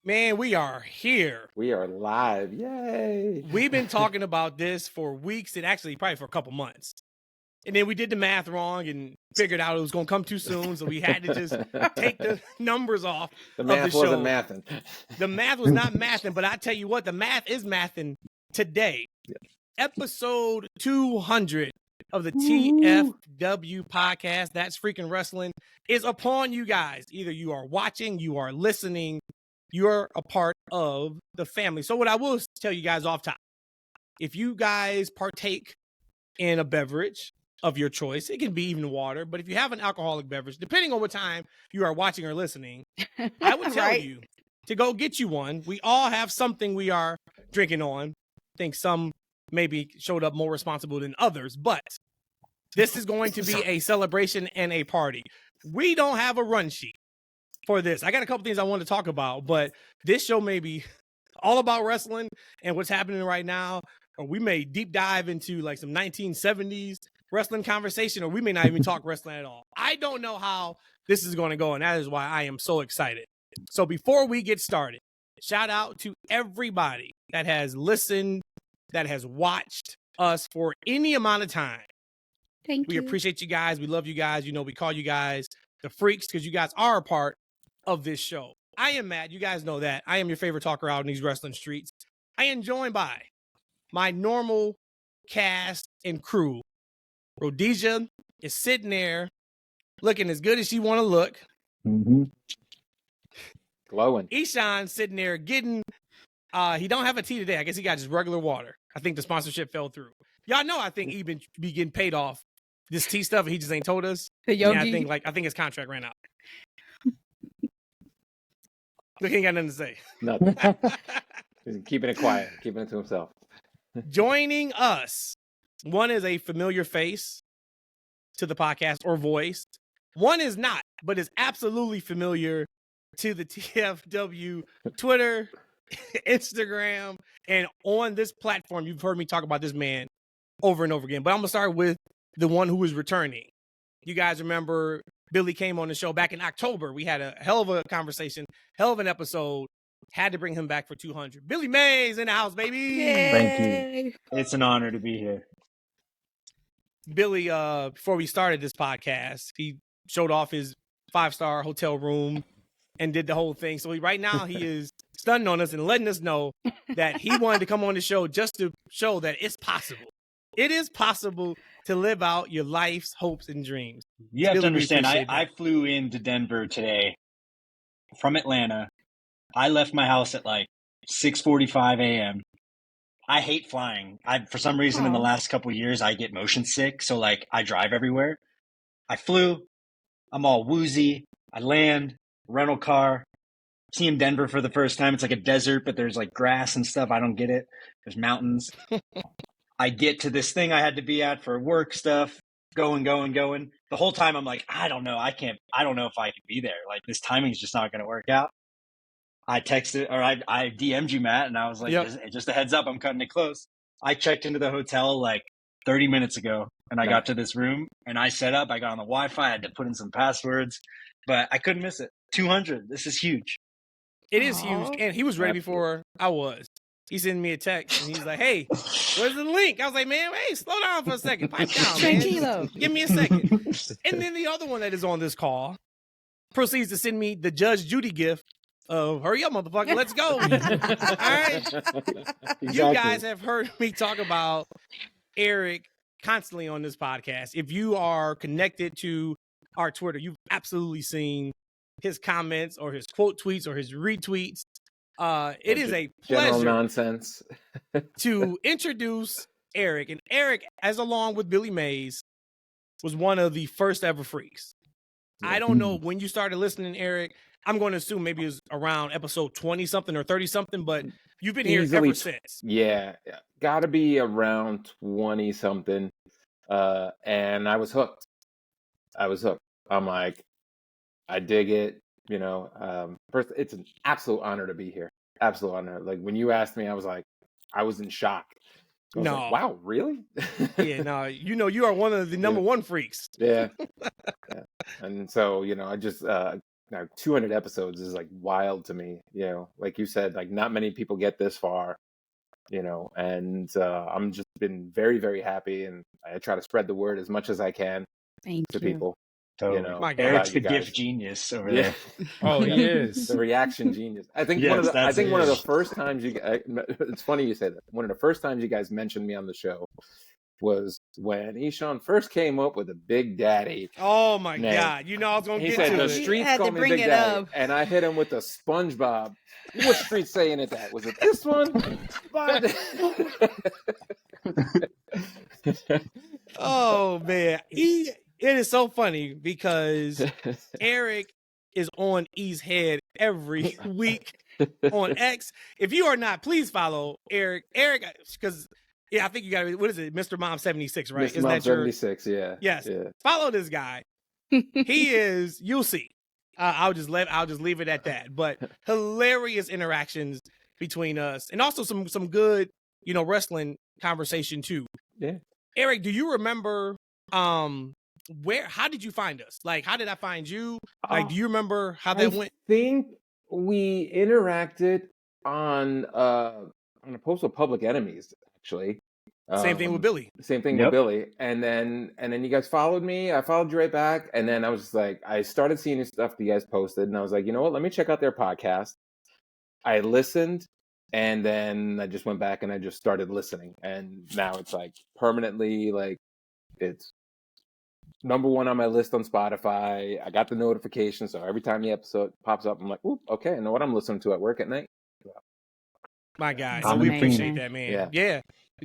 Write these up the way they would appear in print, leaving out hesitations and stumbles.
Man, we are here. We are live. Yay. We've been talking about this for weeks and actually probably for a couple months. And then we did the math wrong and figured out it was going to come too soon. So we had to just take the numbers off The math of the show. wasn't mathing. The math was not mathing, but I tell you what, the math is mathing today. Yeah. Episode 200 of the TFW podcast, That's Freakin' Wrestling, is upon you guys. Either you are watching, you are listening, you're a part of the family. So what I will tell you guys off top, if you guys partake in a beverage of your choice, it can be even water, but if you have an alcoholic beverage, depending on what time you are watching or listening, I would tell you to go get you one. We all have something we are drinking on. I think some maybe showed up more responsible than others, but this is going to be a celebration and a party. We don't have a run sheet for this. I got a couple things I want to talk about, but this show may be all about wrestling and what's happening right now, or we may deep dive into like some 1970s wrestling conversation, or we may not even talk wrestling at all. I don't know how this is going to go, and that is why I am so excited. So before we get started, shout out to everybody that has listened, that has watched us for any amount of time. Thank you. We appreciate you guys. We love you guys. You know, we call you guys the freaks because you guys are a part of this show. I am Matt. You guys know that. I am your favorite talker out in these wrestling streets. I am joined by my normal cast and crew. Rhodesia is sitting there looking as good as she want to look. Mm-hmm. Glowing. Eshaun sitting there getting, he don't have a tea today. I guess he got just regular water. I think the sponsorship fell through. Y'all know I think he be getting paid off this tea stuff and he just ain't told us. The yogi. Yeah, I think his contract ran out. Look, he ain't got nothing to say. Nothing. He's keeping it quiet, keeping it to himself. Joining us, one is a familiar face to the podcast or voice. One is not, but is absolutely familiar to the TFW Twitter, Instagram, and on this platform. You've heard me talk about this man over and over again. But I'm going to start with the one who is returning. You guys remember Billy came on the show back in October. We had a hell of a conversation, hell of an episode. Had to bring him back for 200. Billy Mays in the house, baby. Yay. Thank you. It's an honor to be here. Billy, before we started this podcast, he showed off his 5-star hotel room and did the whole thing. So right now he is stunning on us and letting us know that he wanted to come on the show just to show that it's possible. It is possible to live out your life's hopes and dreams. You have Billy, to understand, we appreciate I flew into Denver today from Atlanta. I left my house at like 6:45 a.m. I hate flying. For some reason, in the last couple of years, I get motion sick. So like I drive everywhere. I flew. I'm all woozy. I land, rental car, seeing Denver for the first time. It's like a desert, but there's like grass and stuff. I don't get it. There's mountains. I get to this thing I had to be at for work stuff, going. The whole time I'm like, I don't know. I don't know if I can be there. Like this timing's just not going to work out. I texted or I DM'd you, Matt, and I was like, just a heads up, I'm cutting it close. I checked into the hotel like 30 minutes ago and I got to this room and I set up, I got on the Wi-Fi, I had to put in some passwords, but I couldn't miss it. 200. This is huge. It is huge. And he was ready before I was. He sent me a text and he's like, hey, where's the link? I was like, man, hey, slow down for a second. Pipe down, man. Give me a second. And then the other one that is on this call proceeds to send me the Judge Judy gift of hurry up, motherfucker. Let's go. All right. Exactly. You guys have heard me talk about Eric constantly on this podcast. If you are connected to our Twitter, you've absolutely seen his comments or his quote tweets or his retweets. It is a General pleasure nonsense to introduce Eric. And Eric, as along with Billy Mays, was one of the first ever freaks. I don't know when you started listening, Eric. I'm going to assume maybe it was around episode 20 something or 30 something, but you've been here ever since. Yeah, got to be around 20 something. And I was hooked. I'm like, I dig it. You know, first, it's an absolute honor to be here. Absolute honor. Like when you asked me, I was like, I was in shock. I was like, wow, really? Yeah, no, you know, you are one of the number one freaks. Yeah. And so, you know, I just, now 200 episodes is like wild to me. You know, like you said, like not many people get this far. You know, and I'm just been very, very happy, and I try to spread the word as much as I can to people. So, you know, My God. Eric's about the you guys. GIF genius over Yeah. there. Oh, he is. The reaction genius. I think Yes, one of the that's one of the it. first times it's funny you say that. One of the first times you guys mentioned me on the show was when Eshaun first came up with a Big Daddy. Oh my name. God! You know I was gonna He get said to the it. streets had call to me bring Big it Daddy, up. and I hit him with a SpongeBob. What street saying it that? Was it this one? But Oh man, it is so funny because Eric is on E's head every week on X. If you are not, please follow Eric. Eric, because I think you got to. What is it, Mr. Mom 76, right? Mr. Mom 76, yeah. Yes. Yeah. Follow this guy. He is. You'll see. I'll just leave it at that. But hilarious interactions between us, and also some good, wrestling conversation too. Yeah. Eric, do you remember how did you find us? Like, how did I find you? Like, do you remember how that went? I think we interacted on a post with Public Enemies, actually. Same thing with Billy. Same thing with Billy. And then you guys followed me. I followed you right back. And then I was just like, I started seeing your stuff that you guys posted. And I was like, you know what? Let me check out their podcast. I listened. And then I just went back and I just started listening. And now it's like permanently, like, it's number one on my list on Spotify. I got the notification. So every time the episode pops up, I'm like, ooh, okay, I know what I'm listening to at work at night. My guy. So we appreciate that, man. Yeah.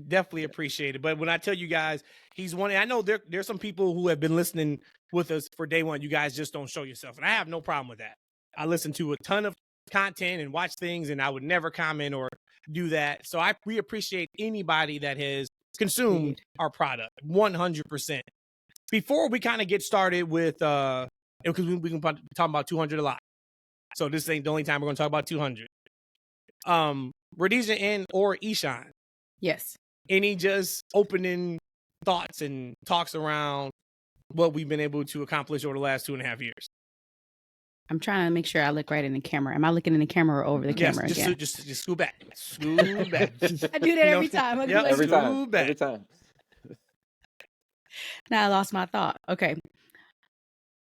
Definitely appreciate it. But when I tell you guys, he's one. I know there's some people who have been listening with us for day one. You guys just don't show yourself. And I have no problem with that. I listen to a ton of content and watch things, and I would never comment or do that. So we appreciate anybody that has consumed our product 100%. Before we kind of get started with, because we can talk about 200 a lot. So this ain't the only time we're going to talk about 200. Rhodesia and or Eshaun. Yes. Any just opening thoughts and talks around what we've been able to accomplish over the last 2.5 years? I'm trying to make sure I look right in the camera. Am I looking in the camera or over the camera again? Just scoot back. Scoot back. I do that every time. Every time. Now I lost my thought. Okay.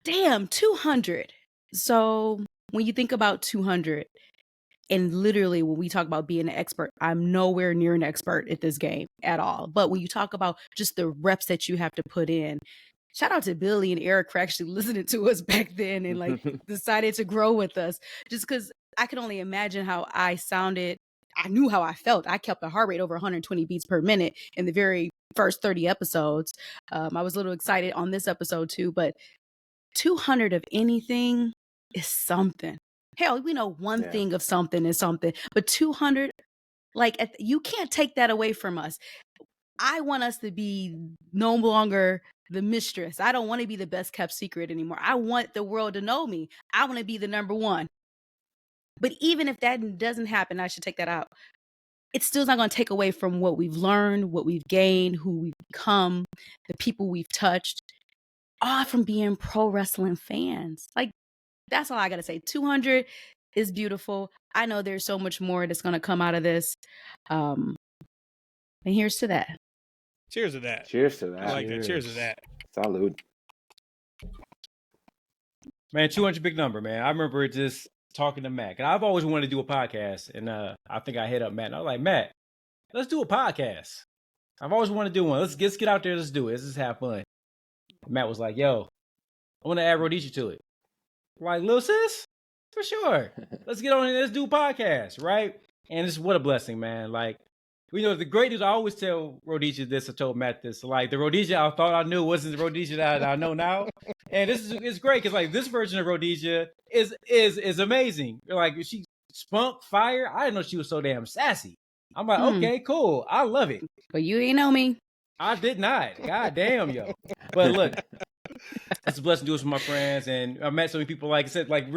Damn, 200. So when you think about 200, and literally when we talk about being an expert, I'm nowhere near an expert at this game at all. But when you talk about just the reps that you have to put in, shout out to Billy and Eric for actually listening to us back then and like decided to grow with us. Just because I could only imagine how I sounded. I knew how I felt. I kept the heart rate over 120 beats per minute in the very first 30 episodes. I was a little excited on this episode too, but 200 of anything is something. Hell, we know one thing of something is something, but 200, like you can't take that away from us. I want us to be no longer the mistress. I don't want to be the best kept secret anymore. I want the world to know me. I want to be the number one. But even if that doesn't happen, I should take that out. It's still not going to take away from what we've learned, what we've gained, who we've become, the people we've touched, all from being pro wrestling fans. Like, that's all I got to say. 200 is beautiful. I know there's so much more that's going to come out of this. And here's to that. Cheers to that. Cheers to that. I like that. Cheers to that. Salud. Man, 200 big number, man. I remember just talking to Matt. And I've always wanted to do a podcast. And I think I hit up Matt. And I was like, Matt, let's do a podcast. I've always wanted to do one. Let's get out there. Let's do it. Let's just have fun. And Matt was like, yo, I want to add Rhodesia to it. I'm like, little sis? For sure. Let's get on and let's do a podcast, right? And it's what a blessing, man. Like, the great news, I always tell Rhodesia this, I told Matt this, like, the Rhodesia I thought I knew wasn't the Rhodesia that I know now. And it's great, because, like, this version of Rhodesia is amazing. Like, she spunk, fire. I didn't know she was so damn sassy. I'm like, okay, cool. I love it. But you ain't know me. I did not. God damn, yo. But look, it's a blessing to do this with my friends. And I met so many people, like I said, like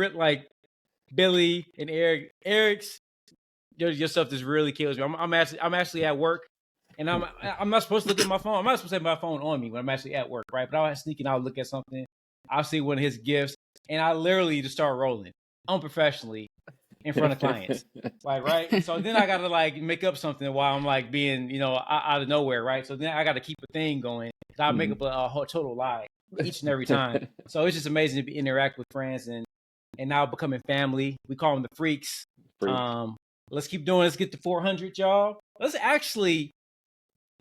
Billy and Eric. Eric's, your stuff just really kills me. I'm actually at work, and I'm not supposed to look at my phone. I'm not supposed to have my phone on me when I'm actually at work, right? But I'll sneak and I'll look at something. I'll see one of his gifts, and I literally just start rolling unprofessionally in front of clients. Like, right? So then I got to like make up something while I'm like being, out of nowhere, right? So then I got to keep a thing going. I make up a whole total lie each and every time. So it's just amazing to interact with friends and now becoming family. We call them the freaks. Let's keep doing. Let's get to 400, y'all. Let's actually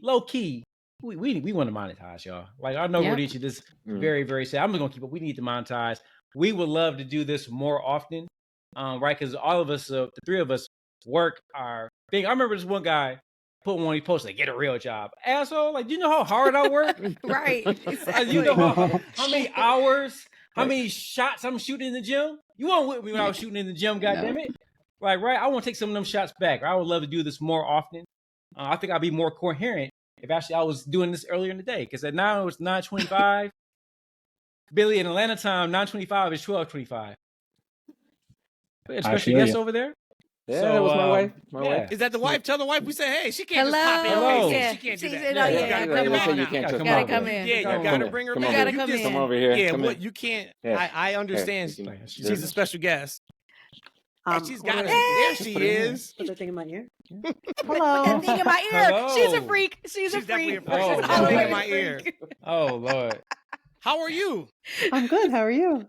low key. We want to monetize, y'all. Like I know Rhodesia is very, very sad. I'm just gonna keep it. We need to monetize. We would love to do this more often, right? Because all of us, the three of us, work our thing. I remember this one guy put one. He posted, like, "Get a real job, asshole." Like, do you know how hard I work? Right. Exactly. You know how many hours, how many shots I'm shooting in the gym? You weren't with me when I was shooting in the gym. Goddamn it! Like, right? I want to take some of them shots back. I would love to do this more often. I think I'd be more coherent if actually I was doing this earlier in the day. Because now it's 9:25. Billy, in Atlanta time, 9:25 is 12:25. Special guest over there. Yeah, that was my wife. My wife. Is that the wife? Tell the wife we say, hey, she can't just pop in. Hello. She can't do that. You gotta bring her back. You can't just gotta come in. Yeah, you gotta bring her back. You gotta come in. Come over here. Yeah, come what you can't. I understand. She's a special guest. And she's got it. There she is. Put that thing in my ear. Hello. That thing in my ear. Hello. She's a freak. She's a definitely freak. a freak. Oh, She's that thing in my ear. Oh Lord. How are you? I'm good. How are you?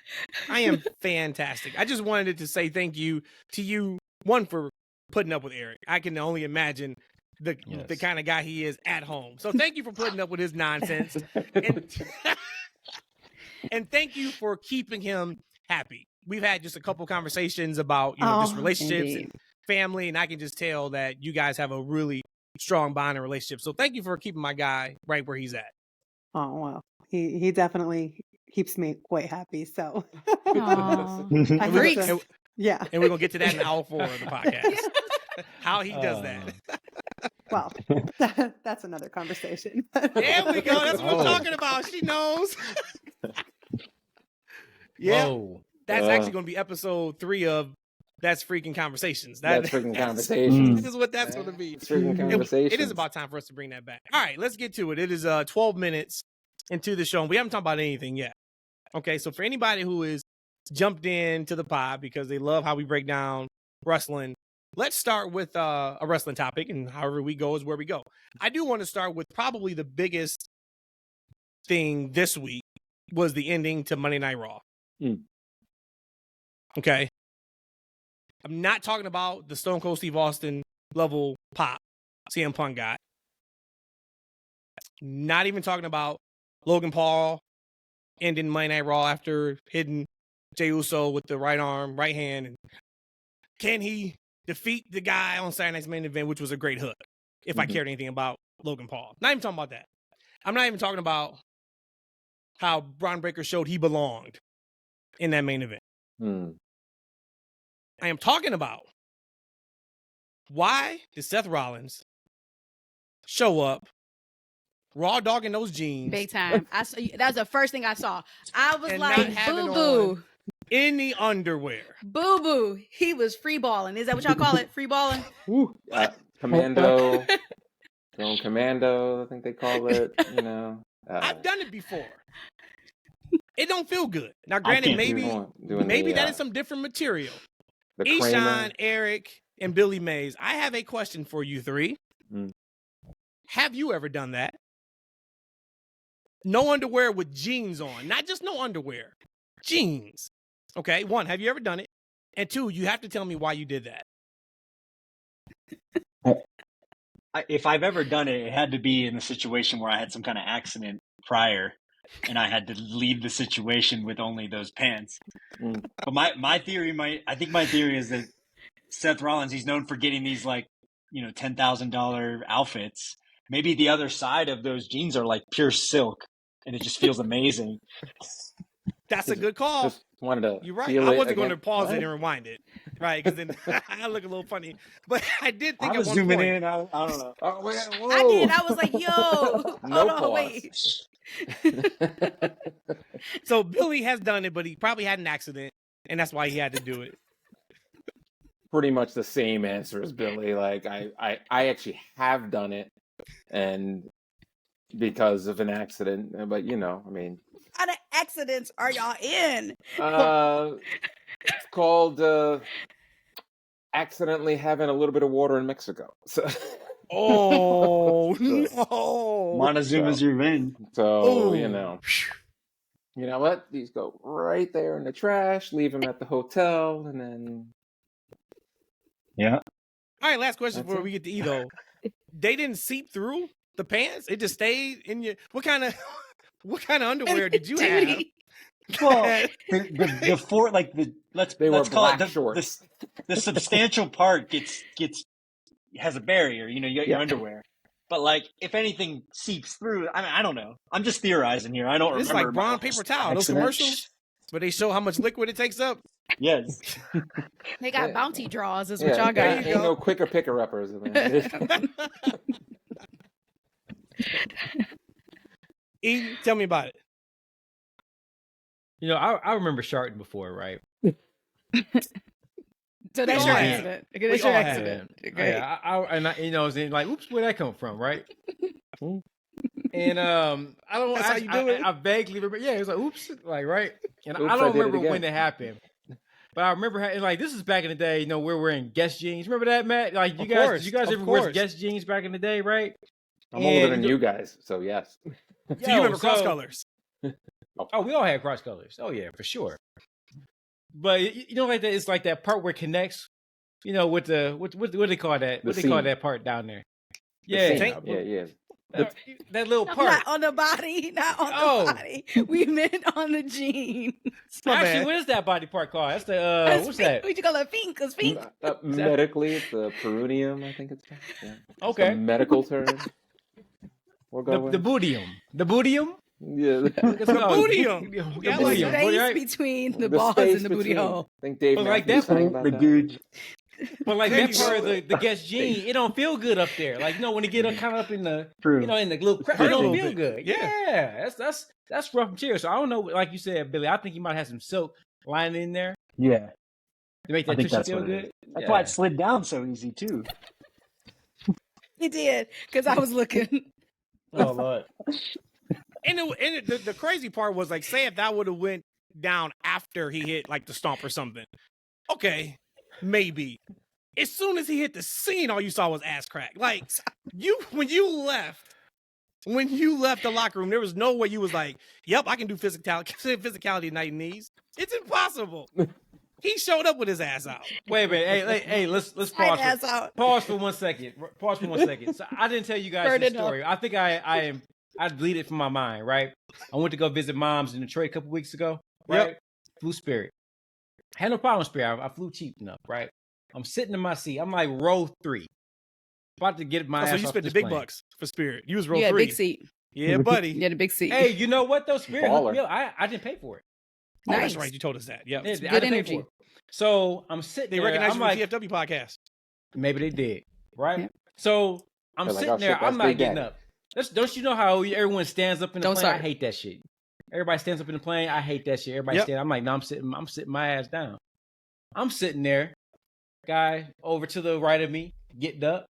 I am fantastic. I just wanted to say thank you to you, one, for putting up with Eric. I can only imagine the kind of guy he is at home. So thank you for putting up with his nonsense. And thank you for keeping him happy. We've had just a couple conversations about just relationships and family, and I can just tell that you guys have a really strong bond and relationship. So thank you for keeping my guy right where he's at. Oh, well, he definitely keeps me quite happy. So Aw. Freaks. Yeah. And we're going to get to that in hour 4 of the podcast. How he does that. Well, that's another conversation. There we go. That's what I'm talking about. She knows. Yeah. Whoa. That's actually going to be episode 3 of That's Freaking Conversations. That's Freaking Conversations. This is what that's going to be. That's Freaking Conversations. It is about time for us to bring that back. All right, let's get to it. It is 12 minutes into the show, and we haven't talked about anything yet. Okay, so for anybody who is jumped into the pod because they love how we break down wrestling, let's start with a wrestling topic, and however we go is where we go. I do want to start with probably the biggest thing this week was the ending to Monday Night Raw. Okay. I'm not talking about the Stone Cold Steve Austin level pop CM Punk got. Not even talking about Logan Paul ending Monday Night Raw after hitting Jey Uso with the right hand. And can he defeat the guy on Saturday Night's Main Event, which was a great hook, if I cared anything about Logan Paul. Not even talking about that. I'm not even talking about how Braun Breaker showed he belonged in that main event. I am talking about why did Seth Rollins show up raw dog in those jeans? Big time. I saw, that was the first thing I saw. I was And like, not having boo boo. in the underwear. Boo boo. He was free balling. Is that what y'all call it? Free balling? Commando. Going commando, I think they call it. I've done it before. It don't feel good. Now, granted, maybe that is some different material. Eshaun, Eric, and Billy Mays, I have a question for you three. Have you ever done that? No underwear with jeans on. Not just no underwear. Jeans. Okay, 1, have you ever done it? And 2, you have to tell me why you did that. If I've ever done it, it had to be in a situation where I had some kind of accident prior and I had to leave the situation with only those pants. But my theory is that Seth Rollins, he's known for getting these $10,000 outfits. Maybe the other side of those jeans are like pure silk and it just feels amazing. That's a good call. Just wanted to. You're right. I wasn't going to pause it and rewind it, right? Because then I look a little funny. But I did think I was at one zooming point, in. I don't know. Oh, whoa. I did. I was like, yo, No hold on, pause. wait. So Billy has done it, but he probably had an accident, and that's why he had to do it. Pretty much the same answer as Billy. Like I actually have done it, and because of an accident. But kind of accidents are y'all in? It's called accidentally having a little bit of water in Mexico. So, Oh So- no! Montezuma's revenge. so Ooh. you know what? These go right there in the trash. Leave them at the hotel, and then Yeah. All right, last question That's before it. we get to Edo. They didn't seep through the pants. It just stayed in your. What kind of underwear did you have? Duty. Well, the four like the let's They were let's call it black shorts. the substantial part gets has a barrier. You know, you got your Yeah. underwear. But like, if anything seeps through, I mean, I don't know. I'm just theorizing here. I don't It's remember. like brown my paper last towel. Those accident. commercials where they show how much liquid it takes up. Yes. They got Yeah. bounty draws, is what Yeah, y'all there got. you ain't go. no quicker picker uppers. Eden, tell me about it. You know, I remember sharting before, right? So that's all your have. accident. Okay, We that's your all have. accident. Okay. Yeah, I you know, saying like, oops, where'd that come from, right? And I don't. That's how you do it? I vaguely remember. Yeah, it was like, oops, like right. And Oops, I I don't did it remember when again. it happened. But I remember like this is back in the day, you know, where we're in Guess jeans. Remember that, Matt? Like you Of guys, course, did you guys of ever wear course. Guess jeans back in the day, right? I'm older And, than you guys, so yes. So you remember cross colors? Oh, we all had cross colors. Oh yeah, for sure. But you know, like that, it's like that part where it connects. You know, with the what do they call that? The What do they call seam. that part down there? The Yeah, seam. yeah. that little No, part. not on the body. Not on Oh. the body. We meant on the jeans. My Actually, bad. what is that body part called? That's the That's what's pink. that? What you call it? Pink. Cause pink. Medically, it's the perineum, I think it's called. Yeah. It's Okay. the medical term. We'll go The with. bootium. The bootium? Yeah. It's The called- bootium. The Yeah, I The like bootium. that. Booty, space right? between the The balls space and the booty between. hole. I think Dave But like Matthews that- sang about The that. gooch. But like There that you part go. of the Guess jean, it don't feel good up there. Like you know when you get kind of up in the True. you know in the little crack, Hurt it a don't little feel bit. good. Yeah. Yeah, that's rough material. So I don't know, like you said, Billy. I think you might have some silk lining in there Yeah. to make I that think tissue that's feel what it good. is. That's Yeah. why it slid down so easy too. It did, because I was looking. Oh Lord. And the crazy part was like, say if that would have went down after he hit like the stomp or something. Okay, maybe. As soon as he hit the scene, all you saw was ass crack. Like when you left the locker room, there was no way you was like, "Yep, I can do physicality at night and knees." It's impossible. He showed up with his ass out. Wait a minute. Hey, let's Tight pause. ass out. Pause for 1 second. Pause for 1 second. So I didn't tell you guys Burn this it up. story. I think I deleted it from my mind, right? I went to go visit moms in Detroit a couple weeks ago, right? Yep. Flew Spirit. Had no problem with Spirit. I flew cheap enough, right? I'm sitting in my seat. I'm like row 3. About to get my Oh, ass so you off spent the this big plane. bucks for Spirit. You was row You had a 3. big seat. Yeah, buddy. You had a big seat. Hey, you know what though? Spirit hooked me Baller. up. I didn't pay for it. Oh, Nice. that's right. You told us that. Yeah. Yeah, I good didn't pay energy. for it. So I'm sitting They there. recognize I'm you like, from TFW podcast. maybe they did, right? Yeah. So I'm They're like, sitting "Oh, there. shit, I'm that's not Big getting Daddy." up. Don't you know how everyone stands up in the Don't plane? I start. hate that shit. Everybody stands up in the plane. I hate that shit. Everybody Yep. stand. I'm like, no, I'm sitting my ass down. I'm sitting there. Guy over to the right of me, getting up.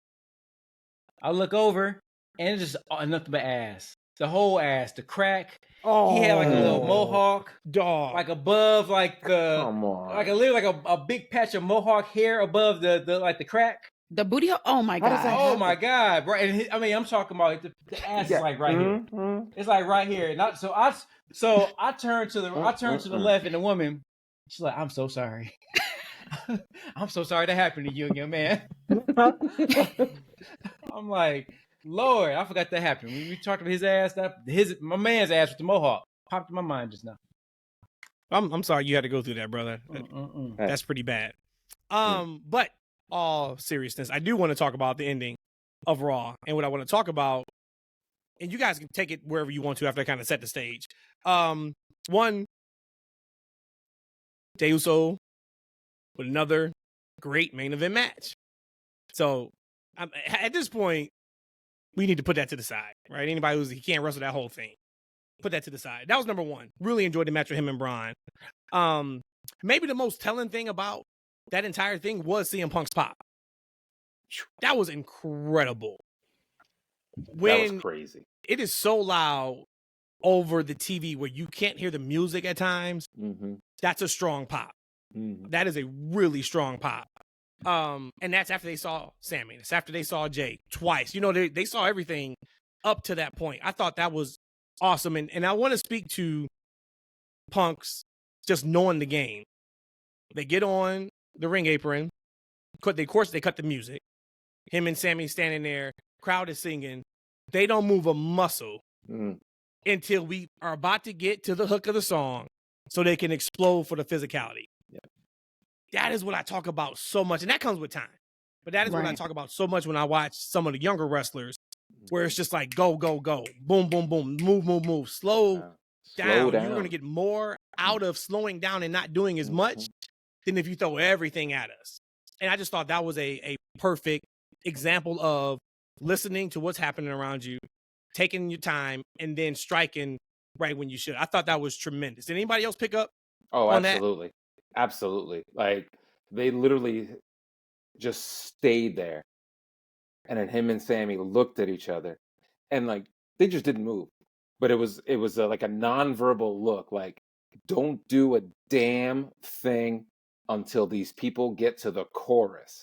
I look over, and it's just nothing but ass. The whole ass, the crack. Oh, He had like a little mohawk, dog. like above, like the, Come on. like a big patch of mohawk hair above the like the crack. The booty hole. Oh my How does god. that Oh my god, bro! And I mean, I'm talking about the ass is like right here. Mhm. It's like right here. Not so I turned to the left, and the woman, she's like, "I'm so sorry. I'm so sorry that happened to you and your man." I'm like, Lord, I forgot that happened. When we talked about his ass, my man's ass with the mohawk popped in my mind just now. I'm sorry you had to go through that, brother. That's pretty bad. But all seriousness, I do want to talk about the ending of Raw, and what I want to talk about, and you guys can take it wherever you want to after I kind of set the stage. One, Jey Uso with another great main event match. So at this point, we need to put that to the side, right? Anybody he can't wrestle that whole thing, put that to the side. That was number one. Really enjoyed the match with him and Braun. Maybe the most telling thing about that entire thing was CM Punk's pop. That was incredible. That When was crazy. it is so loud over the TV where you can't hear the music at times, that's a strong pop. That is a really strong pop. And that's after they saw Sammy. That's after they saw Jay twice. You know, they saw everything up to that point. I thought that was awesome. And I want to speak to Punk's just knowing the game. They get on the ring apron. Of course, they cut the music. Him and Sammy standing there. Crowd is singing. They don't move a muscle until we are about to get to the hook of the song so they can explode for the physicality. That is what I talk about so much. And that comes with time. But that is what I talk about so much when I watch some of the younger wrestlers where it's just like, go, go, go. Boom, boom, boom. Move, move, move. Slow down. You're going to get more out of slowing down and not doing as much than if you throw everything at us. And I just thought that was a perfect example of listening to what's happening around you, taking your time, and then striking right when you should. I thought that was tremendous. Did anybody else pick up on absolutely. Absolutely. Like, they literally just stayed there. And then him and Sammy looked at each other and like, they just didn't move. But it was like a nonverbal look, like, don't do a damn thing until these people get to the chorus.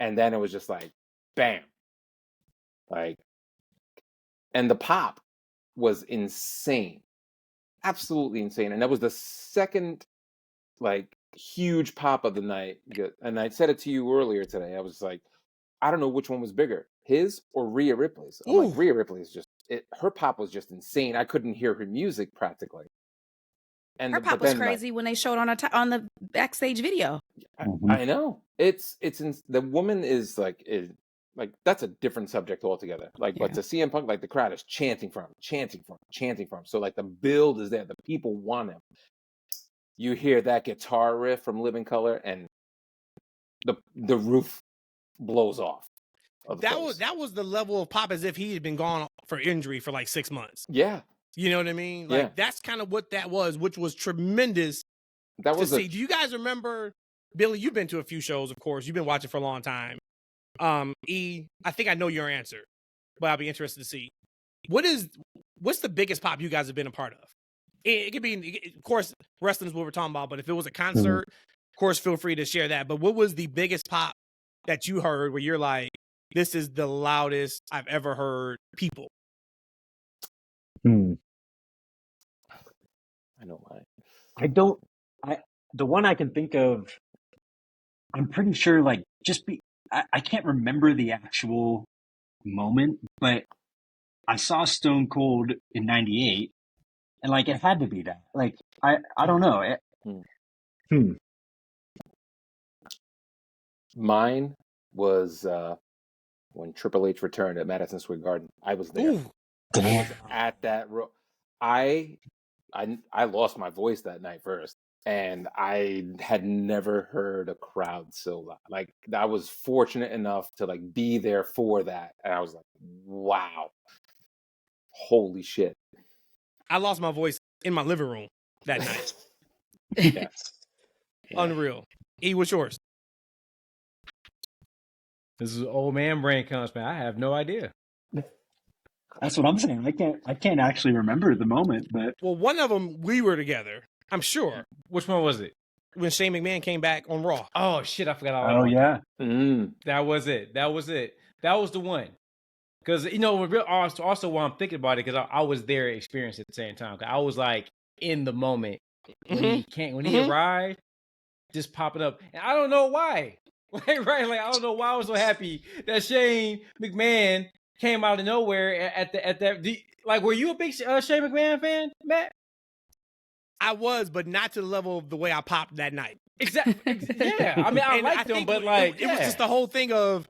And then it was just like, bam. Like, and the pop was insane. Absolutely insane. And that was the second, like, huge pop of the night. And I said it to you earlier today. I was like, I don't know which one was bigger, his or Rhea Ripley's. I'm like, Rhea Ripley's just, her pop was just insane. I couldn't hear her music practically. And her pop was crazy when they showed on the backstage video. I know. The woman is like that's a different subject altogether. Like, but to CM Punk, like, the crowd is chanting for him. So like, the build is there. The people want him. You hear that guitar riff from Living Color, and the roof blows off. That was the level of pop as if he had been gone for injury for like 6 months. Yeah. You know what I mean? Like, that's kind of what that was, which was tremendous to see. Do you guys remember, Billy, you've been to a few shows, of course. You've been watching for a long time. E, I think I know your answer, but I'll be interested to see. What's the biggest pop you guys have been a part of? It could be, of course, wrestling is what we're talking about, but if it was a concert, of course, feel free to share that. But what was the biggest pop that you heard where you're like, this is the loudest I've ever heard people? I know mine. The one I can think of, I'm pretty sure, like, I can't remember the actual moment, but I saw Stone Cold in '98, and like, it had to be that. Like, I don't know. Mine was when Triple H returned at Madison Square Garden. I was there. I was at that. I lost my voice that night first, and I had never heard a crowd so loud. Like, I was fortunate enough to like be there for that, and I was like, wow, holy shit. I lost my voice in my living room that night. Unreal. E, what's yours? This is old man brain comes, man. I have no idea. That's what I'm saying. I can't actually remember the moment, but one of them we were together, I'm sure. Which one was it? When Shane McMahon came back on Raw. Oh shit, I forgot all. Oh yeah, that was it. That was the one. Because also while I'm thinking about it, because I was there, experienced at the same time. I was like in the moment when he arrived, just popping up, and I don't know why. Like, I don't know why I was so happy that Shane McMahon came out of nowhere at that. Like, were you a big Shane McMahon fan, Matt? I was, but not to the level of the way I popped that night. Exactly. Yeah, I mean, I liked him, but like, it was just the whole thing of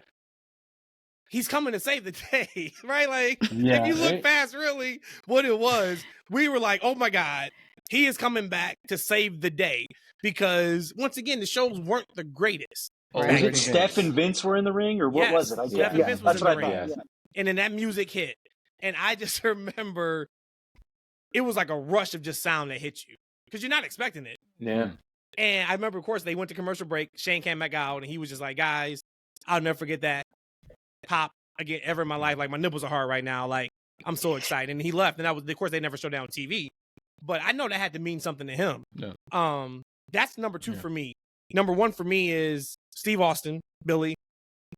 he's coming to save the day, right? Like, if you look past really what it was, we were like, oh my God, he is coming back to save the day. Because once again, the shows weren't the greatest. Was it Steph and Vince were in the ring, or what was it? Steph and Vince was in the ring. Yeah. And then that music hit. And I just remember it was like a rush of just sound that hit you. Because you're not expecting it. Yeah. And I remember, of course, they went to commercial break. Shane came back out, and he was just like, guys, I'll never forget that pop again ever in my life. Like, my nipples are hard right now. Like, I'm so excited. And he left. And of course, they never showed that on TV. But I know that had to mean something to him. Yeah. That's number 2 for me. Number 1 for me is Steve Austin, Billy,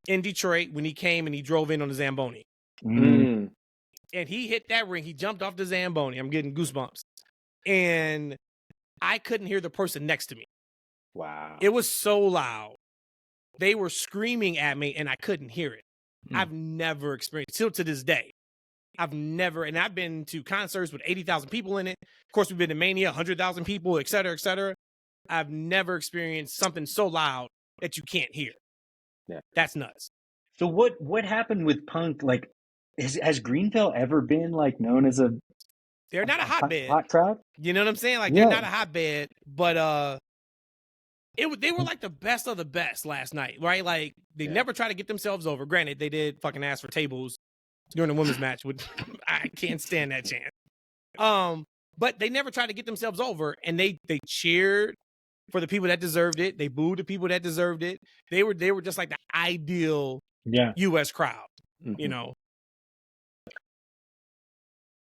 in Detroit when he came and he drove in on the Zamboni. Mm. And he hit that ring. He jumped off the Zamboni. I'm getting goosebumps. And I couldn't hear the person next to me. Wow. It was so loud. They were screaming at me and I couldn't hear it. I've never experienced, still to this day. I've been to concerts with 80,000 people in it. Of course, we've been to Mania, 100,000 people, et cetera, et cetera. I've never experienced something so loud that you can't hear. Yeah. That's nuts. So what happened with Punk? Like, has Greenville ever been like known as They're not a hotbed. hot crowd? You know what I'm saying? Like, they're not a hotbed, but they were like the best of the best last night, right? Like, they never try to get themselves over. Granted, they did fucking ask for tables during the women's match. I can't stand that chant. But they never tried to get themselves over, and they cheered for the people that deserved it. They booed the people that deserved it. They were just like the ideal U.S. crowd, you know.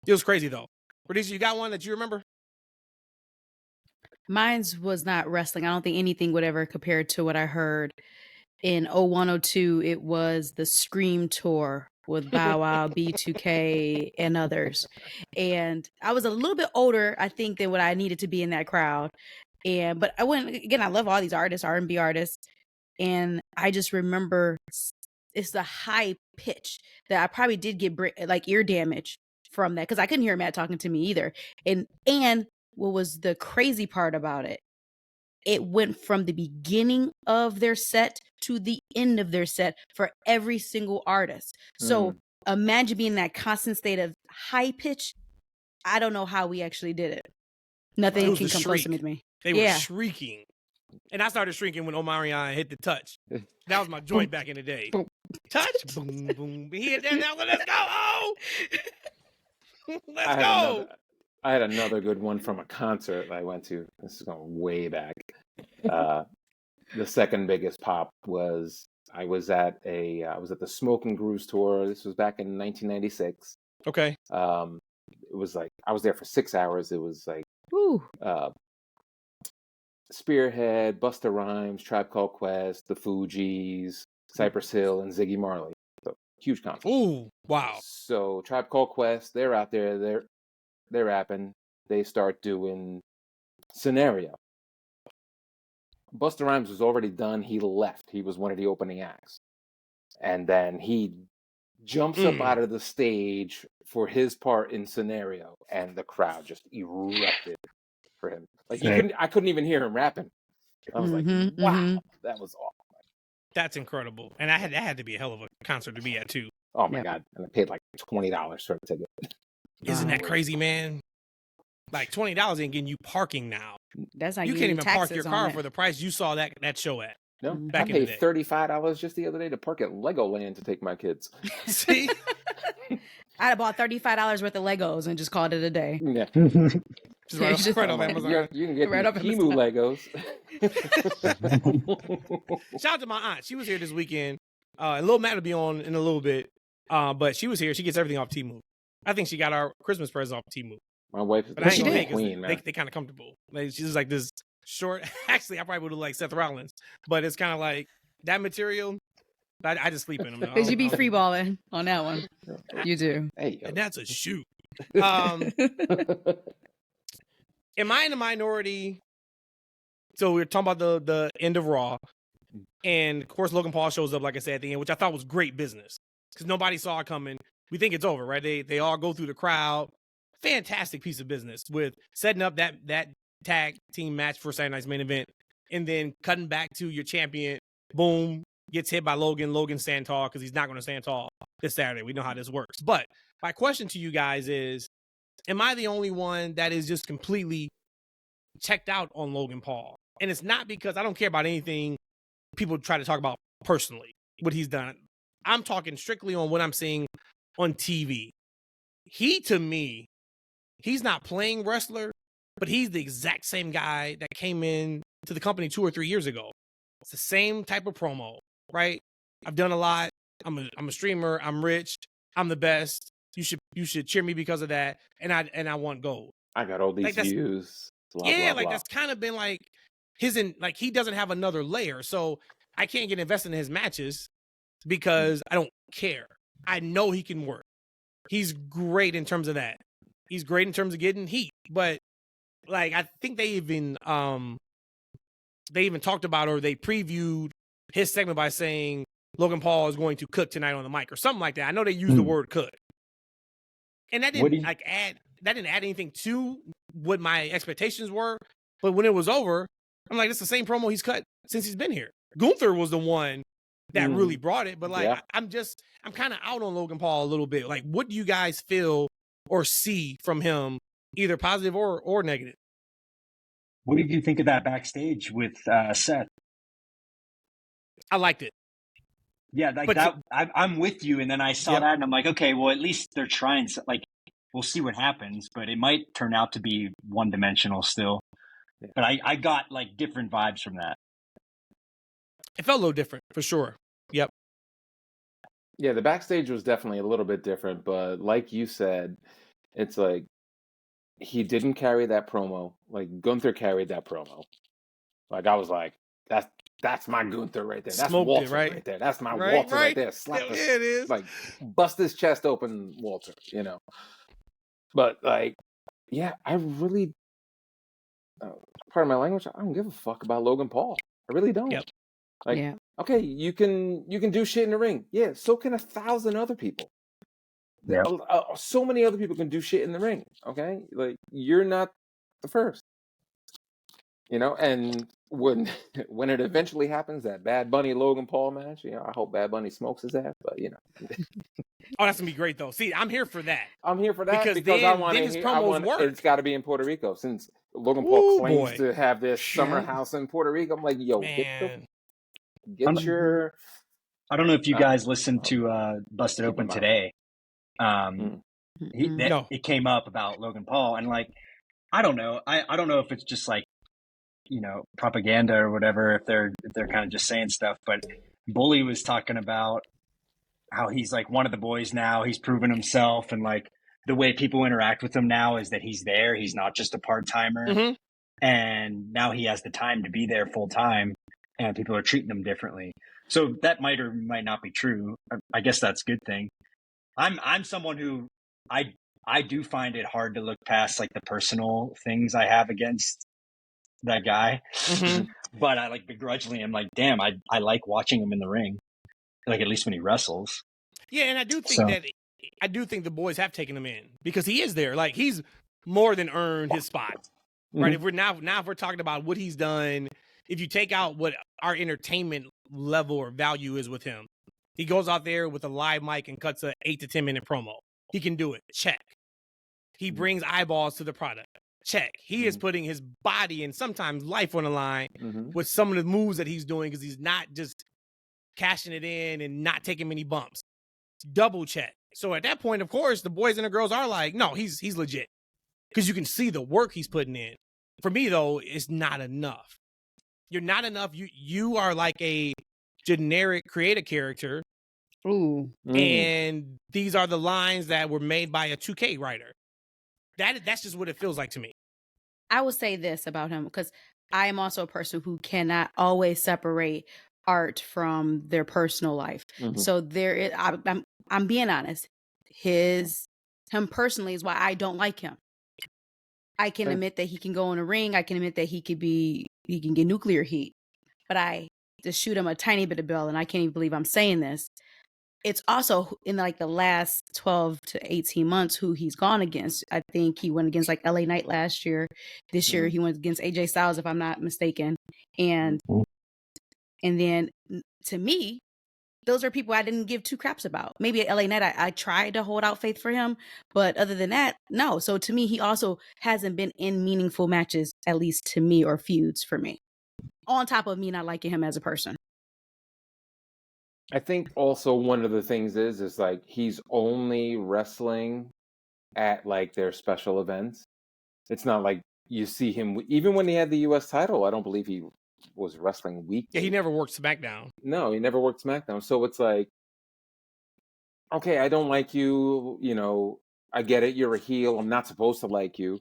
It was crazy though. Rhodesia, you got one that you remember? Mine's was not wrestling. I don't think anything would ever compare to what I heard in 0102. It was the Scream tour with Bow Wow, B2K, and others. And I was a little bit older, I think, than what I needed to be in that crowd. But I went again. I love all these artists, R&B artists, and I just remember it's the high pitch that I probably did get like ear damage from that because I couldn't hear Matt talking to me either. And what was the crazy part about it? It went from the beginning of their set to the end of their set for every single artist. So imagine being in that constant state of high pitch. I don't know how we actually did it. Nothing can come close to me. They were shrieking. And I started shrinking when Omarion hit the touch. That was my joint back in the day. Boom. Touch, boom, boom. He hit that now. Let's go. Oh! Let's go. I had another good one from a concert I went to. This is going way back. The second biggest pop was I was at the Smoke and Grooves tour. This was back in 1996. Okay. It was like I was there for 6 hours. It was like Spearhead, Busta Rhymes, Tribe Called Quest, the Fugees, Cypress Hill, and Ziggy Marley. So huge concert. Ooh, wow. So Tribe Called Quest, they're out there, they're rapping. They start doing Scenario. Busta Rhymes was already done. He left. He was one of the opening acts. And then he jumps up out of the stage for his part in Scenario, and the crowd just erupted for him. Like I couldn't even hear him rapping. I was like, wow, that was awesome. That's incredible. And that had to be a hell of a concert to be at too. Oh my God. And I paid like $20 for a ticket. Isn't that crazy, man? Like $20 ain't getting you parking now. That's not you can't even park your car for the price you saw that show at. No, back I paid $35 just the other day to park at Legoland to take my kids. See? I'd have bought $35 worth of Legos and just called it a day. Yeah. Just right off Amazon. You can get right the Temu Legos. Shout out to my aunt. She was here this weekend. And Lil Matt will be on in a little bit. But she was here. She gets everything off Temu. I think she got our Christmas presents off Temu. My wife is a queen, man. They kind of comfortable. Like, she's like this short. Actually, I probably would have like Seth Rollins, but it's kind of like that material. I just sleep in them. Because you be free balling on that one. You do. Hey, and that's a shoot. Am I in the minority? So we're talking about the end of Raw, and of course Logan Paul shows up, like I said, at the end, which I thought was great business because nobody saw it coming. We think it's over, right? They all go through the crowd. Fantastic piece of business with setting up that tag team match for Saturday Night's main event, and then cutting back to your champion. Boom, gets hit by Logan. Logan stand tall because he's not going to stand tall this Saturday. We know how this works. But my question to you guys is, am I the only one that is just completely checked out on Logan Paul? And it's not because I don't care about anything people try to talk about personally, what he's done. I'm talking strictly on what I'm seeing on TV. He, to me, he's not playing wrestler, but he's the exact same guy that came in to the company 2 or 3 years ago. It's the same type of promo, right? I've done a lot. I'm a streamer. I'm rich. I'm the best. You should cheer me because of that, and I want gold. I got all these Like, that's- views. Blah, yeah, blah, like blah. that's kind of been like like he doesn't have another layer, so I can't get invested in his matches because I don't care. I know he can work. He's great in terms of that. He's great in terms of getting heat, but like I think they even talked about, or they previewed his segment by saying Logan Paul is going to cook tonight on the mic or something like that. I know they used the word cook, and that didn't add anything to what my expectations were. But when it was over, I'm like, it's the same promo he's cut since he's been here. Gunther was the one that really brought it, but like I'm kind of out on Logan Paul a little bit. Like, what do you guys feel or see from him, either positive or negative? What did you think of that backstage with Seth? I liked it. Yeah, like that. I'm with you. And then I saw that, and I'm like, okay, well, at least they're trying. Like, we'll see what happens, but it might turn out to be one-dimensional still. Yeah. But I got like different vibes from that. It felt a little different for sure. Yep. Yeah, the backstage was definitely a little bit different, but like you said, it's like he didn't carry that promo. Like Gunther carried that promo. Like I was like, that's my Gunther right there. That's Smoked Walter it, right? right there. That's my Walter right there. Slap his, it is. Like bust his chest open, Walter. You know. But like, yeah, I really, pardon my language, I don't give a fuck about Logan Paul. I really don't. Yep. Like, okay, you can do shit in the ring. Yeah, so can 1,000 other people. Yeah. So many other people can do shit in the ring. Okay, like you're not the first. You know, and when it eventually happens, that Bad Bunny Logan Paul match, you know, I hope Bad Bunny smokes his ass, but you know. Oh, that's gonna be great though. See, I'm here for that. I'm here for that because then, I want his promos work. It's got to be in Puerto Rico since Logan Paul claims to have this summer house in Puerto Rico. I'm like, yo, get your. I don't know if you guys listened to Busted Open today. It came up about Logan Paul, and like, I don't know. I don't know if it's just like, you know, propaganda or whatever, if they're kind of just saying stuff, but Bully was talking about how he's like one of the boys now. He's proven himself, and like the way people interact with him now is that he's there. He's not just a part-timer. And now he has the time to be there full time, and people are treating him differently. So that might or might not be true. I guess that's a good thing. I'm someone who I do find it hard to look past like the personal things I have against that guy. But I like begrudgingly, I'm like, damn, I like watching him in the ring. Like at least when he wrestles. Yeah, and I do think the boys have taken him in because he is there. Like he's more than earned his spot. Right. If we're talking about what he's done, if you take out what our entertainment level or value is with him, he goes out there with a live mic and cuts a 8 to 10 minute promo. He can do it. Check. He brings eyeballs to the product. Check. He is putting his body and sometimes life on the line with some of the moves that he's doing because he's not just cashing it in and not taking many bumps. Double check. So at that point, of course, the boys and the girls are like, no, he's legit. Because you can see the work he's putting in. For me, though, it's not enough. You're not enough. You are like a generic creative character. And these are the lines that were made by a 2K writer. That's just what it feels like to me. I will say this about him because I am also a person who cannot always separate art from their personal life. So there is, I'm being honest. Him personally is why I don't like him. I can admit that he can go in a ring. I can admit that he can get nuclear heat. But I just shoot him a tiny bit of bill, and I can't even believe I'm saying this. It's also in like the last 12 to 18 months who he's gone against. I think he went against like LA Knight last year. This year he went against AJ Styles, if I'm not mistaken. And then to me, those are people I didn't give two craps about. Maybe at LA Knight, I tried to hold out faith for him. But other than that, no. So to me, he also hasn't been in meaningful matches, at least to me, or feuds for me. On top of me not liking him as a person. I think also one of the things is like he's only wrestling at like their special events. It's not like you see him, even when he had the U.S. title, I don't believe he was wrestling weekly. Yeah, he never worked SmackDown. No, he never worked SmackDown. So it's like okay, I don't like you, you know, I get it, you're a heel, I'm not supposed to like you,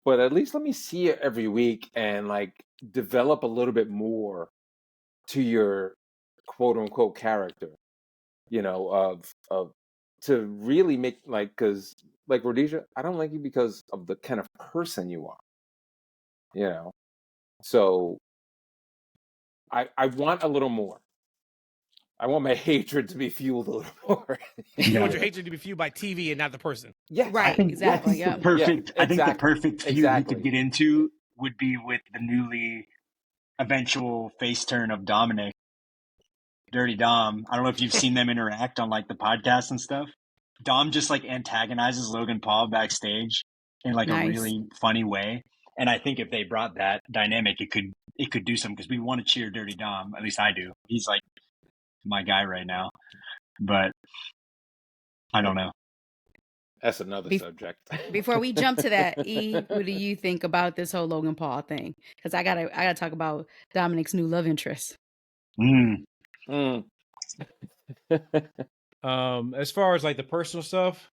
but at least let me see you every week and like develop a little bit more to your quote unquote character, you know, of to really make like, because like Rhodesia, I don't like you because of the kind of person you are, you know. So I want a little more. I want my hatred to be fueled a little more. You want Yeah. your hatred to be fueled by TV and not the person. Yes. Right. I think Exactly. Yes. the Yeah. perfect. Yeah, I think the exactly. perfect feud he Exactly. could get into would be with the newly eventual face turn of Dominic, Dirty Dom. I don't know if you've seen them interact on like the podcast and stuff. Dom just like antagonizes Logan Paul backstage in like a Nice. really funny way. And I think if they brought that dynamic, it could do something because we want to cheer Dirty Dom. At least I do. He's like my guy right now. But I don't know. That's another Bef- subject. Before we jump to that, E, what do you think about this whole Logan Paul thing? Because I gotta talk about Dominic's new love interest. Mm. Mm. As far as like the personal stuff,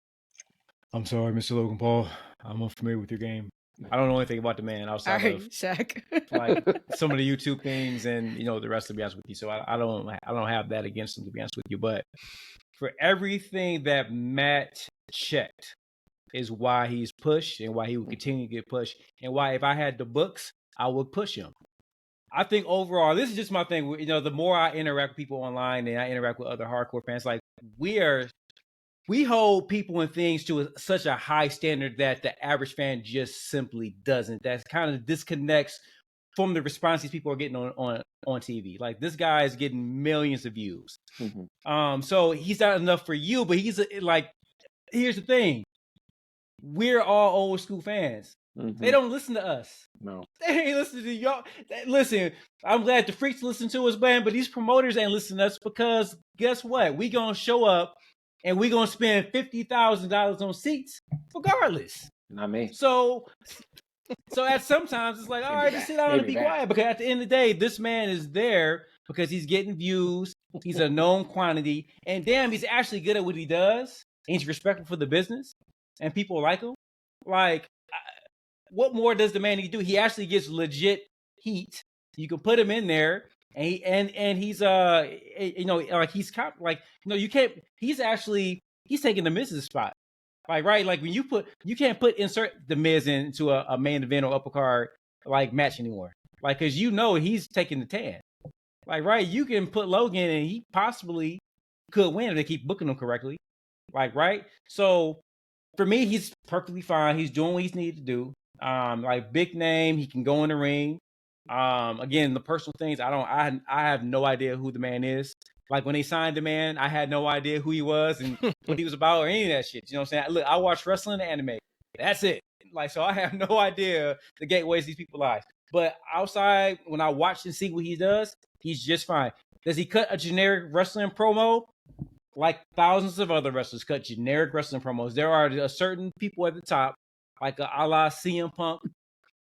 I'm sorry, Mr. Logan Paul. I'm unfamiliar with your game. I don't know anything about the man All outside right, of Shaq. like some of the YouTube things and the rest, to be honest with you. So I don't have that against him, to be honest with you. But for everything that Matt checked is why he's pushed and why he will continue to get pushed and why if I had the books, I would push him. I think overall, this is just my thing. The more I interact with people online and I interact with other hardcore fans, like we hold people and things to such a high standard that the average fan just simply doesn't. That kind of disconnects from the response these people are getting on TV. Like this guy is getting millions of views. Mm-hmm. So he's not enough for you, but he's like, here's the thing. We're all old school fans. Mm-hmm. They don't listen to us. No. They ain't listening to y'all. Listen, I'm glad the freaks listen to us, man, but these promoters ain't listening to us because guess what? We gonna show up and we gonna spend $50,000 on seats regardless. Not me. So at sometimes it's like, all right, just sit down and be quiet, because at the end of the day, this man is there because he's getting views. He's a known quantity, and damn, he's actually good at what he does. And he's respectful for the business, and people like him. Like, what more does the man need to do? He actually gets legit heat. You can put him in there, and he's like he's like you can't. He's taking the Miz's spot. Like, right, like when you can't insert the Miz into a main event or upper card like match anymore. Like, cause he's taking the tan. Like, right, you can put Logan and he possibly could win if they keep booking him correctly. Like, right. So for me, he's perfectly fine. He's doing what he's needed to do. Like big name, he can go in the ring. Again, the personal things, I have no idea who the man is. Like when they signed the man, I had no idea who he was and what he was about or any of that shit. You know what I'm saying? Look, I watch wrestling and anime. That's it. Like, so I have no idea the gateways these people lies. But outside, when I watch and see what he does, he's just fine. Does he cut a generic wrestling promo? Like thousands of other wrestlers cut generic wrestling promos. There are certain people at the top, like a la CM Punk.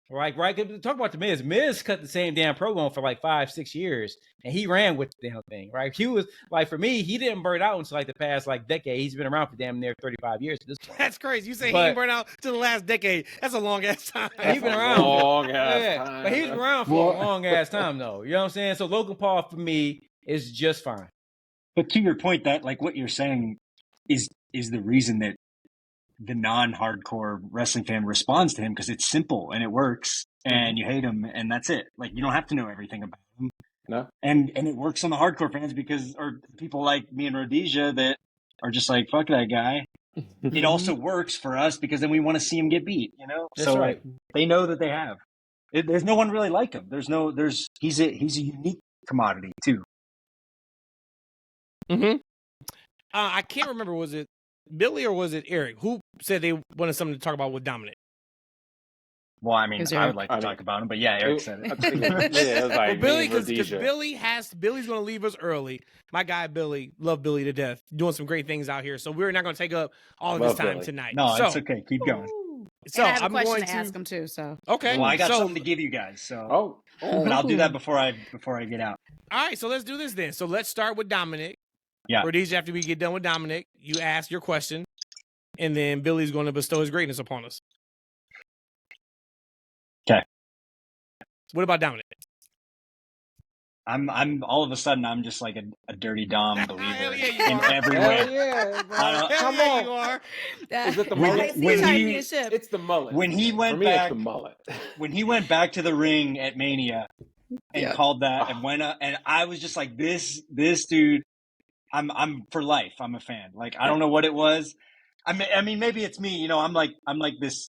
Right. Talk about the Miz. Miz cut the same damn program for like 5-6 years, and he ran with the damn thing. Right. He was like, for me, he didn't burn out until like the past like decade. He's been around for damn near 35 years at this point. That's crazy. You say he didn't burn out to the last decade. That's a long ass time. He's been around long ass time. but he's been around for a long ass time though. You know what I'm saying? So Logan Paul for me is just fine. But to your point, that like what you're saying is the reason that the non-hardcore wrestling fan responds to him, because it's simple and it works, and you hate him and that's it. Like, you don't have to know everything about him. No. And it works on the hardcore fans or people like me and Rhodesia that are just like, fuck that guy. It also works for us because then we want to see him get beat, That's so right. they know that they have. There's no one really like him. He's a unique commodity too. Mm-hmm. I can't remember, was it Billy or was it Eric who said they wanted something to talk about with Dominic? Well, I mean, I would like to talk about him, but yeah, Eric said it. Yeah, it was like Billy, because Billy's going to leave us early. My guy Billy, love Billy to death, doing some great things out here. So we're not going to take up all of his time tonight. No, it's okay. Keep going. So I have a question to ask him too. So okay, well, I got something to give you guys. So but I'll do that before I get out. All right, so let's do this then. So let's start with Dominic. Yeah. Rhodesia, after we get done with Dominic, you ask your question, and then Billy's going to bestow his greatness upon us. Okay. What about Dominic? I'm all of a sudden I'm just like a dirty Dom believer Hell yeah, you in are. every Hell way. yeah, bro. Hell Come yeah, on. you are. Is it the When- mullet? when he- championship. It's the mullet. When he For went me, back, it's the mullet. when he went back to the ring at Mania and Yeah. called that and went up, and I was just like, this dude, I'm for life. I'm a fan. Like I don't know what it was. I mean, maybe it's me. You know, I'm like this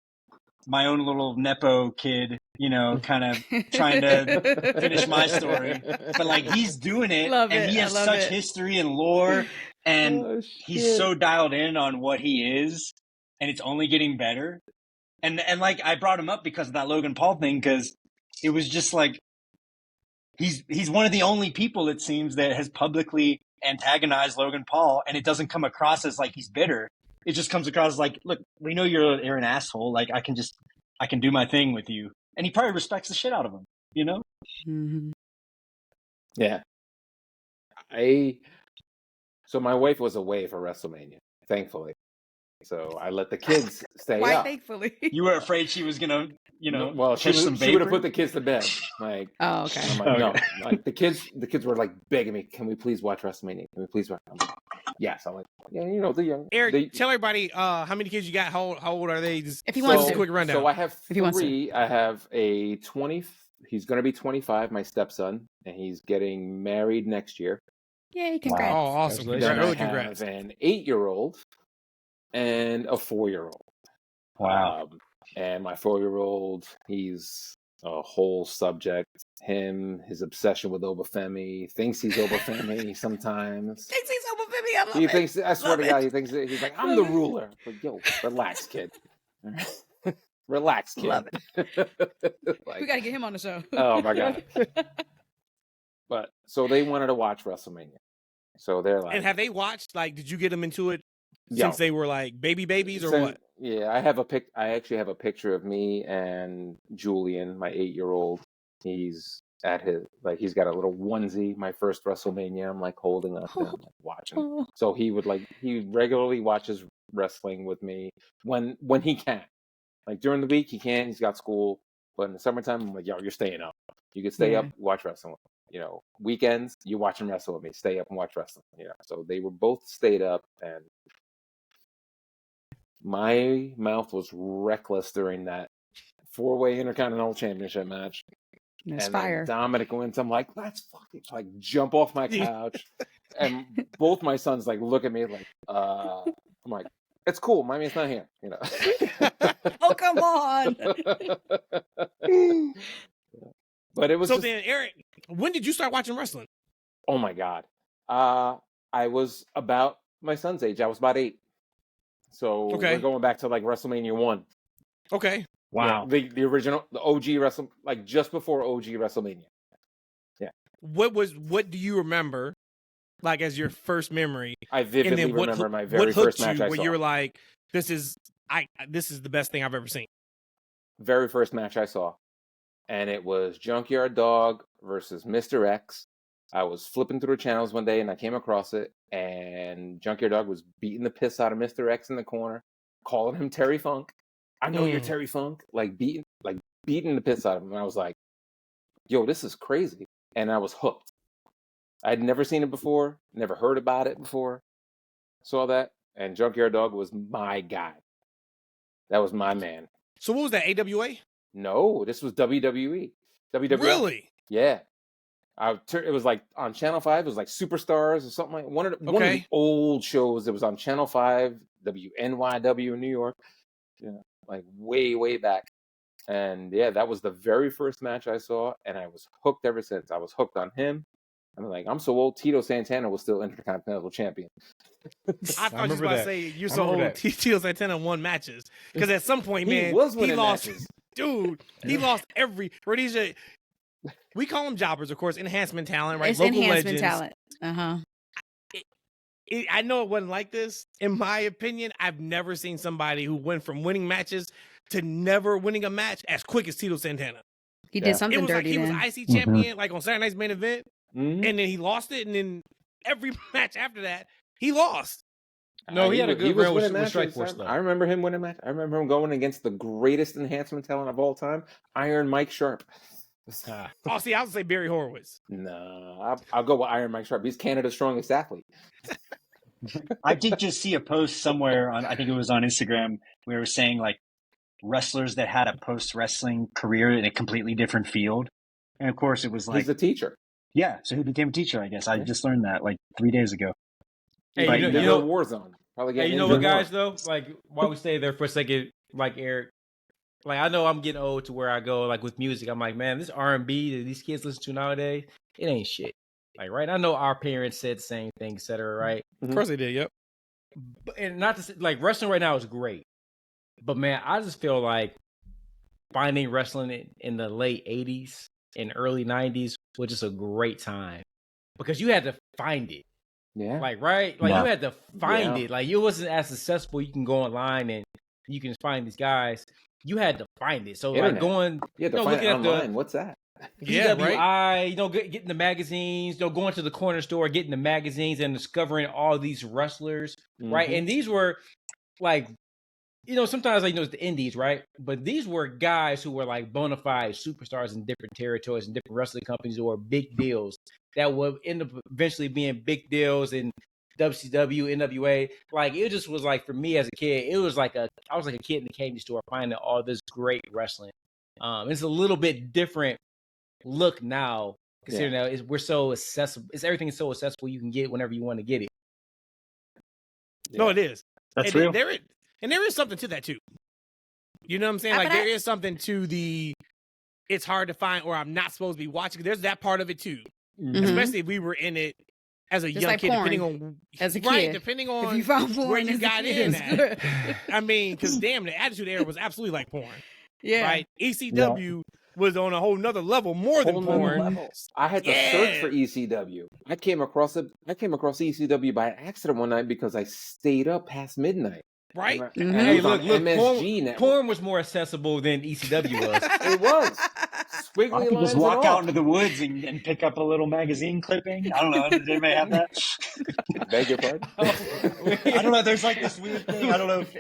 my own little nepo kid. You know, kind of trying to finish my story. But like he's doing it, Love and it. he I has love such it. history and lore, and Oh, he's shit. so dialed in on what he is, and it's only getting better. And like I brought him up because of that Logan Paul thing, because it was just like he's one of the only people, it seems, that has publicly antagonized Logan Paul, and it doesn't come across as like he's bitter. It just comes across as like, look, we know you're an asshole. Like I can do my thing with you, and he probably respects the shit out of him. You know? Mhm. Yeah. So my wife was away for WrestleMania, thankfully. So I let the kids stay Why, up. thankfully. You were afraid she was gonna, Well, she push some would have vapor? put the kids to bed. Like, Oh, okay. I'm like, Okay. no. Like the kids were like begging me, can we please watch WrestleMania? Can we please watch? I'm like, yes. I'm like, yeah, you know, the young. Eric, tell everybody how many kids you got. How old are they? Just If he give wants us a to. quick rundown. So I have If he wants to. 3. I have a 20. He's going to be 25, my stepson, and he's getting married next year. Yay, Oh, congrats. awesome! Congratulations. Then I Early have congrats. an 8-year-old and a 4-year-old. Wow. And my 4-year-old, he's a whole subject. Him, his obsession with Obafemi, thinks he's Obafemi sometimes. Thanks, he's over Vivi. I love He it. thinks, I swear Love to it. God, he thinks he's like, I'm the ruler. But yo, relax, kid. Relax, kid. Love Like, We got to get him on the show. oh my God. But so they wanted to watch WrestleMania. So they're like, And have they watched? Like, did you get them into it Yo. since they were like babies or Since- what? Yeah, I actually have a picture of me and Julian, my 8-year-old. He's at he's got a little onesie, my first WrestleMania. I'm like holding up and I'm like watching. Oh. So he regularly watches wrestling with me when he can. Like during the week he can, he's got school. But in the summertime, I'm like, yo, you're staying up. You can stay Yeah. up, watch wrestling. You know, weekends, you watch and wrestle with me. Stay up and watch wrestling. You know, so they were both stayed up, and my mouth was reckless during that 4-way Intercontinental Championship match. That's And fire. then Dominic wins. I'm like, let's fucking like jump off my couch. And both my sons like look at me like, I'm like, it's cool. My man's not here, you know. Oh, come on. But it was So just, then, Eric, when did you start watching wrestling? oh my God. I was about my son's age. I was about 8. So Okay. we're going back to like WrestleMania 1. Okay. Wow. Yeah, the original, the OG Wrestle, like just before OG WrestleMania. What do you remember, like as your first memory? I vividly And then remember my what very hooked first match you I where saw. you were like, this is the best thing I've ever seen. Very first match I saw. And it was Junkyard Dog versus Mr. X. I was flipping through the channels one day and I came across it, and Junkyard Dog was beating the piss out of Mr. X in the corner, calling him Terry Funk. I know you're Terry Funk, like beating the piss out of him. And I was like, yo, this is crazy. And I was hooked. I had never seen it before, never heard about it before. Saw that, and Junkyard Dog was my guy. That was my man. So what was that, AWA? No, this was WWE. WWF. Really? Yeah. It was like on Channel 5. It was like Superstars or something like one of the old shows that was on Channel 5, WNYW in New York. Yeah, like way, way back. And yeah, that was the very first match I saw, and I was hooked ever since. I was hooked on him. I'm like, I'm so old. Tito Santana was still Intercontinental Champion. I thought you was remember about to that. say you're I so remember old. that. Tito Santana won matches because at some point, He man, was he winning lost. matches. Dude, he lost every Rhodesia. We call them jobbers, of course, enhancement talent, right? It's Local enhancement legends. talent. I know it wasn't like this. In my opinion, I've never seen somebody who went from winning matches to never winning a match as quick as Tito Santana. He Yeah. did It something was like dirty he was then. IC champion, like on Saturday Night's Main Event, Mhm. and then he lost it, and then every match after that, he lost. No, he had a good was run winning with matches. Strikeforce, though. I remember him winning match. I remember him going against the greatest enhancement talent of all time, Iron Mike Sharp. Oh, see, I would say Barry Horowitz. No, I'll go with Iron Mike Sharp. He's Canada's strongest athlete. I did just see a post somewhere on, I think it was on Instagram, where it was saying like wrestlers that had a post-wrestling career in a completely different field. And of course it was like, He's a teacher. yeah, so he became a teacher, I guess. I just learned that like 3 days ago. Hey, But you never know, a war zone. Probably hey, getting you know what, injured more. guys? Though, like, while we stay there for a second, like Eric, like I know I'm getting old to where I go, like with music. I'm like, man, this R&B that these kids listen to nowadays, it ain't shit. Like, right? I know our parents said the same thing, etc. Right? Of course they did. Yep. And not to say, like, wrestling right now is great, but man, I just feel like finding wrestling in the late '80s and early '90s was just a great time because you had to find it. Yeah. Like, right? Like, Yeah. you had to find Yeah. it. Like, it wasn't as accessible. You can go online and you can find these guys. You had to find it. So, like, Internet. going, You have to you know, find it looking at online. the What's that? Yeah, right. PWI, you know, getting the magazines, you know, going to the corner store, getting the magazines and discovering all these wrestlers, right? Mhm. And these were, like, you know, sometimes, like, you know, it's the indies, right? But these were guys who were, like, bona fide superstars in different territories and different wrestling companies or big deals that would end up eventually being big deals in WCW, NWA. Like, it just was like, for me as a kid, it was like I was like a kid in the candy store finding all this great wrestling. It's a little bit different look now, considering that we're so accessible. Everything is so accessible, you can get whenever you want to get it. No, it is. That's and real. There is something to that too. You know what I'm saying? Like, there is something to the it's hard to find or I'm not supposed to be watching. There's that part of it too. Mhm. Especially if we were in it as a Just young like kid, porn. depending on As a right, kid. depending If on you found porn where you as a got kid, in it's at. good. I mean, because damn, the Attitude Era was absolutely like porn. Yeah. Right? ECW was on a whole nother level, more than Whole nother porn. level. I had to search for ECW. I came across ECW by accident one night because I stayed up past midnight. Right? And Mhm. it Hey, was on look, MSG network. porn was more accessible than ECW was. It was. Squiggly I could lines just and walk all. out into the woods and pick up a little magazine clipping. I don't know. Did anybody have that? Beg your pardon? I don't know. There's like this weird thing. I don't know if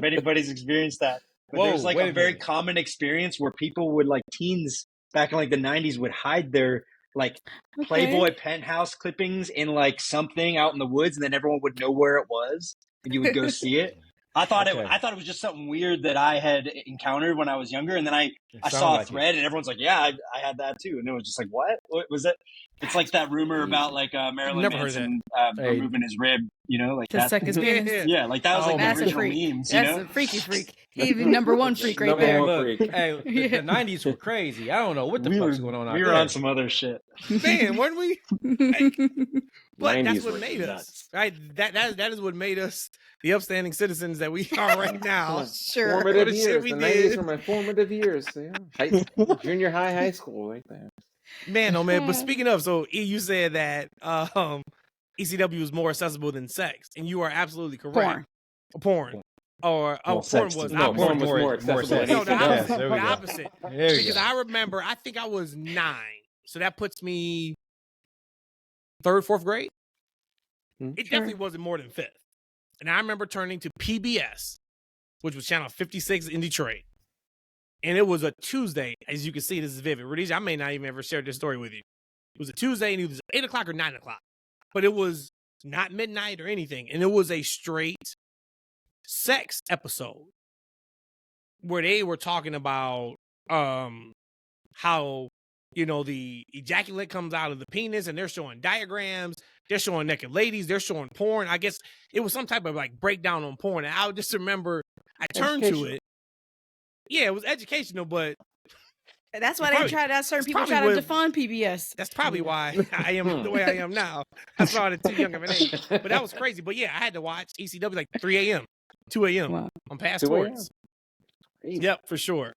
anybody's experienced that. But Whoa, there's like wait a a very minute. common experience where people would like teens back in like the 90s would hide their like Playboy penthouse clippings in like something out in the woods, and then everyone would know where it was, and you would go see it. I thought Okay. it was just something weird that I had encountered when I was younger, and then I It saw sounded a like thread, and everyone's like, "Yeah, I had that too," and it was just like, "What was it?" It's like that rumor about like Marilyn Never heard Manson Hey. removing his rib, you know, like To that. suck his penis. Yeah, like that was like That's the a original freak. memes, you That's know. a freaky freak. He number one freak right Number there. one. Look, freak. hey, the 90s were crazy. I don't know what the fuck's going on out We were there. on some other shit. Man, weren't we? But that's 90s what were made us, nuts. right? That is what made us the upstanding citizens that we are right now. Sure. Formative What a shit years. we The did. 90s were my formative years. Yeah. Junior high, high school, right there. Man, oh man. But speaking of, so E, you said that ECW was more accessible than sex, and you are absolutely correct. Porn. Or Well, porn sex was to- No, opposite. porn was more accessible than No, the ECW. Yes, opposite. there we The go. opposite. There we Because go. I remember, I think I was 9, so that puts me 3rd, 4th grade. It Sure. definitely wasn't more than 5th. And I remember turning to PBS, which was channel 56 in Detroit. And it was a Tuesday. As you can see, this is vivid. Rhodesia, I may not even ever share this story with you. It was a Tuesday, and it was 8 o'clock or 9 o'clock. But it was not midnight or anything. And it was a straight sex episode where they were talking about how, you know, the ejaculate comes out of the penis, and they're showing diagrams. They're showing naked ladies. They're showing porn. I guess it was some type of like breakdown on porn. And I just remember I turned to it. Yeah, it was educational, but That's why Probably- they try. That's certain it's people probably try to what- defund PBS. that's probably why I am the way I am now. I saw it at too young of an age. But that was crazy. But yeah, I had to watch ECW like 3 a.m., 2 a.m. Wow. on past 2 a.m. sports. Yep, for sure.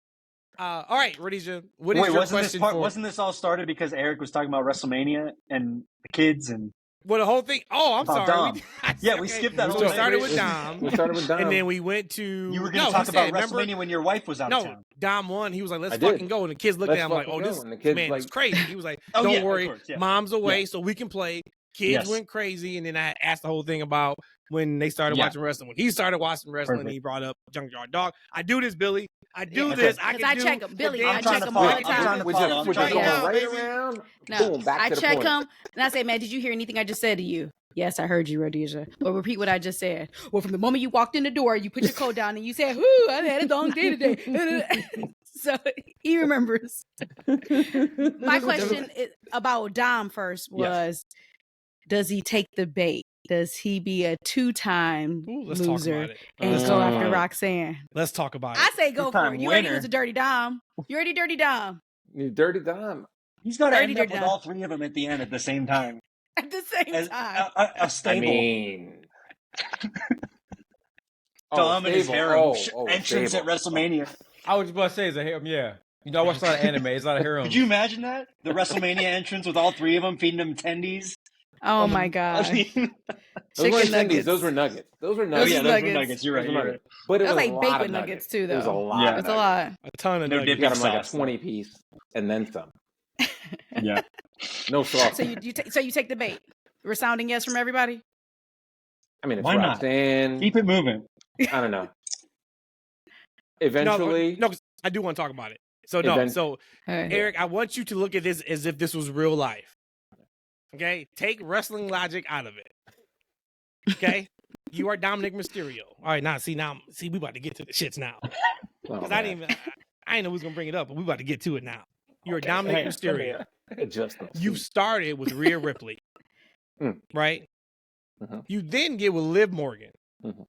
All right, Rhodesia, what is Wait, your wasn't question this for? wasn't this all started because Eric was talking about WrestleMania and the kids and Well, the whole thing. Oh, I'm About sorry. Dom. Yeah, we skipped that So whole we thing. started with We Dom, started with Dom. and then we went to. you were going No, to talk he about said, remember- WrestleMania when your wife was out of No, town. Dom won. He was like, "Let's I did. fucking go." And the kids looked Let's at him like, fucking "Oh, go. this And the kids man like- is crazy." He was like, Oh, "Don't yeah, of worry, course, yeah. mom's away, Yeah. so we can play." Kids Yes. went crazy, and then I asked the whole thing about when they started watching wrestling. When he started watching wrestling, Perfect. he brought up Junkyard Dog. I do this, Billy. I do Yeah, this. okay. I Because can I do check 'em. for Billy, damn I I'm trying check to 'em follow. every I'm time. trying to We're follow. I'm just trying to going Yeah, right baby. around. No, Boom, back I to the check point. him and I say, man, did you hear anything I just said to you? Yes, I heard you, Rhodesia. But repeat what I just said. Well, from the moment you walked in the door, you put your coat down and you said, "Whoo, I've had a long day today." So he remembers. My question about Dom first was, does he take the bait? Does he be a 2-time Ooh, let's talk loser about it. and Let's go talk after about it. Roxanne? Let's talk about it. I say go for Two-time it. You already winner. was a dirty Dom. You already dirty Dom You dirty Dom. He's got to Already end up did with that. all three of them at the end at the same time. at the same As time. a I stable. mean, Dom and his stable. harem Oh, entrance stable. at WrestleMania. I was just about to say, it's a harem, yeah. You know, I watch a lot of anime. It's a lot of harems. Could you imagine that? The WrestleMania entrance with all three of them feeding them tendies. Oh on the- my god. Those Chicken weren't tendies. nuggets. Those were nuggets. Those were Oh nuggets. yeah, Those those nuggets. were nuggets. You're right. Those were You're right. nuggets. But it That was was like a lot bacon of nuggets too, It was a though. lot Yeah. of It's a nuggets. lot. A ton of No nuggets. You dipping got them like a sauce, 20 piece and then some. Yeah. No sauce. So you take the bait. Resounding yes from everybody. I mean, it's Why not? Roxanne. Keep it moving. I don't know. Eventually, No, 'cause I do want to talk about it. So no, Event- so Hey. Eric, I want you to look at this as if this was real life. Okay, take wrestling logic out of it. Okay, you are Dominic Mysterio. All right, now we about to get to the shits now oh, because man. I didn't know who's gonna bring it up, but we about to get to it now. You're Okay. Dominic Hey, Mysterio. Adjustments. You started with Rhea Ripley, right? Mhm. You then get with Liv Morgan. Mhm.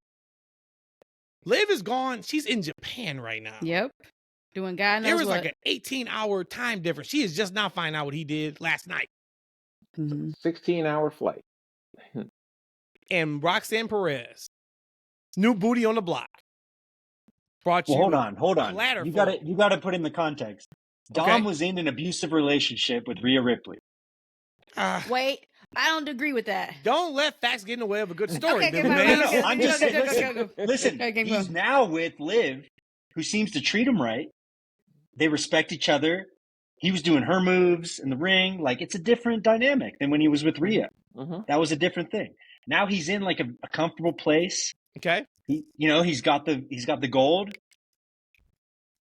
Liv is gone. She's in Japan right now. Yep. Doing God knows There was what. like an 18-hour time difference. She is just now finding out what he did last night. Mhm. 16-hour flight. And Roxanne Perez, new booty on the block, brought you. Well, hold on. platter You full. got to put in the context. Dom Okay. was in an abusive relationship with Rhea Ripley. Wait, I don't agree with that. Don't let facts get in the way of a good story, Okay, Billy fine, Mays. fine, fine. I'm just saying. Go, go, Listen, go, go. listen. Okay, keep He's going. now with Liv, who seems to treat him right. They respect each other. He was doing her moves in the ring. Like, it's a different dynamic than when he was with Rhea. Mhm. That was a different thing. Now he's in like a comfortable place. Okay. He's got the gold.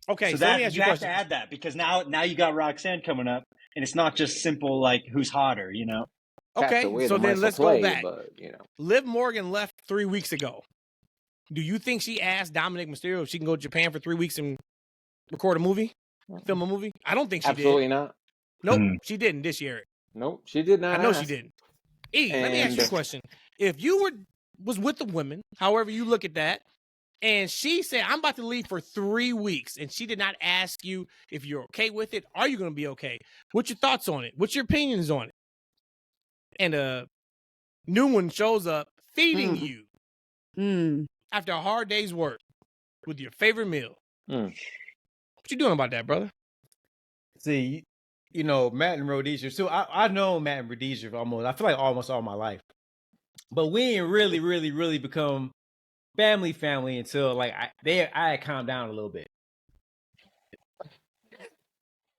Okay. So So let that me ask you you a have to question. add that because now you got Roxanne coming up, and it's not just simple like who's hotter. That's Okay. the way So the then mice let's will play, go back. But, Liv Morgan left 3 weeks ago. Do you think she asked Dominic Mysterio if she can go to Japan for 3 weeks and record a movie, film a movie? I don't think she absolutely did. not. Nope, Hmm. she didn't this year. Nope, she did not. I know she ask. didn't. Let me ask you a And- question. If you was with the women, however you look at that, and she said, I'm about to leave for 3 weeks, and she did not ask you if you're okay with it, are you going to be okay? What's your thoughts on it? What's your opinions on it? And a new one shows up feeding you Mm. after a hard day's work with your favorite meal. Mm. What you doing about that, brother? See, Matt and Rhodesia. So I know Matt and Rhodesia for almost all my life. But we ain't really, really, really become family until like I had calmed down a little bit.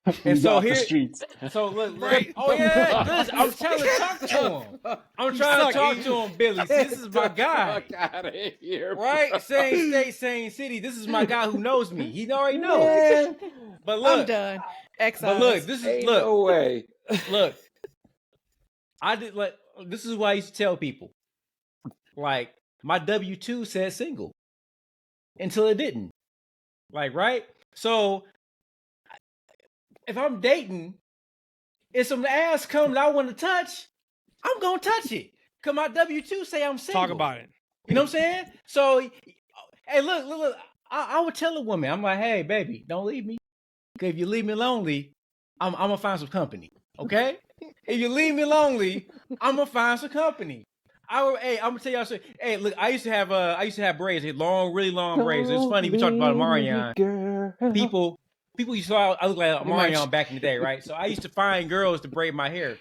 And He's so off the here, streets. so look, Right. oh yeah, listen, I'm trying to talk to him. I'm trying to talk to him, Billy. See, this is my guy, Fuck out of here, right? bro. Same state, same city. This is my guy who knows me. He already knows. But I'm look, done. but look, this is Ain't look. no way. Look, this is why I used to tell people, like, my W-2 said single until it didn't. Like, right? So if I'm dating, if some ass comes I want to touch, I'm gonna touch it. Cause my W-2 say I'm single. Talk about it. You know what I'm saying? So, hey, look. I would tell a woman, I'm like, hey, baby, don't leave me. Cause if you leave me lonely, I'm gonna find some company. Okay? If you leave me lonely, I'm gonna find some company. I'm gonna tell y'all something. Hey, look, I used to have braids, really long braids. It's funny we talked about Marion. People used to I look like Marion back in the day, right? So I used to find girls to braid my hair,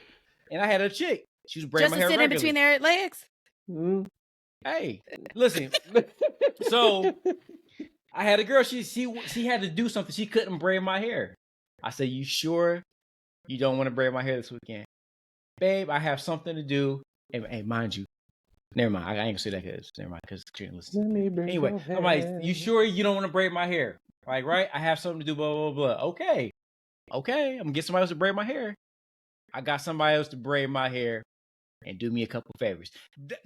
and I had a chick. She was braiding Just my to hair sit in regularly. between their legs. Mm. Hey, listen. So I had a girl. She had to do something. She couldn't braid my hair. I said, "You sure you don't want to braid my hair this weekend, babe? I have something to do. Hey, mind you, never mind. I ain't gonna say that because never mind because Katrina listens. Let me bring Anyway, your I'm like, hand. you sure you don't want to braid my hair? Like, right? I have something to do. Blah blah blah. Okay. I'm gonna get somebody else to braid my hair. I got somebody else to braid my hair and do me a couple favors.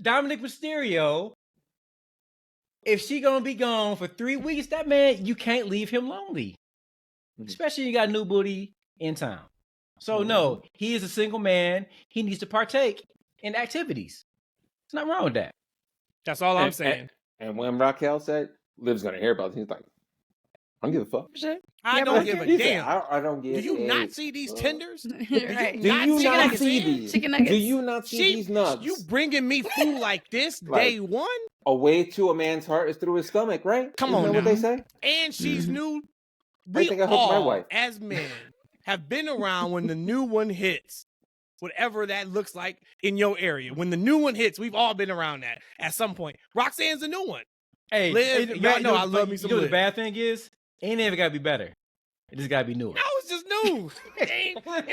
Dominic Mysterio. If she gonna be gone for 3 weeks, that man, you can't leave him lonely. Especially you got new booty in town. So no, he is a single man. He needs to partake in activities. There's nothing wrong with that. That's all I'm saying. And when Raquel said, Liv's gonna hear about it, he's like, I don't give a fuck. I don't give a He said, damn. I don't give a Do you not see these tenders? Right. Do you see not these see hands? these? Chicken nuggets. Do you not see these nuts? You bringing me food like this day one? A way to a man's heart is through his stomach, right? Come Isn't on that what now. they say? And she's new. I We think I hooked my all, wife. as men, have been around when the new one hits. Whatever that looks like in your area. When the new one hits, we've all been around that at some point. Roxanne's the new one. Hey, Liv, y'all know I love me some You know what Liv. the bad thing is? It ain't ever gotta be better. It just gotta be newer. No, it's just new. It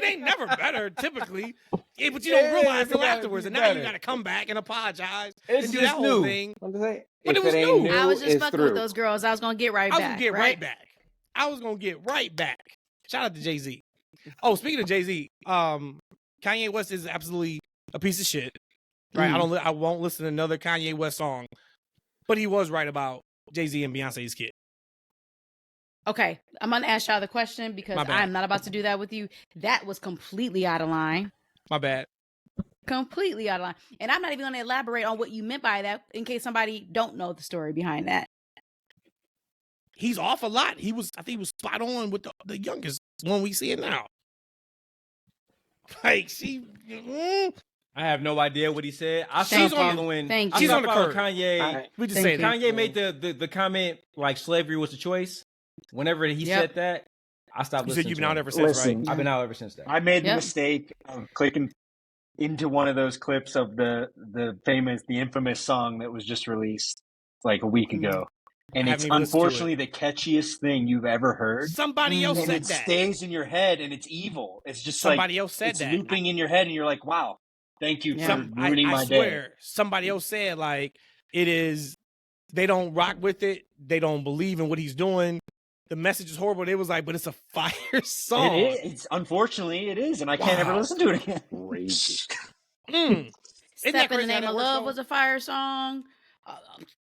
ain't never better, typically. Yeah, but you don't realize it till gotta afterwards. be And now you better. got to come back and apologize It's and do just that whole new. thing. What to say? But If it was ain't new. new, I was just it's fucking through. with those girls. I was gonna get right I was back. going to get right back. I was going to get right back. Shout out to Jay-Z. Oh, speaking of Jay-Z, Kanye West is absolutely a piece of shit. Right? I won't listen to another Kanye West song. But he was right about Jay-Z and Beyonce's kid. Okay, I'm gonna ask y'all the question because My bad. I'm not about to do that with you. That was completely out of line. My bad. Completely out of line. And I'm not even gonna elaborate on what you meant by that in case somebody don't know the story behind that. He's off a lot. I think he was spot on with the youngest one we see it now. Like I have no idea what he said. I She's stopped on the- following. thank I you. She's on stopped the following curve. Kanye. we just Thank say you. that. Kanye made the comment like slavery was the choice. Whenever he Yep. said that, I stopped You listening. said you've to been out him. ever since, Listen. right? I've been out ever since then. I made the Yep. mistake of clicking into one of those clips of the infamous song that was just released like a week ago. And I it's haven't even listened to it. unfortunately the catchiest thing you've ever heard. Somebody else And said it that. stays in your head and it's evil. It's just Somebody like else said it's that. looping in your head and you're like, wow, thank you Yeah. for ruining I my swear, day. somebody else said like it is. They don't rock with it. They don't believe in what he's doing. The message is horrible. They was like, but it's a fire song. It is. It's unfortunately it is, and I can't ever Wow. listen to it again. Crazy. Isn't that Step in the crazy how Name that of works, Love though? was a fire song.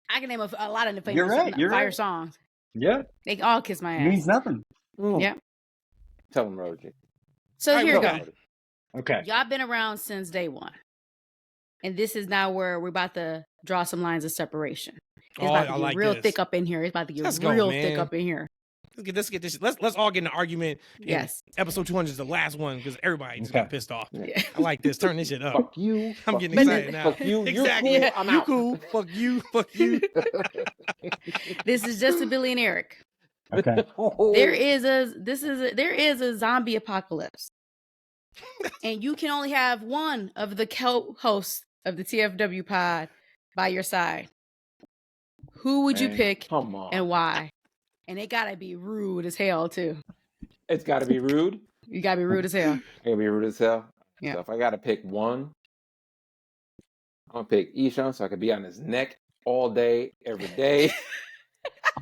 I can name a lot of the famous You're right, you're fire right. songs. Yeah, They all kiss my it ass. means nothing. Yeah. Tell him, Roger. So All right, here you well, go. okay. Okay. Y'all been around since day one. And this is now where we're about to draw some lines of separation. It's Oh, about to I get like real this. thick up in here. It's about to get Let's go, real man. thick up in here. Let's get this. Let's all get in an argument. And Yes. Episode 200 is the last one because everybody just got Okay. pissed off. Yeah. I like this. Turn this shit up. Fuck you. I'm fuck getting you, excited now. Fuck you. Exactly. You're cool. I'm You out. cool. Fuck you. Fuck you. This is just a Billy and Eric. Okay. There is a zombie apocalypse. And you can only have one of the co-hosts of the TFW pod by your side. Who would you Man, pick Come on. and why? And it gotta be rude as hell too. It's got to be rude. You gotta be rude as hell. It's got to be rude as hell. Yeah. So if I got to pick one, I'm going to pick Eshaun so I can be on his neck all day, every day,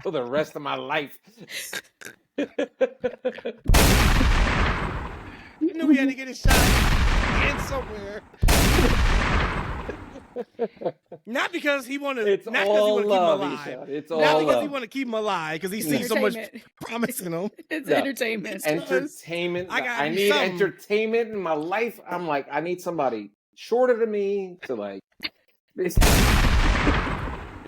for the rest of my life. You knew he had to get his shot in somewhere. Not because he wanted. It's Not because he all want to keep him love, alive. Eshaun. It's Not all because he love. want to keep him alive because he sees so much Entertainment. promise in him. It's Yeah. entertainment. Entertainment. I gotta I do need something. entertainment in my life. I'm like, I need somebody shorter than me to like.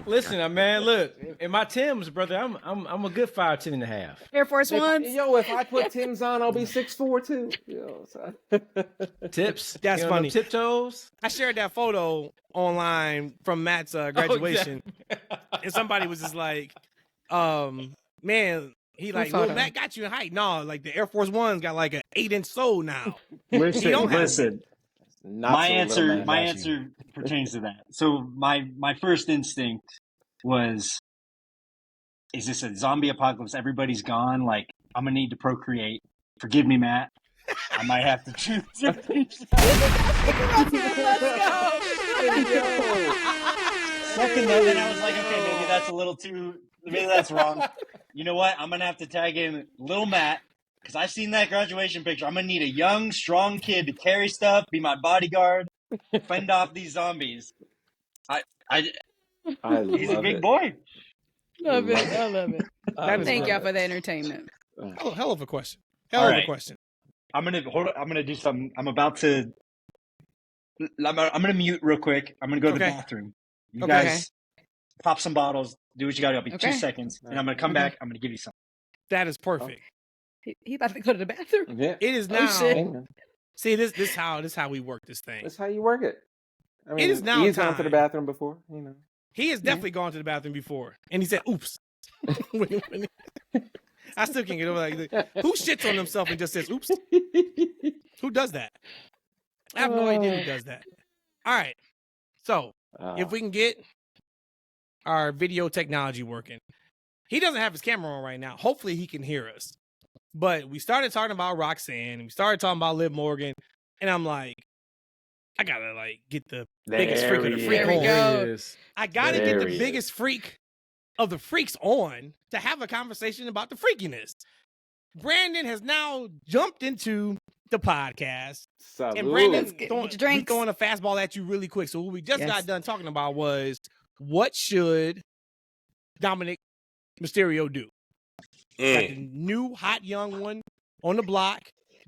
Listen, man, look, in my Timbs, brother, I'm a good 5'10" and a half. Air Force Ones. If I put Tim's on, I'll be 6'4" too. So. Tips. That's you know, them funny. Tiptoes. I shared that photo online from Matt's graduation, and somebody was just like, man, he like, photo? well, Matt got you in height. No, like the Air Force One's got like an 8-inch sole now. Listen, don't have- listen. Not My so little, answer, man. my Got you. answer pertains to that. So my first instinct was, is this a zombie apocalypse? Everybody's gone. Like, I'm gonna need to procreate. Forgive me, Matt. I might have to choose. Let's go. Second, though, then I was like, okay, maybe that's a little too. Maybe that's wrong. You know what? I'm gonna have to tag in Lil Matt because I've seen that graduation picture. I'm gonna need a young, strong kid to carry stuff, be my bodyguard, fend off these zombies. I He's a love big it. boy. Love it. I love it. That is Thank great. y'all for the entertainment. Hell of a question. Hell All of a right. question. I'm gonna do something. I'm gonna mute real quick. I'm gonna go to the Okay. bathroom. You Okay. guys pop some bottles. Do what you gotta do. I'll be Okay. 2 seconds, and I'm gonna come back. I'm gonna give you something. That is perfect. He about to go to the bathroom. Yeah. It is Oh, now. shit. See, this how we work this thing. That's how you work it. I mean, is now he's gone to the time. bathroom before, you know. He has definitely gone to the bathroom before, and he said, "Oops." I still can't get over that. Who shits on himself and just says, "Oops"? Who does that? I have no idea who does that. All right. So if we can get our video technology working, he doesn't have his camera on right now. Hopefully he can hear us. But we started talking about Roxanne, and we started talking about Liv Morgan, and I'm like, I gotta get the biggest freak of the freak There we on. go. I gotta There get the he biggest freak of the freaks on to have a conversation about the freakiness. Brandon has now jumped into the podcast. Salud. And Brandon, Let's get we your drinks. throwing a fastball at you really quick. So what we just Yes. got done talking about was, what should Dominic Mysterio do? Got the new hot young one on the block,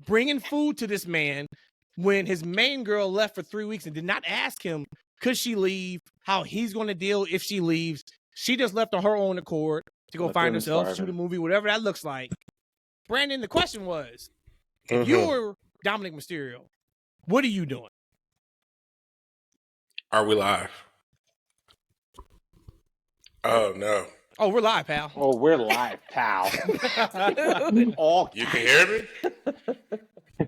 bringing food to this man when his main girl left for 3 weeks and did not ask him, could she leave, how he's going to deal if she leaves. She just left on her own accord to go Let find them herself, starve shoot a him. movie, whatever that looks like. Brandon, the question was, if you were Dominic Mysterio, what are you doing? Are we live? Oh no. Oh, we're live, pal. Oh, we're live, pal. All You can hear me?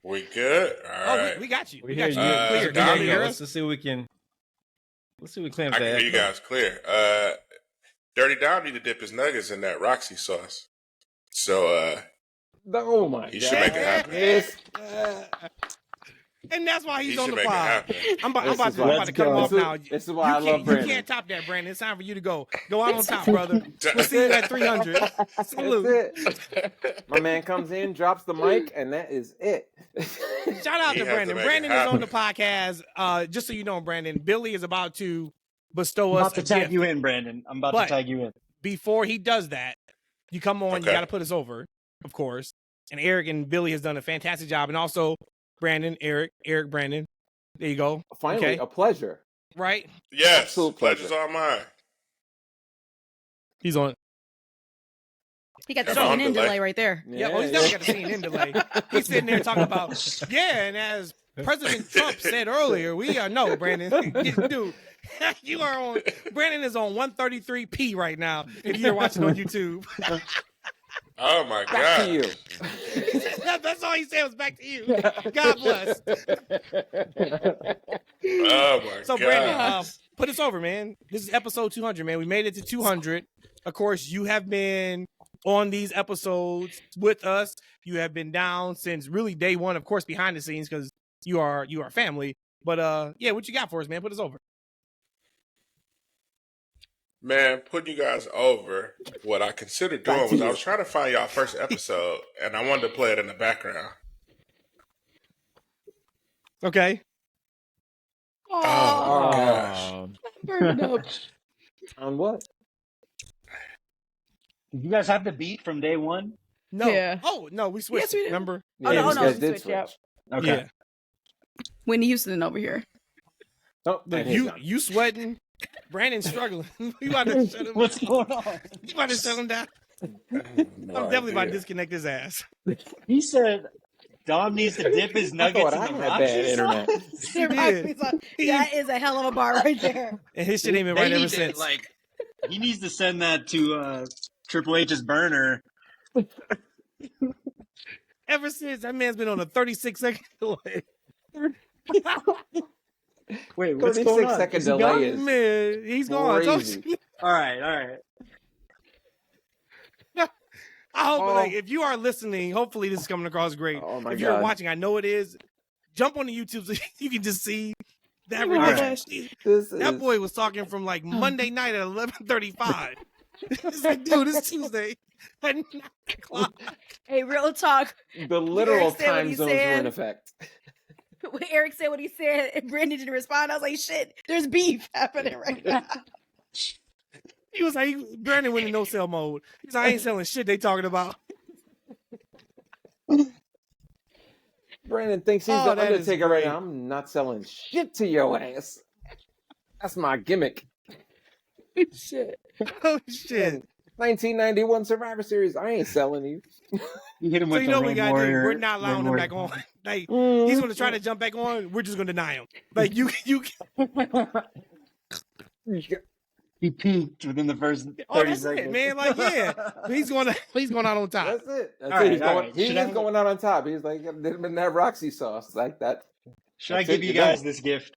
We good? All Oh, right. we got you. We We hear got you. you. Uh, Clear. Can Dom, you hear Let's us? see what we can. Let's see what we claim I for can that. hear you guys clear. Dirty Dom need to dip his nuggets in that Roxy sauce. So oh my he god. should make it happen. Yes. And that's why He he's on should the make it pod. happen. I'm about This is to why- cut him off this is- now. this is why I love You Brandon. can't top that, Brandon. It's time for you to go. Go out on top, brother. We'll see you at 300. Salute. That's it. My man comes in, drops the mic, and that is it. Shout out He to has to Brandon. make it Brandon is on the happen. podcast. Just so you know, Brandon, Billy is about to bestow I'm us about to a tag gift. you in, Brandon. I'm about But- to tag you in. Before he does that, you come on, you Okay. got to put us over, of course. And Eric and Billy has done a fantastic job. And also Brandon, Eric, Brandon. There you go. Finally, Okay. a pleasure. Right? Yes. Absolute Pleasure's pleasure. all mine. He's on. He got the Come on, CNN delay. delay right there. Yeah, well, he's never got a CNN delay. He's sitting there talking about, and as President Trump said earlier, we are, no, Brandon, dude, you are on, Brandon is on 133p right now if you're watching on YouTube. Oh my Back God. to you. That's all he said was back to you. God bless. Oh my So, God. Brandon, put us over, man. This is episode 200, man. We made it to 200. Of course, you have been on these episodes with us. You have been down since really day one, of course, behind the scenes, because you are family. But yeah, what you got for us, man? Put us over. Man, putting you guys over, what I considered doing Back to was I you. was trying to find y'all first episode, and I wanted to play it in the background. Okay. Oh my gosh. Burn it up. On what? Did you guys have the beat from day one? No. Yeah. Oh, no, we switched. Yes, we did. Remember? Oh, no, you oh, no, guys we did switched, yeah. switch. Okay. Yeah. Whitney Houston over here. Oh, Look, and he's gone. you sweating. Brandon's struggling. You about to shut him. What's going on? You about to shut him down. No I'm definitely about to idea. disconnect his ass. He said Dom needs to dip his I nuggets thought in I the had Roxy bad internet. sauce. He did. That is a hell of a bar right there. And his shit ain't been They right ever need to, since. like, he needs to send that to Triple H's burner. Ever since that man's been on a 36-second delay. Wait, what's 36 going on? second Is he delay gone? is Man, he's gone. crazy. All right. I hope, Oh. like, if you are listening, hopefully this is coming across great. Oh my if you're God. watching, I know it is. Jump on the YouTube so you can just see That Oh, ridiculous. This That is boy was talking from like Monday night at 11:35. It's like, dude, it's Tuesday at 9 o'clock. Hey, real talk. the literal said what time he zones were in said. effect. When Eric said what he said and Brandon didn't respond, I was like, shit, there's beef happening right now. He was like, Brandon went in no sell mode. He's like, I ain't selling shit they talking about. Brandon thinks he's Oh, the that is Undertaker right great. now. I'm not selling shit to your ass. That's my gimmick. Shit. Oh shit. 1991 Survivor Series. I ain't selling you. You hit him So with you the know what we Road gotta Warrior. do? We're not allowing him Road back on. Warrior. Like he's gonna try to jump back on. We're just gonna deny him. Like you He peaked within the first 30 oh, that's seconds. it, man. Like, yeah. He's going out on top. That's it. That's All it. right, He's all going, right. he Should is I- going out on top. He's like, did him in that Roxy sauce. Like that. Should I That's give it, you you're guys done. this gift?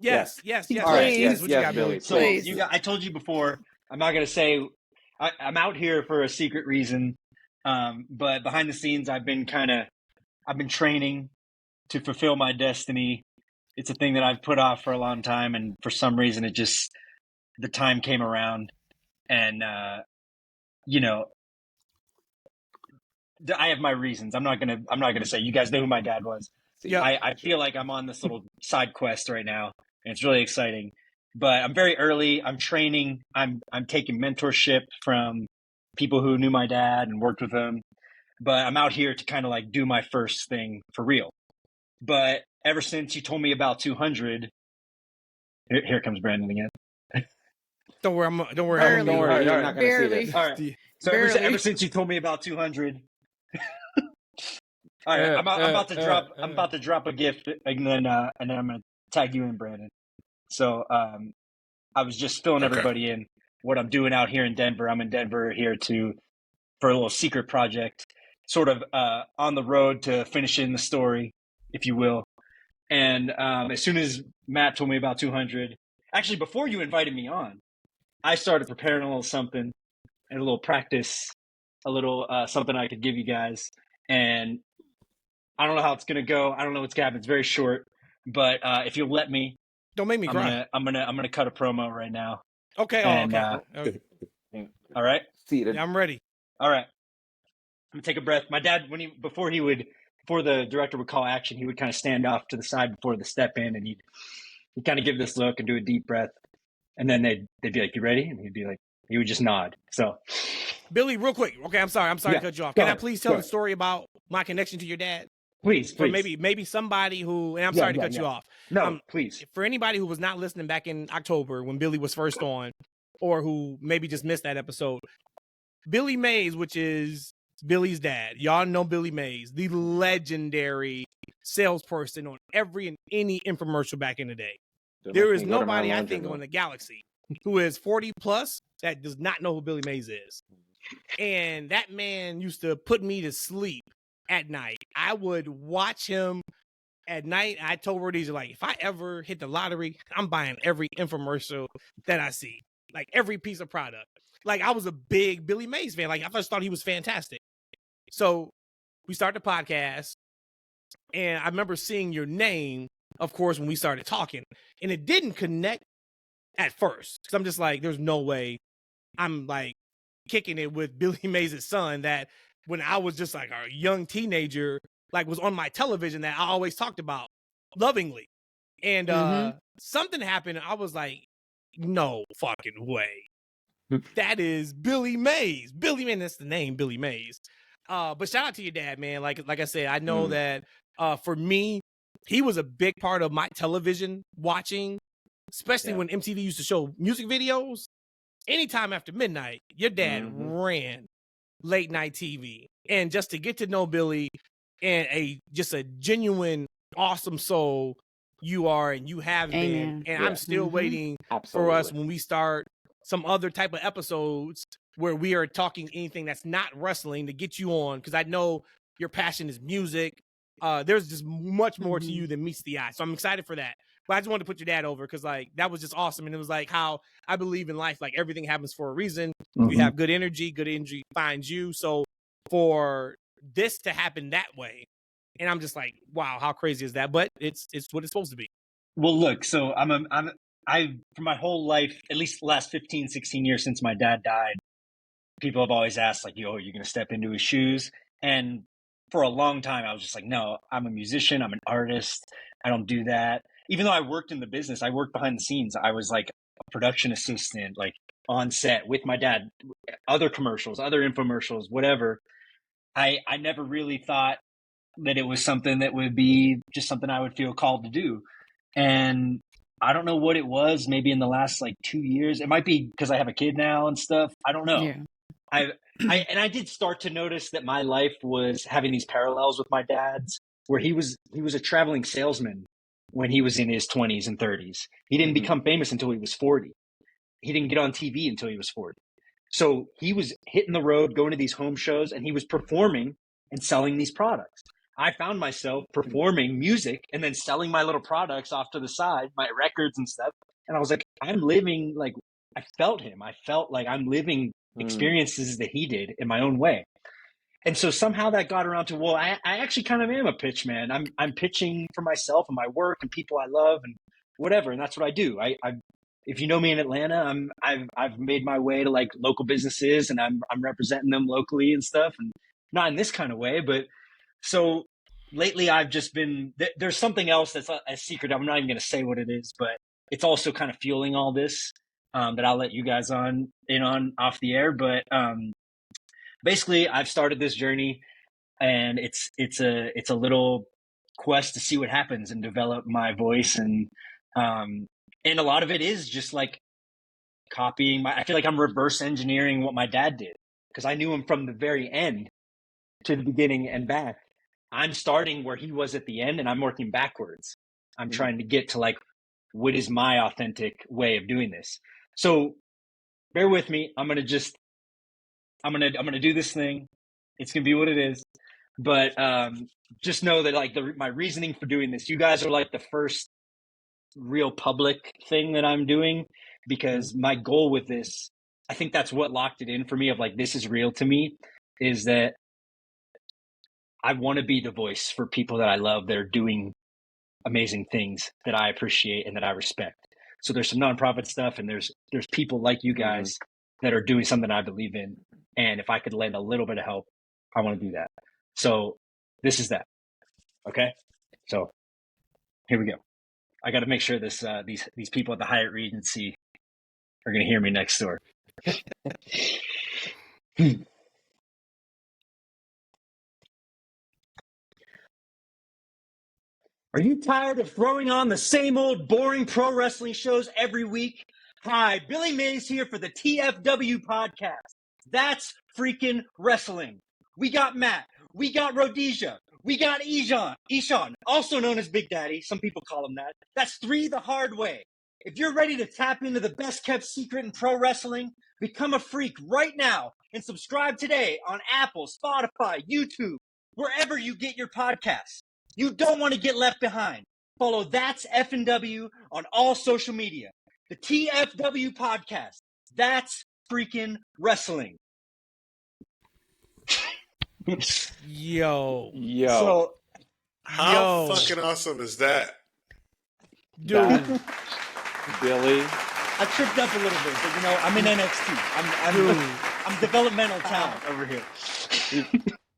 Yes. All right, Yes. What you got, Billy? Billy. So Please. you got. I told you before. I'm not gonna say. I'm out here for a secret reason. But behind the scenes, I've been training to fulfill my destiny. It's a thing that I've put off for a long time, and for some reason, the time came around, and I have my reasons. I'm not gonna say. You guys know who my dad was. Yeah. I feel like I'm on this little side quest right now, and it's really exciting. But I'm very early. I'm training. I'm taking mentorship from people who knew my dad and worked with him. But I'm out here to kind of like do my first thing for real. But ever since you told me about 200, here comes Brandon again. Don't worry. Don't worry. Barely. Don't worry, All you're right. not going to see Barely. this. All right. So Barely. ever since you told me about 200, all right, I'm about to drop a gift, and then I'm gonna tag you in, Brandon. So I was just filling Okay. everybody in what I'm doing out here in Denver. I'm in Denver here for a little secret project, sort of on the road to finishing the story, if you will. And as soon as Matt told me about 200, actually before you invited me on, I started preparing a little something and a little practice, a little something I could give you guys. And I don't know how it's gonna go. I don't know what's gonna happen. It's very short, but if you'll let me, Don't make me cry. I'm gonna cut a promo right now. Okay. And, Okay. All right. Seated. Yeah, I'm ready. All right. I'm gonna take a breath. My dad, before the director would call action, he would kind of stand off to the side before the step in, and he'd kind of give this look and do a deep breath, and then they'd be like, "You ready?" And he would just nod. So, Billy, real quick. Okay, I'm sorry to cut you off. Go Can I ahead. please tell Go the ahead. story about my connection to your dad? please. For maybe somebody who, and I'm sorry to cut you off. No, please. For anybody who was not listening back in October when Billy was first on, or who maybe just missed that episode, Billy Mays, which is Billy's dad, y'all know Billy Mays, the legendary salesperson on every and any infomercial back in the day. There is nobody, I think, on the galaxy who is 40 plus that does not know who Billy Mays is. And that man used to put me to sleep at night. I would watch him at night. I told Rhodesia, like, if I ever hit the lottery, I'm buying every infomercial that I see, like every piece of product. Like, I was a big Billy Mays fan. Like, I first thought he was fantastic. So we started the podcast, and I remember seeing your name, of course, when we started talking, and it didn't connect at first. Because I'm just like, there's no way I'm like kicking it with Billy Mays' son that when I was just like a young teenager, like was on my television that I always talked about lovingly. And something happened. I was like, no fucking way. That is Billy Mays. Billy Mays, that's the name, Billy Mays. But shout out to your dad, man. Like I said, I know that for me, he was a big part of my television watching, especially when MTV used to show music videos. Anytime after midnight, your dad ran late night TV. And just to get to know Billy and just a genuine, awesome soul you are and you have been. And I'm still waiting for us when we start some other type of episodes where we are talking anything that's not wrestling to get you on, because I know your passion is music. There's just much more to you than meets the eye. So I'm excited for that. But I just wanted to put your dad over because, like, that was just awesome. And it was like how I believe in life, like everything happens for a reason. You have good energy finds you. So for this to happen that way, and I'm just like, wow, how crazy is that? But it's what it's supposed to be. Well, look, so I for my whole life, at least the last 15, 16 years since my dad died, people have always asked, like, yo, you're going to step into his shoes. And for a long time, I was just like, no, I'm a musician. I'm an artist. I don't do that. Even though I worked in the business, I worked behind the scenes. I was like a production assistant, like on set with my dad, other commercials, other infomercials, whatever. I never really thought that it was something that would be just something I would feel called to do. And I don't know what it was, maybe in the last like 2 years. It might be because I have a kid now and stuff. I don't know. Yeah. I did start to notice that my life was having these parallels with my dad's, where he was a traveling salesman when he was in his 20s and 30s. He didn't become famous until he was 40. He didn't get on TV until he was 40. So he was hitting the road, going to these home shows, and he was performing and selling these products. I found myself performing music and then selling my little products off to the side, my records and stuff. And I was like, I'm living like I felt him. I felt like I'm living experiences that he did in my own way. And so somehow that got around to, well, I actually kind of am a pitch man. I'm pitching for myself and my work and people I love and whatever. And that's what I do. I if you know me in Atlanta, I've made my way to like local businesses and I'm representing them locally and stuff, and not in this kind of way, but so lately I've just been there's something else that's a secret. I'm not even going to say what it is, but it's also kind of fueling all this that I'll let you guys on off the air. But basically, I've started this journey, and it's a little quest to see what happens and develop my voice, and a lot of it is just like copying I feel like I'm reverse engineering what my dad did, because I knew him from the very end to the beginning and back. I'm starting where he was at the end, and I'm working backwards. I'm trying to get to like, what is my authentic way of doing this? So bear with me. I'm gonna do this thing. It's gonna be what it is. But just know that like my reasoning for doing this, you guys are like the first real public thing that I'm doing, because my goal with this, I think that's what locked it in for me of like, this is real to me, is that I want to be the voice for people that I love that are doing amazing things that I appreciate and that I respect. So there's some nonprofit stuff, and there's people like you guys that are doing something I believe in. And if I could lend a little bit of help, I want to do that. So this is that. Okay. So here we go. I got to make sure these people at the Hyatt Regency are going to hear me next door. Are you tired of throwing on the same old boring pro wrestling shows every week? Hi, Billy Mays here for the TFW podcast. That's freaking wrestling. We got Matt. We got Rhodesia. We got Eshaun, also known as Big Daddy. Some people call him that. That's 3 the hard way. If you're ready to tap into the best kept secret in pro wrestling, become a freak right now and subscribe today on Apple, Spotify, YouTube, wherever you get your podcasts. You don't want to get left behind. Follow That's F&W on all social media. The TFW podcast. That's freaking wrestling. Yo. So, how fucking awesome is that? Dude. Billy. I tripped up a little bit, but I'm in NXT. I'm developmental talent over here.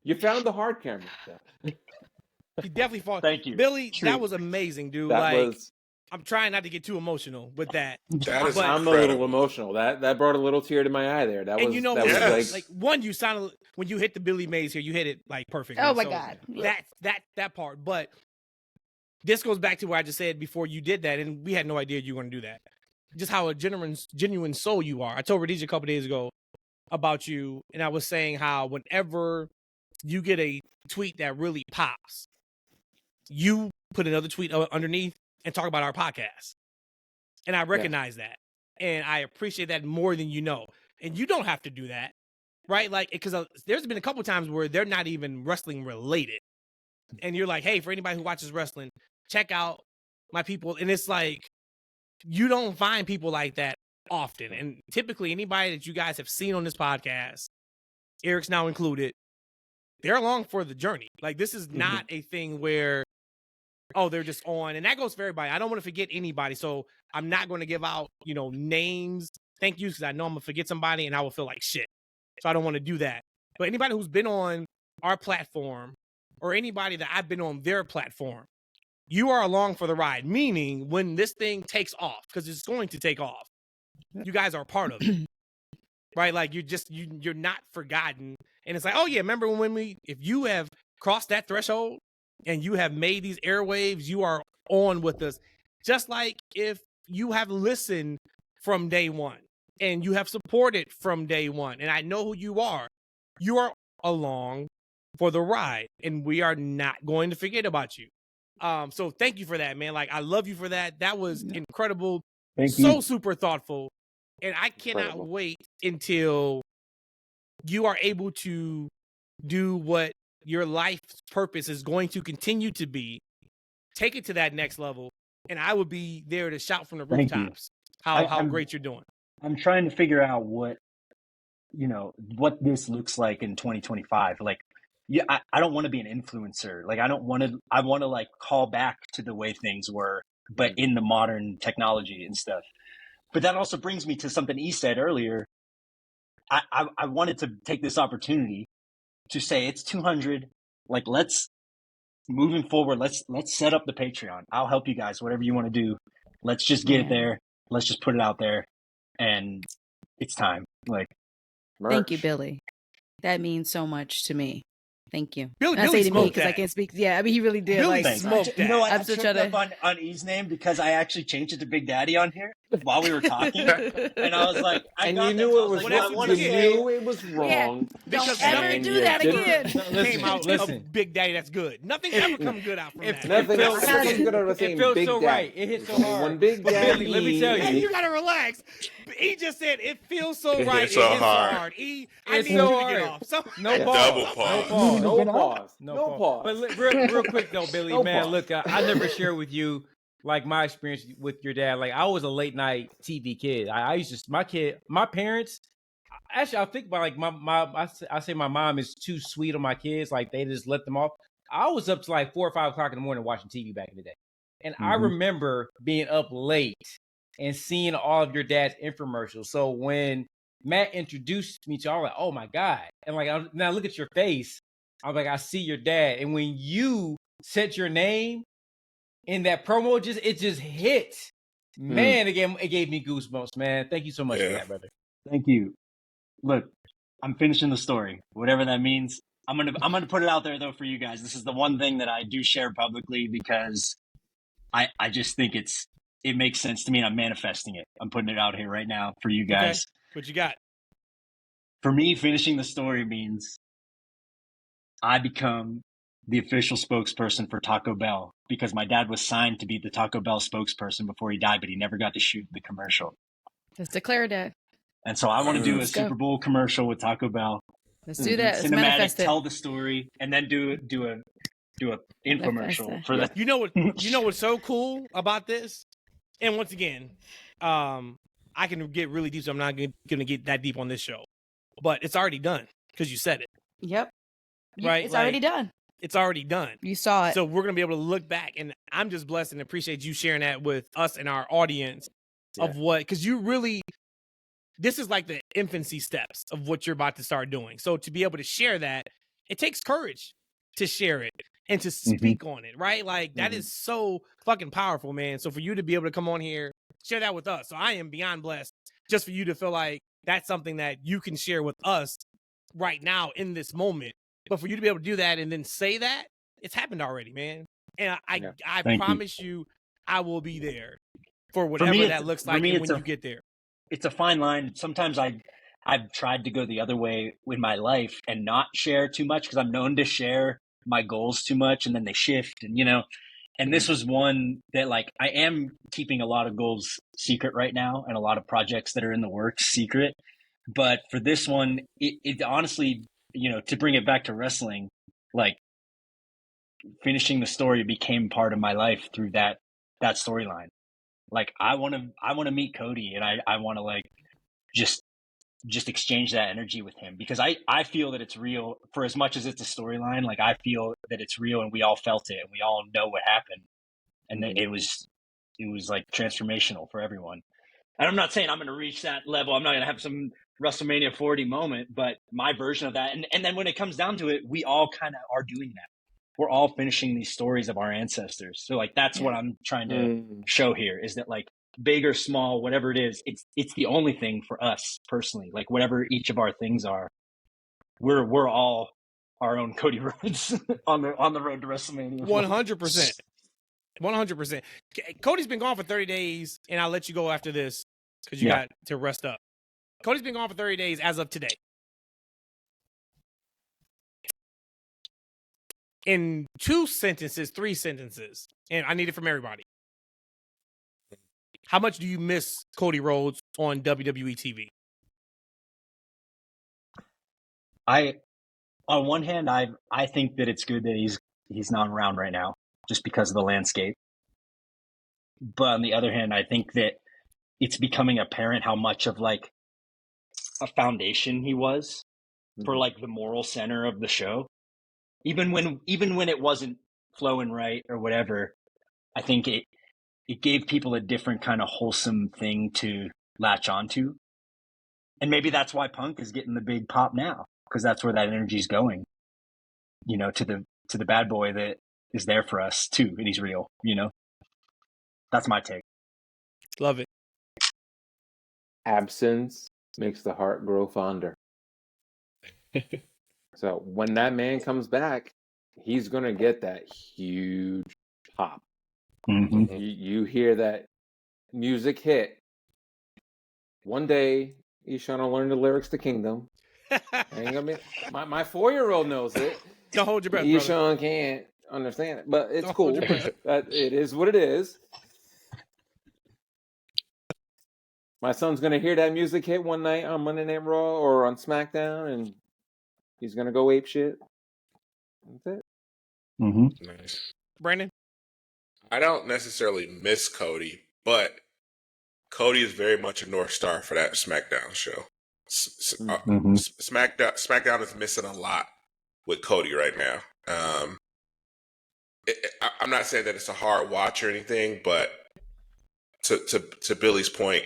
You found the hard camera. You definitely fought. Thank you. Billy, True. that was amazing, dude. That I'm trying not to get too emotional with that. That is I'm a little emotional. That brought a little tear to my eye there. That was like one, you sounded when you hit the Billy Mays here, you hit it like perfectly. Oh my God. That part. But this goes back to what I just said before you did that, and we had no idea you were going to do that. Just how a genuine soul you are. I told Rhodesia a couple days ago about you, and I was saying how whenever you get a tweet that really pops, you put another tweet underneath and talk about our podcast. And I recognize that. And I appreciate that more than you know. And you don't have to do that, right? Like, because there's been a couple times where they're not even wrestling related. And you're like, hey, for anybody who watches wrestling, check out my people. And it's like, you don't find people like that often. And typically anybody that you guys have seen on this podcast, Eric's now included, they're along for the journey. Like, this is not a thing where oh, they're just on. And that goes for everybody. I don't want to forget anybody. So I'm not going to give out, names. Thank you, because I know I'm going to forget somebody and I will feel like shit. So I don't want to do that. But anybody who's been on our platform or anybody that I've been on their platform, you are along for the ride. Meaning when this thing takes off, because it's going to take off, you guys are a part of it. Right? Like you're not forgotten. And it's like, oh yeah, remember if you have crossed that threshold and you have made these airwaves, you are on with us. Just like if you have listened from day one and you have supported from day one, and I know who you are along for the ride, and we are not going to forget about you. So thank you for that, man. Like, I love you for that. That was incredible. Thank you. Super thoughtful. And I cannot wait until you are able to do what your life's purpose is going to continue to be. Take it to that next level. And I would be there to shout from the rooftops how great you're doing. I'm trying to figure out what this looks like in 2025. Like, yeah, I don't want to be an influencer. Like, I want to like call back to the way things were, but in the modern technology and stuff. But that also brings me to something he said earlier. I wanted to take this opportunity to say it's 200. Like, moving forward, let's set up the Patreon. I'll help you guys, whatever you want to do. Let's just get it there. Let's just put it out there. And it's time. Like, merch. Thank you, Billy. That means so much to me. Thank you. Billy I say to me smoked because I that. can't speak. Yeah, I mean, he really did. Billy Like, smoked that. I I'm still tripped trying up on E's name because I actually changed it to Big Daddy on here while we were talking. And I was like, And you knew it was wrong. wrong. You knew it was wrong. Yeah. Because Don't ever nothing do that again. came out of Big Daddy that's good. Nothing ever come good out from that. Nothing feels- else good out of saying It feels Big so Daddy. right. It hits so hard. When Big But Daddy, Billy, let me tell Hey, you. you gotta relax. He just said it feels so It right. hits so it hits hard. so hard. I It's need so you to get hard. off. So, No Double pause. pause. No pause. No No pause. But real quick though, Billy, No man, pause. look, I never shared with you like my experience with your dad. Like, I was a late night TV kid. I used to, my parents. Actually, I think about like I say my mom is too sweet on my kids. Like, they just let them off. I was up to like 4 or 5 o'clock in the morning watching TV back in the day, and I remember being up late and seeing all of your dad's infomercials. So when Matt introduced me to, I was like, oh my God. And like, now look at your face. I was like, I see your dad. And when you said your name in that promo, it just hit. Man, it gave me goosebumps, man. Thank you so much for that, brother. Thank you. Look, I'm finishing the story, whatever that means. I'm gonna put it out there though for you guys. This is the one thing that I do share publicly because I just think it makes sense to me and I'm manifesting it. I'm putting it out here right now for you guys. okay. What you got? For me, finishing the story means I become the official spokesperson for Taco Bell because my dad was signed to be the Taco Bell spokesperson before he died, but he never got to shoot the commercial. Let's declare that. And so I want to do a Let's go. Super Bowl commercial with Taco Bell. Let's do that. Let's Cinematic, manifest it. tell the story, and then do a infomercial for that. You know what's so cool about this? And once again, I can get really deep, so I'm not going to get that deep on this show. But it's already done because you said it. Yep. Right? It's Like, already done. It's already done. You saw it. So we're going to be able to look back, and I'm just blessed and appreciate you sharing that with us and our audience of what, because you really, this is like the infancy steps of what you're about to start doing. So to be able to share that, it takes courage to share it and to speak on it, right? Like, that is so fucking powerful, man. So for you to be able to come on here, share that with us. So I am beyond blessed just for you to feel like that's something that you can share with us right now in this moment. But for you to be able to do that and then say that, it's happened already, man. And I promise you, I will be there for whatever that looks like and when you get there. It's a fine line. Sometimes I've tried to go the other way in my life and not share too much because I'm known to share my goals too much and then they shift and this was one that, like, I am keeping a lot of goals secret right now and a lot of projects that are in the works secret. But for this one, it honestly, to bring it back to wrestling, like, finishing the story became part of my life through that storyline. Like, I want to meet Cody and I want to, like, just exchange that energy with him because I feel that it's real. For as much as it's a storyline, like, I feel that it's real and we all felt it and we all know what happened. and it was like transformational for everyone. And I'm not saying I'm going to reach that level. I'm not going to have some WrestleMania 40 moment, but my version of that. And then when it comes down to it, we all kind of are doing that. We're all finishing these stories of our ancestors. So like, that's what I'm trying to show here, is that like, big or small, whatever it is, it's the only thing for us personally. Like whatever each of our things are, we're all our own Cody Rhodes on the road to WrestleMania. 100%. 100%. Cody's been gone for 30 days, and I'll let you go after this because you got to rest up. Cody's been gone for 30 days as of today. In 3 sentences, and I need it from everybody. How much do you miss Cody Rhodes on WWE TV? On one hand, I think that it's good that he's not around right now, just because of the landscape. But on the other hand, I think that it's becoming apparent how much of like a foundation he was for like the moral center of the show. Even when it wasn't flowing right or whatever, I think it gave people a different kind of wholesome thing to latch onto. And maybe that's why Punk is getting the big pop now, because that's where that energy is going, you know, to the bad boy that is there for us too. And he's real, you know, that's my take. Love it. Absence makes the heart grow fonder. So when that man comes back, he's going to get that huge pop. Mm-hmm. You hear that music hit. One day, Eshaun will learn the lyrics to Kingdom. My 4-year-old knows it. Don't hold your breath, Eshaun can't understand it, but it's cool. It is what it is. My son's going to hear that music hit one night on Monday Night Raw or on SmackDown, and he's going to go ape shit. That's it. Mm-hmm. Nice. Brandon? I don't necessarily miss Cody, but Cody is very much a North Star for that SmackDown show. SmackDown is missing a lot with Cody right now. I'm not saying that it's a hard watch or anything, but to Billy's point,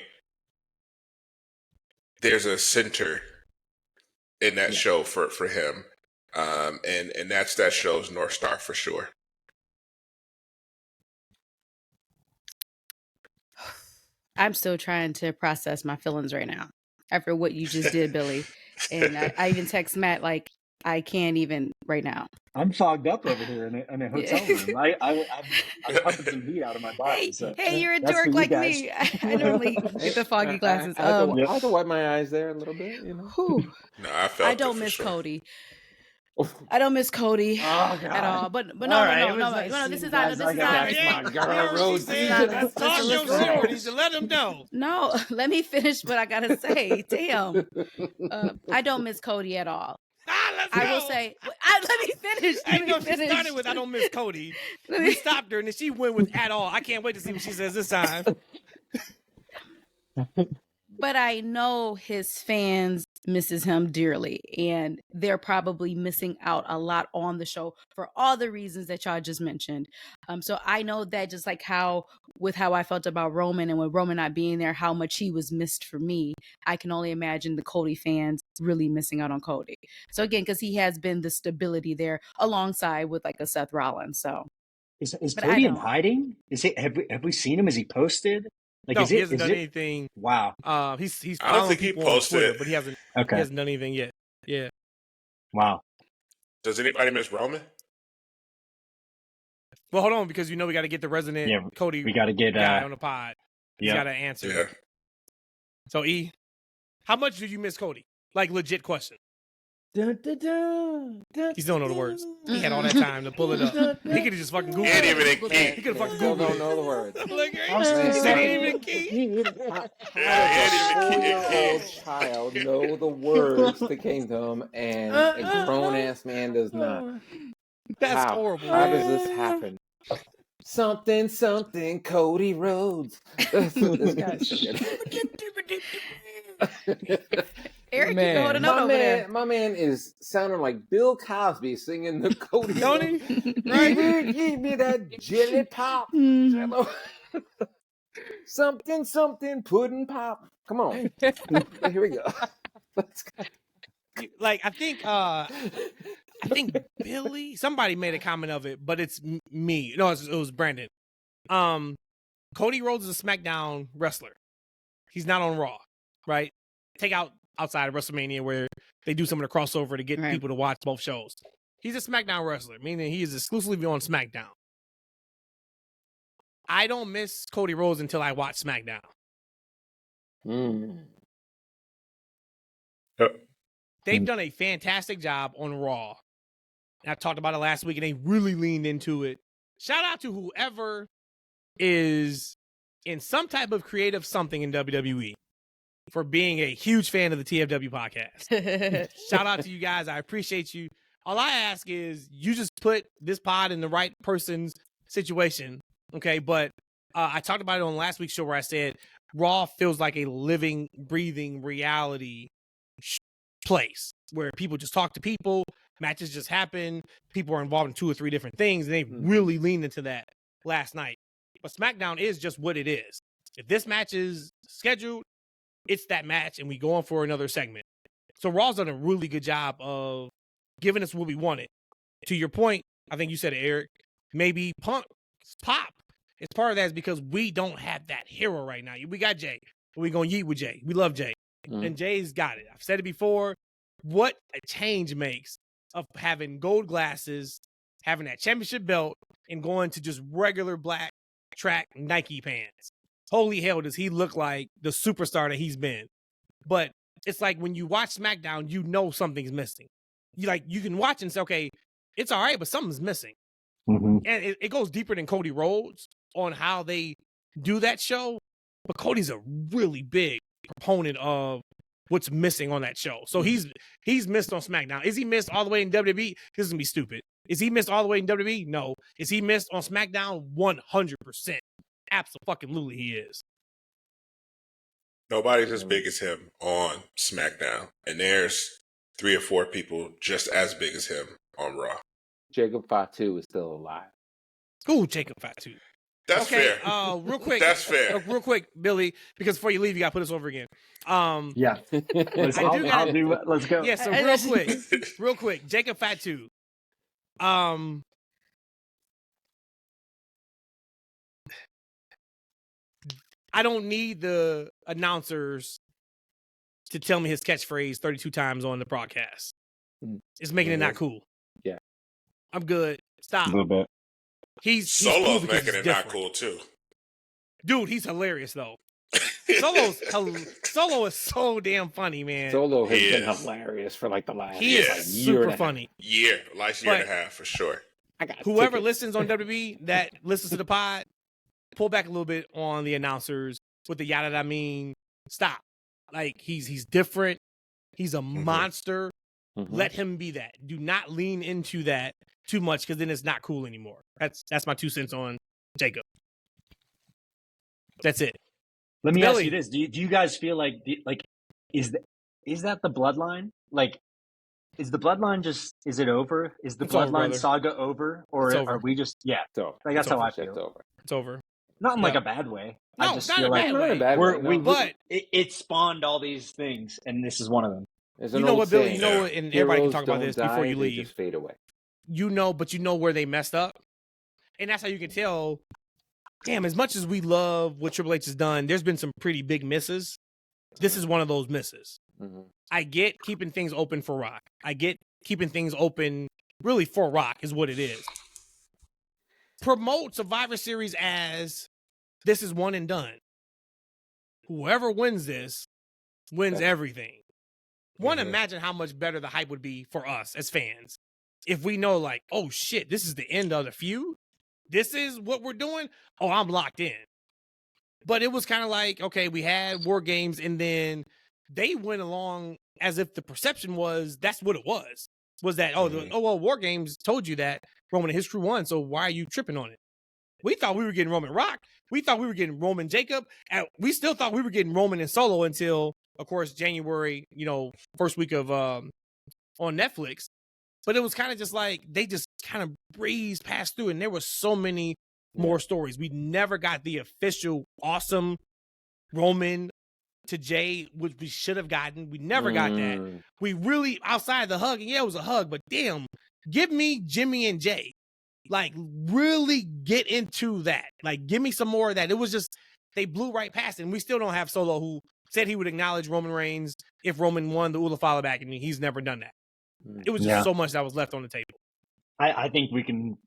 there's a center in that show for him, and that's that show's North Star for sure. I'm still trying to process my feelings right now after what you just did, Billy. And I even text Matt, like, I can't even right now. I'm fogged up over here in a hotel room. I'm pumping some heat out of my body. Hey, you're a dork like me. I normally get the foggy glasses. I have to wipe my eyes there a little bit, you know. No, I don't miss Cody. I don't miss Cody at all. But no. This is not. My girl, Rhodesia. Let him know. No, let me finish what I gotta say. Damn, I don't miss Cody at all. I will say. Let me finish. She started with "I don't miss Cody." We stopped her, and then she went with "at all." I can't wait to see what she says this time. But I know his fans misses him dearly, and they're probably missing out a lot on the show for all the reasons that y'all just mentioned. So I know that just like how I felt about Roman, and with Roman not being there, how much he was missed for me, I can only imagine the Cody fans really missing out on Cody. So again, because he has been the stability there alongside with like a Seth Rollins. So is Cody in hiding? Have we seen him? Is he posted? Like, no, he hasn't done anything. Wow. He's I don't think he posted, Twitter, but he hasn't done anything yet. Yeah. Wow. Does anybody miss Roman? Well, hold on, because we got to get the resident Cody. We got to get guy on the pod. He's got to answer. Yeah. So E, how much did you miss Cody? Like legit question. Dun, dun, dun, dun, He still don't know the words. He had all that time to pull it up. He could have just fucking Googled Can't it. even key. He could have fucking Googled it. Don't know the words. He said he didn't even key. How does a child know the words to Kingdom and a grown-ass man does not? That's horrible. How does this happen? Something, Cody Rhodes. That's what this guy's saying. Eric can hold a note over there. My man is sounding like Bill Cosby singing the Cody. Don't he? Give me that jelly pop. Jello. something pudding pop. Come on. Here we go. Let's go. Like I think Billy. Somebody made a comment of it, but it's me. No, it was Brandon. Cody Rhodes is a SmackDown wrestler. He's not on Raw, right? Take out outside of WrestleMania where they do some of the crossover to get people to watch both shows. He's a SmackDown wrestler, meaning he is exclusively on SmackDown. I don't miss Cody Rhodes until I watch SmackDown. They've done a fantastic job on Raw. And I talked about it last week, and they really leaned into it. Shout out to whoever is in some type of creative something in WWE for being a huge fan of the TFW podcast. Shout out to you guys. I appreciate you. All I ask is you just put this pod in the right person's situation, okay? But I talked about it on last week's show where I said Raw feels like a living, breathing reality place where people just talk to people, matches just happen, people are involved in 2 or 3 different things, and they really leaned into that last night. But SmackDown is just what it is. If this match is scheduled, it's that match, and we go on for another segment. So Raw's done a really good job of giving us what we wanted. To your point, I think you said it, Eric, maybe Pop. It's part of that is because we don't have that hero right now. We got Jay, and we're going to yeet with Jay. We love Jay. And Jay's got it. I've said it before. What a change makes of having gold glasses, having that championship belt, and going to just regular black track Nike pants. Holy hell, does he look like the superstar that he's been. But it's like when you watch SmackDown, you know something's missing. You can watch and say, okay, it's all right, but something's missing. And it goes deeper than Cody Rhodes on how they do that show. But Cody's a really big proponent of what's missing on that show. So he's missed on SmackDown. Is he missed all the way in WWE? This is going to be stupid. Is he missed all the way in WWE? No. Is he missed on SmackDown? 100%. Absolutely he is. Nobody's as big as him on SmackDown. And there's 3 or 4 people just as big as him on Raw. Jacob Fatu is still alive. Ooh, Jacob Fatu. That's fair. Real quick. That's fair. Real quick, Billy, because before you leave, you got to put us over again. Yeah. Let's go. Yeah, so real quick, Jacob Fatu. I don't need the announcers to tell me his catchphrase 32 times on the broadcast. It's making it not cool. Yeah. I'm good. Stop. A little bit. He's Solo's cool making it different. not cool too. Dude, he's hilarious though. Solo is so damn funny, man. Solo has been hilarious for like the last year. He is super funny. Last year and a half for sure. Whoever listens on WWE that listens to the pod, pull back a little bit on the announcers with the yada that I mean. Stop. Like he's different. He's a monster. Let him be that. Do not lean into that too much because then it's not cool anymore. That's my 2 cents on Jacob. That's it. Let me ask you this: Do you guys feel like is that the bloodline? Like, is the bloodline is it over? Is the bloodline saga over, or are we just Like that's how I feel. It's over. Not in like a bad way. No, I just not feel in a bad way. But it spawned all these things, and this is one of them. You know what, Billy? You know what, and everybody can talk about this before you leave. Just fade away. But you know where they messed up, and that's how you can tell. Damn, as much as we love what Triple H has done, there's been some pretty big misses. This is one of those misses. I get keeping things open for Rock. I get keeping things open really for Rock is what it is. Promote Survivor Series as this is one and done. Whoever wins this wins everything. Imagine how much better the hype would be for us as fans if we know, like, oh shit, this is the end of the feud. This is what we're doing. Oh, I'm locked in. But it was kind of like, okay, we had War Games, and then they went along as if the perception was that's what it was. Was that, well, War Games told you that Roman and his crew won, so why are you tripping on it? We thought we were getting Roman Rock. We thought we were getting Roman Jacob. And we still thought we were getting Roman and Solo until of course, January, first week of on Netflix. But it was kind of just like they just kind of breezed past through, and there were so many more stories. We never got the official awesome Roman to Jay, which we should have gotten. We never got that. We really, outside the hug, and yeah, it was a hug, but damn, give me Jimmy and Jay. Like, really get into that. Like, give me some more of that. It was just, they blew right past it. And we still don't have Solo, who said he would acknowledge Roman Reigns if Roman won the Ula Fala back, and he's never done that. It was just so much that was left on the table. I think we can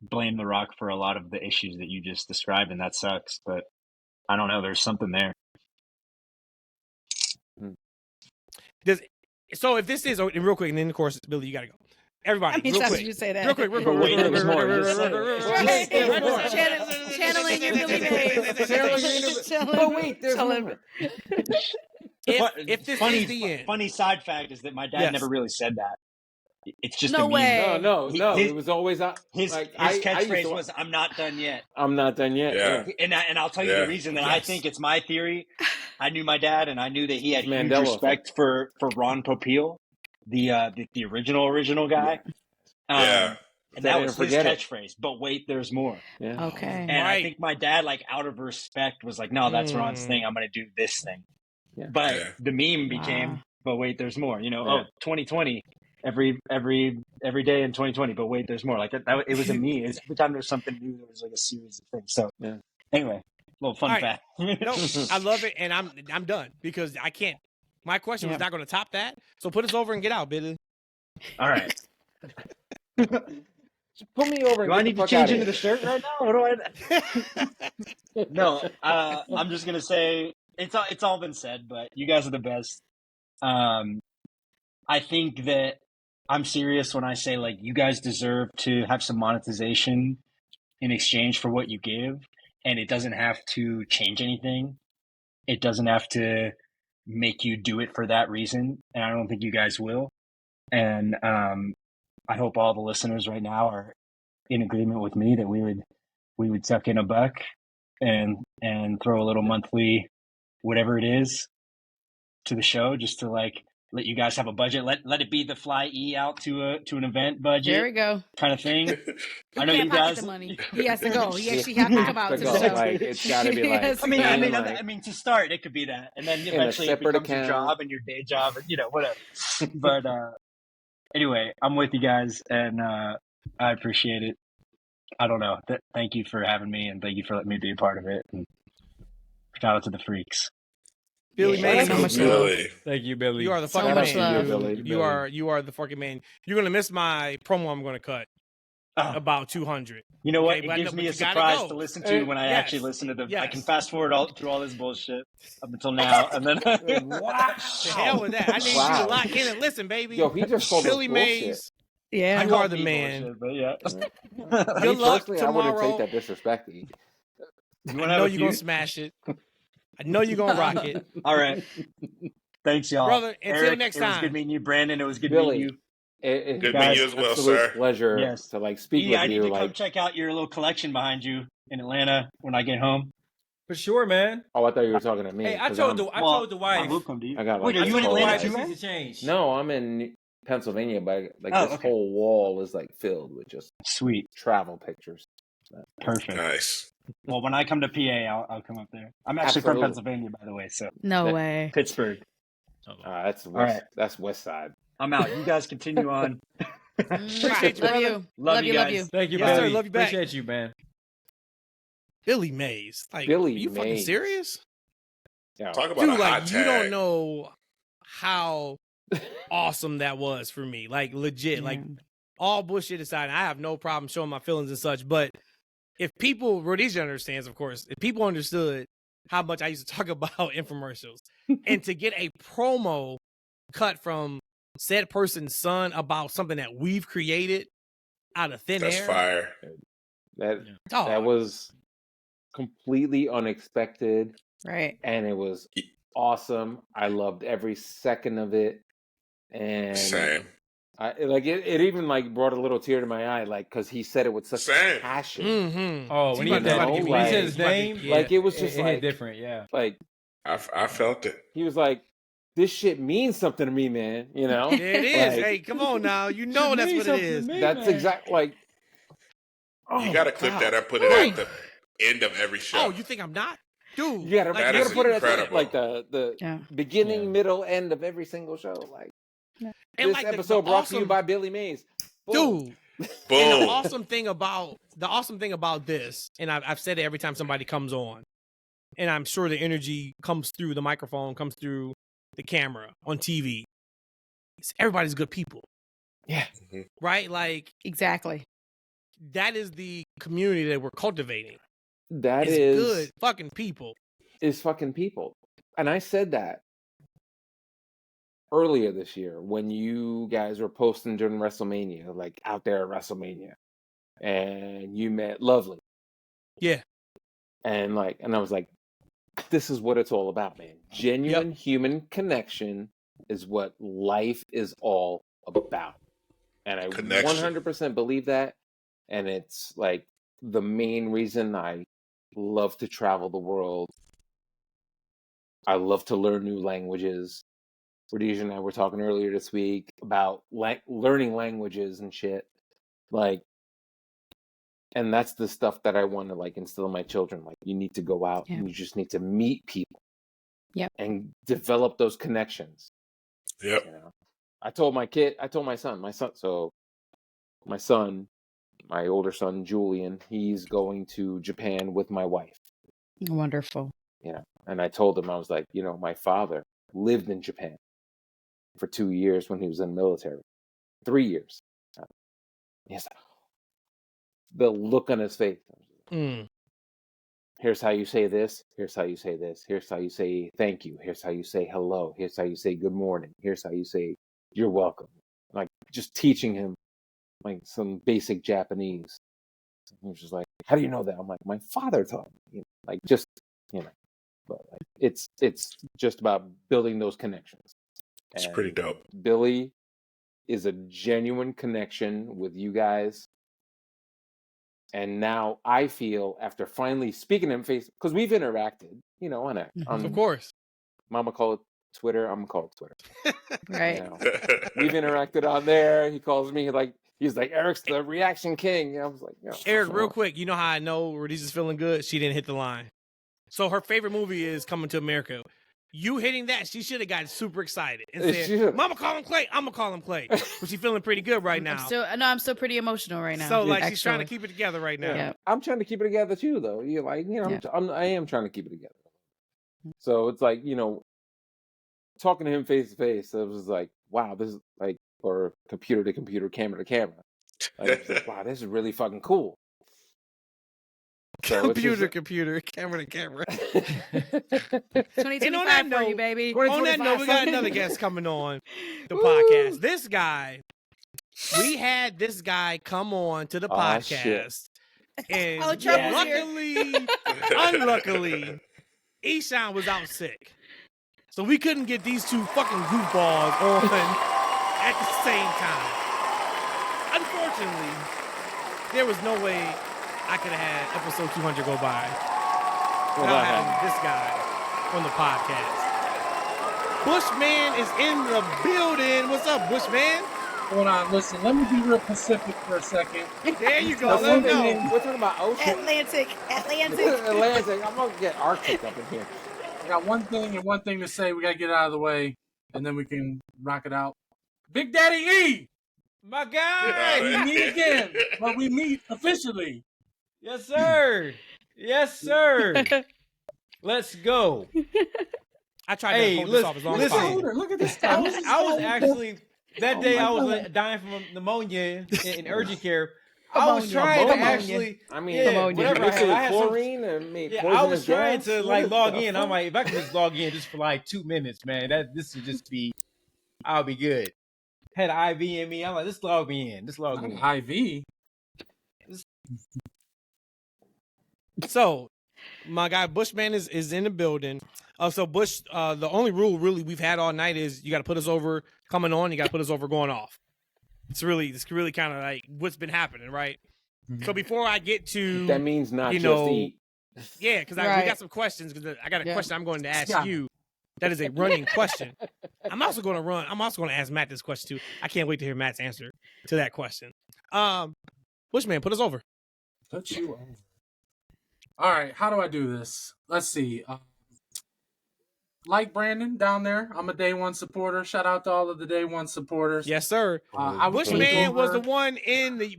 blame The Rock for a lot of the issues that you just described, and that sucks. But I don't know. There's something there. So if this is, real quick, and then, of course, Billy, you got to go. Everybody, real quick. You say that. Real quick. Channeling your Billy Mays. But wait, there's more. If this is the end. Funny side fact is that my dad never really said that. It's just No a meme. way. No. It was always his catchphrase was, "I'm not done yet." I'm not done yet. Yeah. And I'll tell you the reason that I think it's my theory. I knew my dad, and I knew that he had huge respect for Ron Popeil, the original guy. And that was his catchphrase. But wait, there's more. Yeah. Okay. And I think my dad, like, out of respect, was like, "No, that's Ron's thing. I'm going to do this thing." Yeah. But the meme became, "But wait, there's more." 2020. Every day in 2020, but wait, there's more. Like that it was a meme. Every time there's something new, there was like a series of things. So anyway, little fun fact. No, I love it, and I'm done because I can't. My question was not going to top that. So put us over and get out, Billy. All right. Just put me over. Do I need to change into the shirt right now? What do I? No, I'm just gonna say it's all been said, but you guys are the best. I think that I'm serious when I say, like, you guys deserve to have some monetization in exchange for what you give, and it doesn't have to change anything. It doesn't have to make you do it for that reason, and I don't think you guys will. And I hope all the listeners right now are in agreement with me that we would tuck in $1 and throw a little monthly whatever it is to the show, just to, like, let you guys have a budget. Let it be the fly E out to an event budget. There we go. Kind of thing. I know can't you guys. The money. He has to go. He actually has to come out to the show. Like, it's got to be like. I mean, to start, it could be that, and then eventually it becomes your job and your day job, and whatever. But anyway, I'm with you guys, and I appreciate it. I don't know. Thank you for having me, and thank you for letting me be a part of it. And shout out to the freaks. Billy Mays. Thank you, Billy. You are the fucking man. Billy. You are the fucking man. You're gonna miss my promo. I'm gonna cut about 200. You know what? It gives me a surprise to listen to when I actually listen to the. I can fast forward through all this bullshit up until now, and then wow, the hell with that. I need you to lock in and listen, baby. Yo, he just called Billy Mays. Yeah, you are the man. Bullshit, Good luck tomorrow. I wouldn't take that disrespect. I know you're gonna smash it. I know you're gonna rock it. All right. Thanks, y'all. Brother, until Eric, next it time. was good meeting you. Brandon, it was good Billy, meeting you. Good meeting you as well, sir. Pleasure to speak with you. I need to come check out your little collection behind you in Atlanta when I get home. For sure, man. Oh, I thought you were talking to me. Hey, I told the wife. I will come to you. I got Wait, are you in Atlanta too, man? No, I'm in Pennsylvania, but this whole wall is like filled with just sweet travel pictures. Perfect. Nice. Well, when I come to PA, I'll come up there. I'm actually from Pennsylvania, by the way. So no way. Pittsburgh. That's west, that's West Side. I'm out. You guys continue on. Love you. Love you guys. Thank you, yes, Billy. sir, love you back. Appreciate you, man. Billy Mays. Like, Billy are you Mays. fucking serious? Yeah. Talk about Dude, a hot like, tag. you don't know how awesome that was for me. Like, legit. Like, all bullshit aside, I have no problem showing my feelings and such, but if people, Rhodesia understands, of course, if people understood how much I used to talk about infomercials, and to get a promo cut from said person's son about something that we've created out of thin That's air. fire. That was completely unexpected. Right. And it was awesome. I loved every second of it. And Same. It even like brought a little tear to my eye, like, because he said it with such passion. Mm-hmm. Oh, when he said his name, like it was just it like hit different. Yeah, like I felt it. He was like, this shit means something to me, man. You know, It is. Like, Hey, come on now. You know that's what it is. that's exactly like. Oh, You gotta clip God. that and put it at the end of every show. Oh, you think I'm not? Dude. You gotta, like, That you is gotta put it at the, incredible. like the Yeah. beginning, Yeah. middle, end of every single show. Like and this like episode brought to you by Billy Mays. Boom. Dude. Boom. And the awesome thing about this, and I've said it every time somebody comes on, and I'm sure the energy comes through the microphone, comes through the camera on TV. Everybody's good people. Yeah. Right? Like, Exactly. that is the community that we're cultivating. That It's is good fucking people. is fucking people. And I said that earlier this year when you guys were posting during WrestleMania, like out there at WrestleMania, and you met Lovely. Yeah. And I was like, this is what it's all about, man. Genuine human connection is what life is all about. And I Connection. 100% believe that. And it's like the main reason I love to travel the world. I love to learn new languages. Rhodesia and I were talking earlier this week about learning languages and shit. Like, and that's the stuff that I want to like instill in my children. Like, you need to go out and you just need to meet people. Yep. And develop those connections. Yep. You know? I told my son, my older son, Julian, he's going to Japan with my wife. Wonderful. You know, and I told him, I was like, you know, my father lived in Japan for 2 years when he was in the military. 3 years. Yes. The look on his face. Here's how you say this. Here's how you say this. Here's how you say thank you. Here's how you say hello. Here's how you say good morning. Here's how you say you're welcome. Like, just teaching him like some basic Japanese. He was just like, how do you know that? I'm like, my father taught me. You know, like, just, you know, but like, it's just about building those connections. It's pretty dope. Billy is a genuine connection with you guys. And now I feel, after finally speaking to him face, because we've interacted, you know, on Of course. Mama call it Twitter, I'm gonna call it Twitter. Right. You know, we've interacted on there. He calls me like, he's like, Eric's the reaction king. And I was like, you know, Eric, real quick, you know how I know Rhodesia's feeling good? She didn't hit the line. So her favorite movie is Coming to America. You hitting that, she should have got super excited and said, Mama call him Clay, I'm gonna call him Clay. But she's feeling pretty good right now. I'm still pretty emotional right now. So like, she's trying to keep it together right now. Yeah. I'm trying to keep it together too, though. You're like, you know, I am trying to keep it together. So it's like, you know, talking to him face to face, it was like, wow, this is like, or computer to computer, camera to camera. Like, it's like, wow, this is really fucking cool. So computer, camera to camera. 2025 for you, baby. On that note, we got another guest coming on the podcast. This guy, we had this guy come on to the podcast. And unluckily, Eshaun was out sick. So we couldn't get these two fucking goofballs on at the same time. Unfortunately, there was no way I could have had episode 200 go by without having this guy on the podcast. Bushman is in the building. What's up, Bushman? Hold on, listen, let me be real Pacific for a second. There you go. Let him know. We're talking about ocean. Atlantic. I'm going to get Arctic up in here. I got one thing to say. We got to get out of the way, and then we can rock it out. Big Daddy E! My guy! We meet again, but we meet officially. Yes, sir. Yes, sir. Let's go. I tried to hold this off as long as possible. Look at this. I was actually, that day I was dying from pneumonia in urgent care. I was trying to actually, whatever. I had chlorine and I was trying to like log in. I'm like, if I can just log in just for like 2 minutes, man, this would just be, I'll be good. Had an IV in me. I'm like, just log me in. Just log me in. IV. So, my guy Bushman is in the building. So Bush, the only rule really we've had all night is you got to put us over coming on. You got to put us over going off. It's really kind of like what's been happening, right? Mm-hmm. So before I get to that means not just eat. Yeah, because we got some questions. Because I got a question I'm going to ask you. That is a running question. I'm also going to ask Matt this question too. I can't wait to hear Matt's answer to that question. Bushman, put us over. Put you over. All right, how do I do this? Let's see. Like Brandon down there, I'm a day one supporter. Shout out to all of the day one supporters. Yes, sir. I Bushman was the one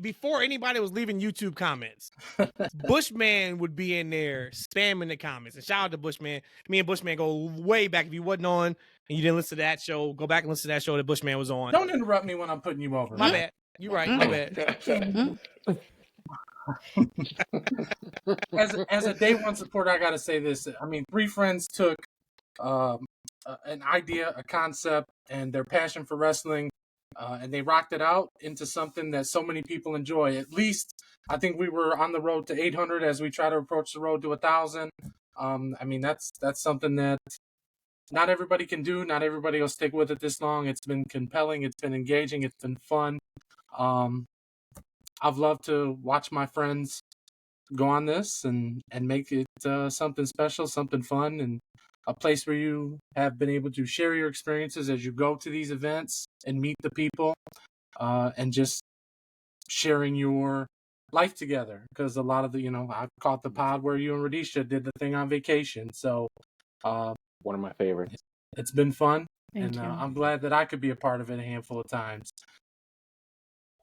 before anybody was leaving YouTube comments. Bushman would be in there spamming the comments. And shout out to Bushman. Me and Bushman go way back. If you wasn't on and you didn't listen to that show, go back and listen to that show that Bushman was on. Don't interrupt me when I'm putting you over. My bad. You're right. My bad. As a day one supporter, I got to say this. I mean, three friends took an idea, a concept, and their passion for wrestling, and they rocked it out into something that so many people enjoy. At least, I think we were on the road to 800 as we try to approach the road to 1,000. I mean, that's something that not everybody can do. Not everybody will stick with it this long. It's been compelling. It's been engaging. It's been fun. I've loved to watch my friends go on this and make it something special, something fun, and a place where you have been able to share your experiences as you go to these events and meet the people, and just sharing your life together. Because a lot of I've caught the pod where you and Rhodesia did the thing on vacation. So one of my favorites. It's been fun, Thank you. I'm glad that I could be a part of it a handful of times.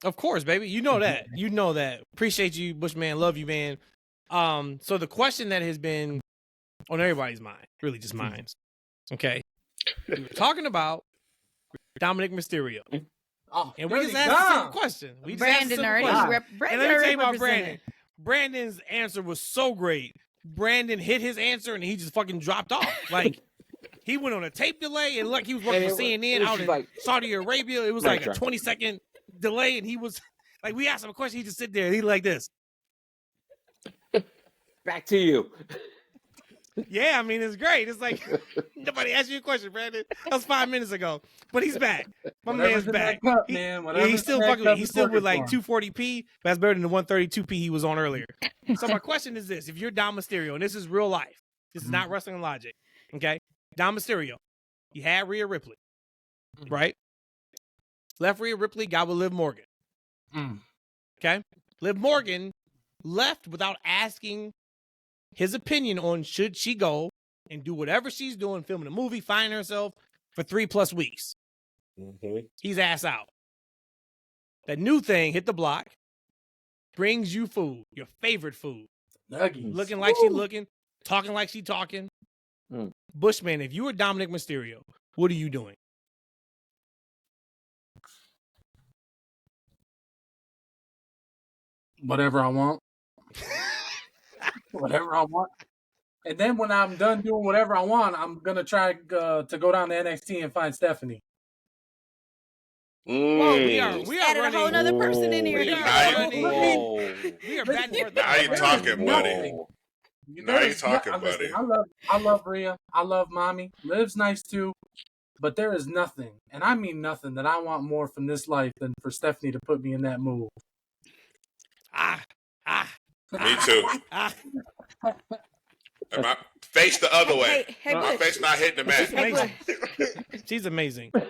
Of course, baby. You know that. You know that. Appreciate you, Bushman. Love you, man. So the question that has been on everybody's mind, really just mine. Okay. We were talking about Dominic Mysterio. Oh, And we just asked a simple question. We just asked a Brandon simple already. question. Brandon And let me tell already you about represented. Brandon. Brandon's answer was so great. Brandon hit his answer and he just fucking dropped off. Like, he went on a tape delay and look, he was working for CNN out in Saudi Arabia. It was like a 20-second delay, and he was like, we asked him a question, he just sit there and he like this. Back to you. Yeah, I mean, it's great. It's like nobody asked you a question, Brandon. That was 5 minutes ago, but he's back. My man's back. He's still fucking. He's still with like 240p. That's better than the 132p he was on earlier. So my question is this: if you're Dom Mysterio, and this is real life, this is not wrestling logic, okay? Dom Mysterio, you had Rhea Ripley, right? Left Rhea Ripley, got with Liv Morgan. Okay, Liv Morgan left without asking his opinion on should she go and do whatever she's doing, filming a movie, finding herself for 3+ weeks. He's ass out. That new thing hit the block, brings you food, your favorite food. Nuggies. Looking like she looking, talking like she talking. Bushman, if you were Dominic Mysterio, what are you doing? Whatever I want. Whatever I want. And then when I'm done doing whatever I want, I'm going to try to go down to NXT and find Stephanie. Whoa, we are added running a whole other person in here. We are back and forth. Now you're talking, buddy. Now you're talking, buddy. I love Rhea. I love Mommy. Liv's nice too. But there is nothing, and I mean nothing, that I want more from this life than for Stephanie to put me in that mood. Me too. And my face the other way. Hey, my face not hitting the mat. She's amazing. She's amazing. All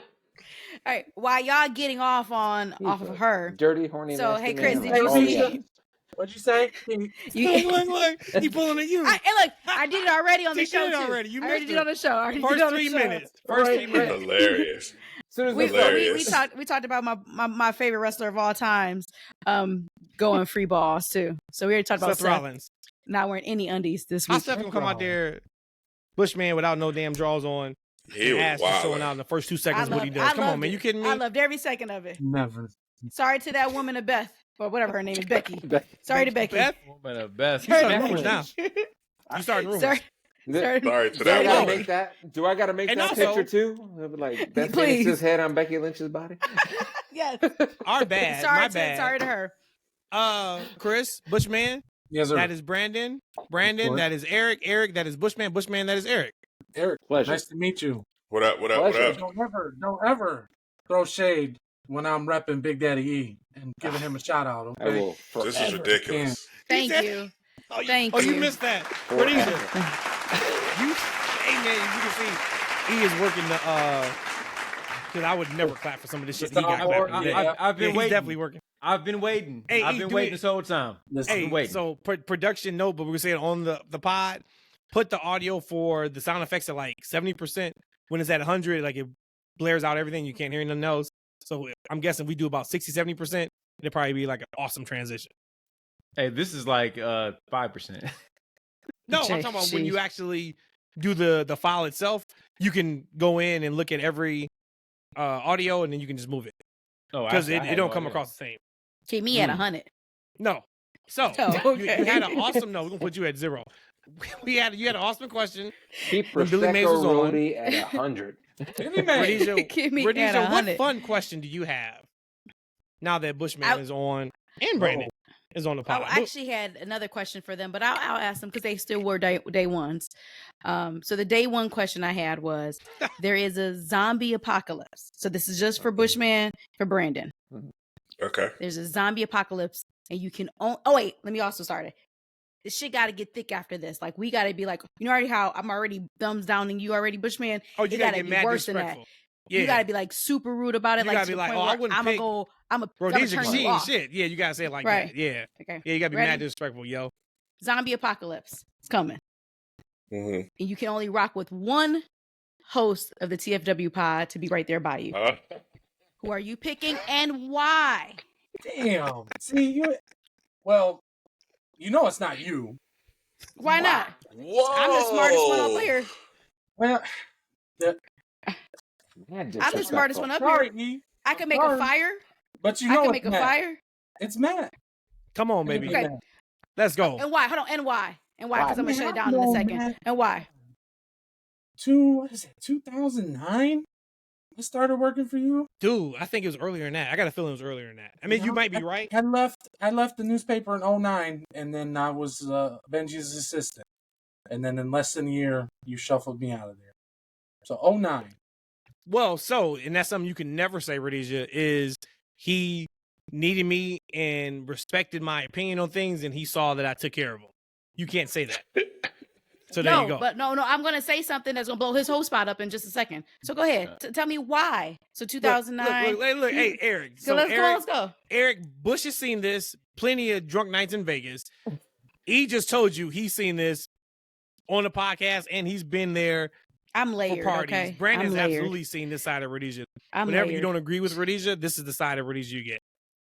right, while y'all getting off of her, Dirty, horny. So, nasty hey, Chris, man. did you see? What'd you say? Look, he pulling at you. Hey, look, I did it already on the She show did too. already. You I already missed did it on the show. I already did First it on the 3 show. minutes. First 3 minutes. Hilarious. We talked about my favorite wrestler of all times going free balls too. So we already talked about Seth Rollins. not wearing any undies this How week. Seth gonna come out there, Bushman, without no damn draws on? He was ass wild. showing out in the first 2 seconds what he does. Come on, man. You kidding me? I loved every second of it. Never. Sorry to that woman of Beth, or whatever her name is, Becky. Sorry to Becky. Beth? Woman of best. You starting rumors now. You starting rumors. Sorry. Sorry to Do I that gotta woman. make that? Do I gotta make And that also- picture too? Like Beth Please. Phoenix's head on Becky Lynch's body. Yes. Our bad. Sorry My to bad. sorry to her. Chris, Bushman, Yes, sir. that is Brandon. Brandon, that is Eric. Eric, that is Bushman. Bushman, that is Eric. Eric, Pleasure. nice to meet you. What up? What up? What Pleasure. up? Don't ever throw shade when I'm repping Big Daddy E and giving him a shout out. I Okay. will forever. This is ridiculous. Thank said- you. Oh, you, Thank you you. missed that. Rhodesia. Hey man, you can see he is working Because I would never clap for some of this shit Mr. he got Encore, clapped today. yeah. I've been He's waiting. definitely working. I've been waiting. Hey, I've hey, been do waiting it- this whole time. Listen, Hey, waiting. so production note, but we're saying on the pod, put the audio for the sound effects at like 70%. When it's at 100, like it blares out everything. You can't hear nothing else. So I'm guessing we do about 60, 70%. It'd probably be like an awesome transition. Hey, this is like 5%. No, I'm talking about when you actually do the file itself. You can go in and look at every audio, and then you can just move it Oh, because I it had don't no come idea. across the same. Keep me at 100. No. So Oh, you okay. had an awesome. No, we're gonna put you at 0. You had an awesome question. Keep When Billy Mays was Prosecco on. Rhodey at 100. Billy Mays. Keep me at Rhodesia, what 100. fun question do you have now that Bushman is on and Brandon is on the pod? I actually had another question for them, but I'll ask them because they still were day ones. So the day one question I had was, there is a zombie apocalypse. So this is just for Bushman, for Brandon. Okay. There's a zombie apocalypse, and you can oh wait, let me also start it. This shit got to get thick after this. Like, we got to be like, you know already how I'm already thumbs downing you already, Bushman. Oh, It you gotta gotta get be mad worse than that. disrespectful. Yeah. You got to be like super rude about it. You Like, gotta to be the like, point oh, I where wouldn't I'm gonna pick go. I'm gonna Rhodesia, turn she you ain't off. shit. Yeah, you gotta say it like Right. that. Yeah. Okay. Yeah, you gotta be Ready? mad disrespectful, yo. Zombie apocalypse. It's coming. Mm-hmm. And you can only rock with one host of the TFW pod to be right there by you. Who are you picking and why? Damn. See, you. Well, you know it's not you. Why not? Whoa! I'm the smartest one up here. Well, I'm the smartest one up here. sorry, E. I can make a Sorry. fire. But you I know can it's make a Matt. fire. It's Matt. Come on, baby. Okay. Let's go. And why? Hold on. And why? And why? Because I'm gonna shut it down in a No, second. man. And why? What is it? 2009. I started working for you. Dude, I think it was earlier than that. I got a feeling it was earlier than that. I mean, you might be right. I left the newspaper in 2009, and then I was Benji's assistant. And then in less than a year, you shuffled me out of there. So 2009. Well, so, and that's something you can never say, Rhodesia, is he needed me and respected my opinion on things, and he saw that I took care of him. You can't say that. So there you go. But no, I'm gonna say something that's gonna blow his whole spot up in just a second. So go ahead, tell me why. So 2009. Look, hey, Eric. So let's go. Eric Bush has seen this. Plenty of drunk nights in Vegas. He just told you he's seen this on the podcast, and he's been there. I'm layered. For parties. Okay, Brandon's I'm layered. absolutely seen this side of Rhodesia. I'm Whenever layered. you don't agree with Rhodesia, this is the side of Rhodesia you get.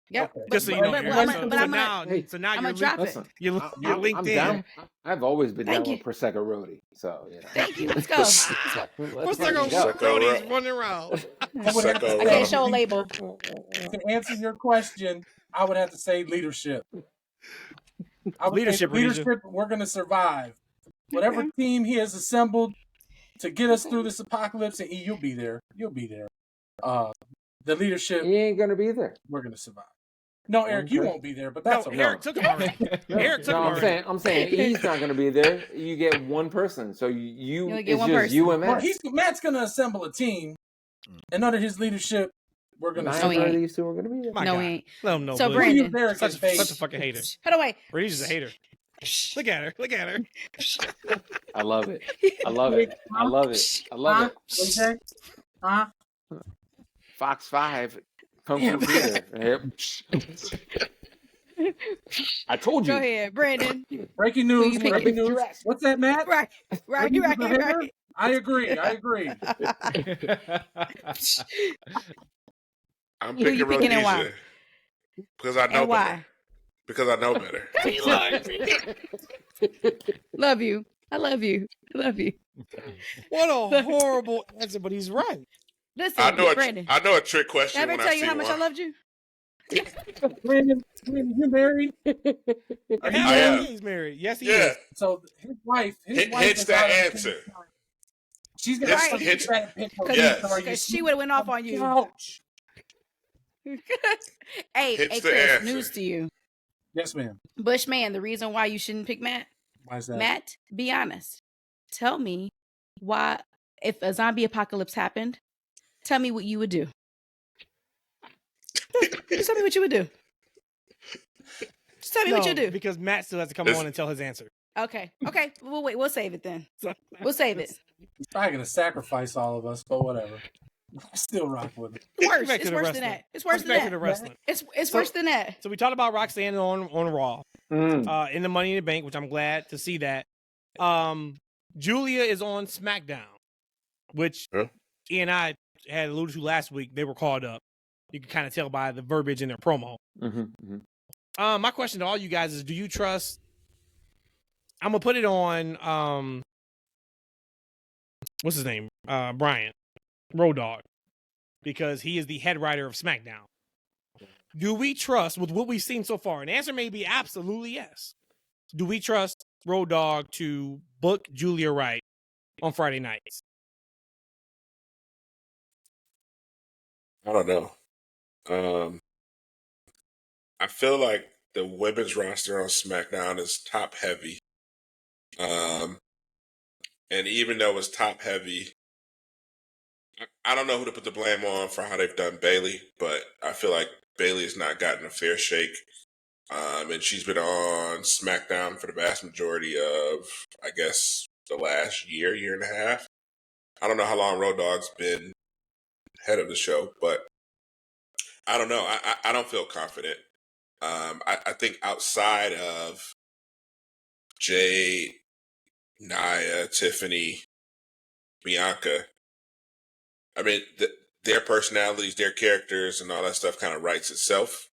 Yep. Okay. Just so you know. But Eric. I'm So gonna now I'm you're gonna drop it. Listen, You're I'm linked in. down. I've always been Thank down you. with Prosecco Rhodey. So, you know. Thank you. Let's go. What's that fucking gonna go. Brody's running around? I would have to Psycho I say- can't show a label. To answer your question, I would have to say leadership. I would Leadership, say leadership. We're going to survive. Whatever team he has assembled to get us through this apocalypse, and you'll be there. You'll be there. The leadership, He ain't gonna be there. we're going to survive. No, Eric, you Okay. won't be there, but No, that's okay. Eric took him already. Eric took him No, already. I'm saying he's not gonna be there. You get one person. So you only get it's one just person. you and Well, Matt. Matt's going to assemble a team, and under his leadership, we're going to No, he survive. ain't. Neither of these two are gonna be there. My No, God. he ain't. Let him know. So, Bush. Brandon. Who you Eric Such is based? a fucking hater. Hold on, wait. Rhodesia's a hater. Look at her. Look at her. I love it. I love it. I love it. I love it. What'd you say? Huh? Fox 5. Kung Fu Damn. Theater. I told you. Go ahead, Brandon. Breaking Who news. you picking? Breaking news. What's that, Matt? Right. I agree. I'm Who you picking picking and why? Rhodesia because I know And better. why? Because I know better. Love you. I love you. I love you. What a horrible answer, but he's right. Listen, I know Brandon. a trick question. Did I ever when tell I you see how much one. I loved you? Brandon, you married? Are you Hell I married? am. he's married. Yes, he Yeah. is. So his wife Hence is that out of the answer. kingdom. She's gonna Right. pick her Yes. Are you Because she would have went off on you. Ouch. Hey, Hits the Chris, answer. news to you. Yes, ma'am. Bushman, the reason why you shouldn't pick Matt. Why is that? Matt, be honest. Tell me why, if a zombie apocalypse happened, tell me what you would do. Just tell me what you would do. Just tell me what you do. Because Matt still has to come This- on and tell his answer. Okay. We'll wait. We'll save it then. We'll save it. He's probably gonna sacrifice all of us, but whatever. I still rock with it. Worse. Back to It's the worse wrestling. than that. It's worse Let's than back to that. the wrestling. It's So- worse than that. So we talked about Roxanne on Raw, in the Money in the Bank, which I'm glad to see that. Guilia is on SmackDown, which Huh? Ian and I had alluded to last week. They were called up. You can kind of tell by the verbiage in their promo. My question to all you guys is: do you trust? I'm gonna put it on. What's his name? Brian Road Dogg, because he is the head writer of SmackDown. Do we trust with what we've seen so far? And the answer may be absolutely yes. Do we trust Road Dogg to book Guilia right on Friday nights? I don't know. I feel like the women's roster on SmackDown is top heavy. And even though it's top heavy, I don't know who to put the blame on for how they've done Bayley, but I feel like Bayley has not gotten a fair shake. And she's been on SmackDown for the vast majority of, I guess, the last year and a half. I don't know how long Road Dogg's been head of the show, but I don't know. I don't feel confident. I think outside of Jay, Nia, Tiffany, Bianca, I mean, their personalities, their characters, and all that stuff kind of writes itself.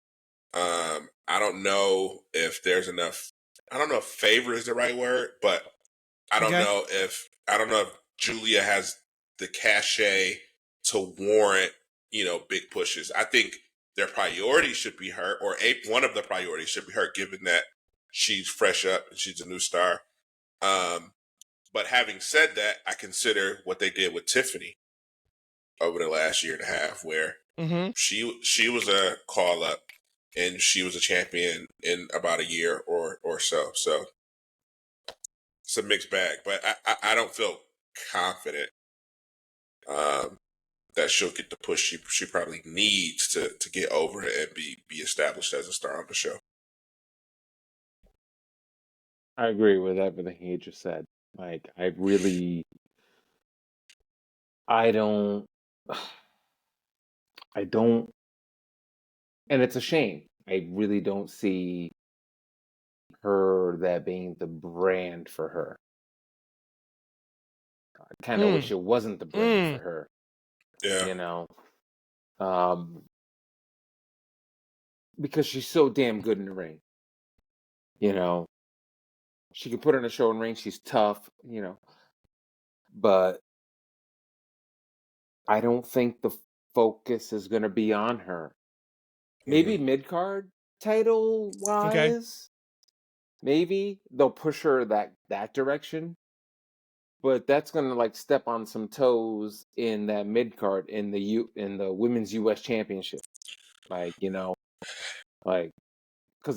I don't know if there's enough. I don't know if favor is the right word, but I don't know if Guilia has the cachet to warrant, big pushes. I think their priority should be her, or one of the priorities should be her, given that she's fresh up and she's a new star. But having said that, I consider what they did with Tiffany over the last year and a half, where she was a call up and she was a champion in about a year or so. So it's a mixed bag, but I don't feel confident that she'll get the push she probably needs to get over it and be established as a star on the show. I agree with everything he just said. Like, I don't, and it's a shame. I really don't see her that being the brand for her. I kind of wish it wasn't the brand for her. Yeah. Because she's so damn good in the ring. She can put on a show in ring. She's tough, but I don't think the focus is going to be on her. Maybe mid-card title wise, maybe they'll push her that direction, but that's going to step on some toes in that mid-card in the women's US Championship, because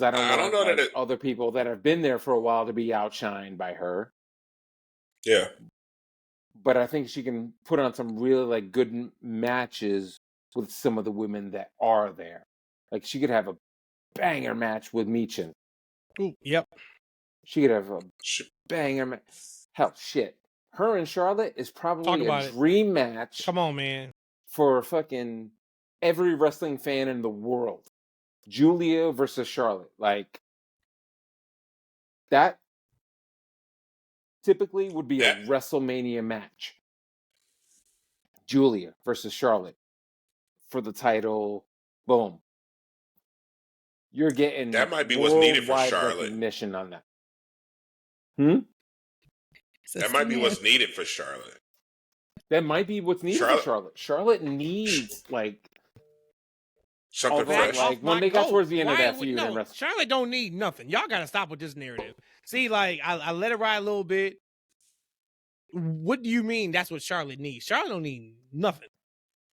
I don't want other people that have been there for a while to be outshined by her. Yeah. But I think she can put on some really good matches with some of the women that are there. She could have a banger match with Michin. Ooh, yep. She could have a banger match. Hell, shit. Her and Charlotte is probably a dream match. Come on, man. For fucking every wrestling fan in the world. Guilia versus Charlotte. That typically would be a WrestleMania match. Guilia versus Charlotte for the title. Boom. You're getting that might be what's needed for Charlotte. Recognition on that. That might be what's needed for Charlotte. That might be what's needed for Charlotte. Charlotte needs something fresh. When they got towards the end of that feud, Charlotte don't need nothing. Y'all got to stop with this narrative. See, I let it ride a little bit. What do you mean that's what Charlotte needs? Charlotte don't need nothing.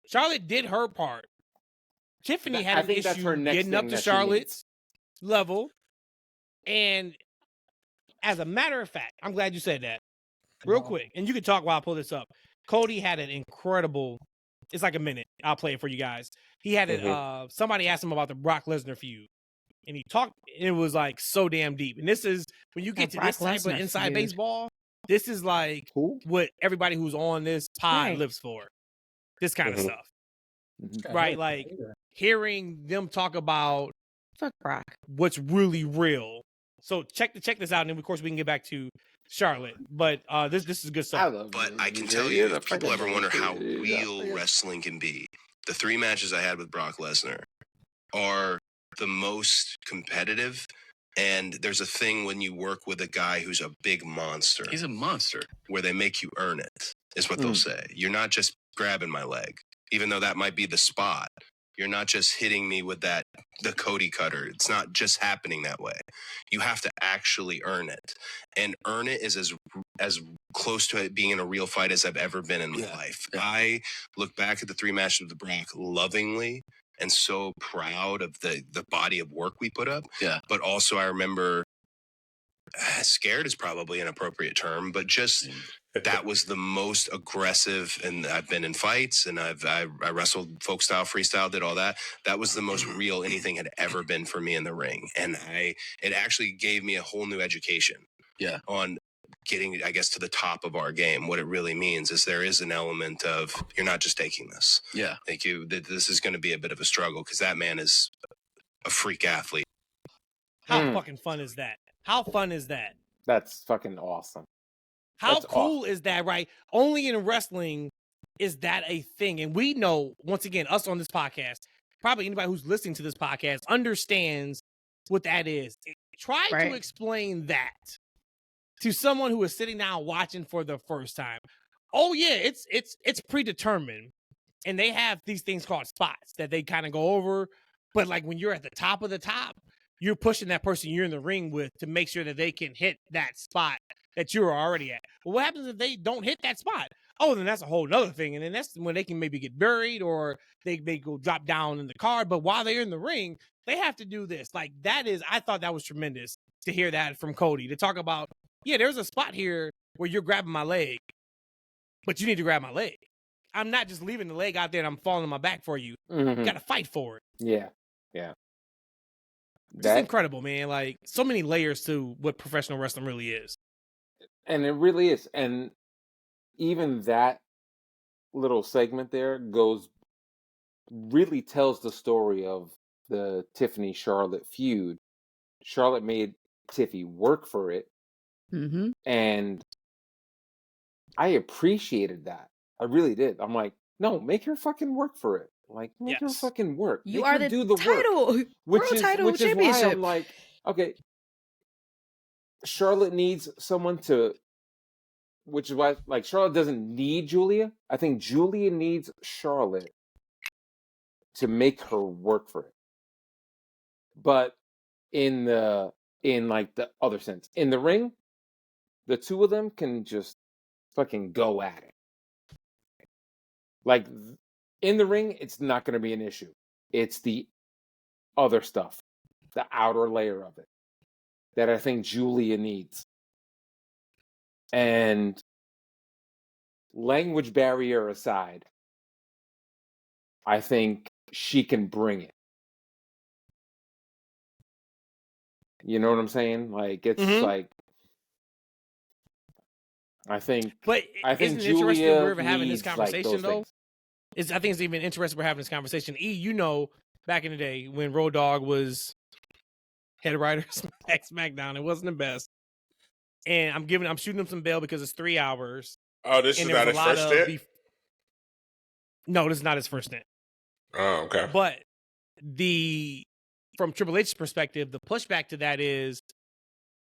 Charlotte did her part. Tiffany had an issue getting up to Charlotte's level. And as a matter of fact, I'm glad you said that. Real quick. And you can talk while I pull this up. Cody had an incredible, it's like a minute. I'll play it for you guys. He had it, somebody asked him about the Brock Lesnar feud. And he talked, it was so damn deep. And this is, when you get to this type of inside baseball, this is what everybody who's on this pod lives for. this kind of stuff, right? Like hearing them talk about Fuck Brock. what's really real. So check this out, and then of course we can get back to Charlotte. But this is good stuff. But I can tell you, if people ever wonder how real wrestling can be, the 3 matches I had with Brock Lesnar are the most competitive. And there's a thing when you work with a guy who's a big monster. He's a monster. Where they make you earn it, is what they'll say. You're not just grabbing my leg, even though that might be the spot. You're not just hitting me with the Cody cutter. It's not just happening that way. You have to actually earn it. And earn it is as close to it being in a real fight as I've ever been in my life. Yeah. I look back at the 3 matches with Brock lovingly and so proud of the body of work we put up. Yeah. But also I remember, scared is probably an appropriate term, but just that was the most aggressive. And I've been in fights, and I wrestled folk style, freestyle, did all that. That was the most real anything had ever been for me in the ring. And it actually gave me a whole new education. Yeah. On getting, I guess, to the top of our game. What it really means is there is an element of, you're not just taking this. Yeah. Thank you. This is going to be a bit of a struggle, because that man is a freak athlete. How fucking fun is that? How fun is that? That's fucking awesome. How cool is that, right? Only in wrestling is that a thing. And we know, once again, us on this podcast, probably anybody who's listening to this podcast understands what that is. Try to explain that to someone who is sitting down watching for the first time. Oh yeah, it's predetermined. And they have these things called spots that they kind of go over. But like when you're at the top of the top, you're pushing that person you're in the ring with to make sure that they can hit that spot that you're already at. But what happens if they don't hit that spot? Oh, then that's a whole nother thing. And then that's when they can maybe get buried, or they may go drop down in the card. But while they're in the ring, they have to do this. Like I thought that was tremendous to hear that from Cody, to talk about, yeah, there's a spot here where you're grabbing my leg, but you need to grab my leg. I'm not just leaving the leg out there and I'm falling on my back for you. You got to fight for it. Yeah. Yeah. It's incredible, man. Like, so many layers to what professional wrestling really is. And it really is. And even that little segment there really tells the story of the Tiffany Charlotte feud. Charlotte made Tiffy work for it. Mm-hmm. And I appreciated that. I really did. I'm like, no, make her fucking work for it. Like, make her fucking work. You make are her the do the title, work. Which is championship. why I'm like, okay, Charlotte needs someone to, which is why, like, Charlotte doesn't need Julia. I think Julia needs Charlotte to make her work for it. But in like the other sense, in the ring, the two of them can just fucking go at it. Like, in the ring, it's not going to be an issue. It's the other stuff, the outer layer of it, that I think Julia needs. And language barrier aside, I think she can bring it. You know what I'm saying? Like, it's like, I think isn't it Julia interesting we're having this needs, like, conversation, those though? things. I think it's even interesting we're having this conversation. E, you know, back in the day when Road Dogg was head writer at SmackDown, it wasn't the best. And I'm shooting him some bail because it's 3 hours. Oh, this is not his first stint? No, this is not his first stint. Oh, okay. But from Triple H's perspective, the pushback to that is,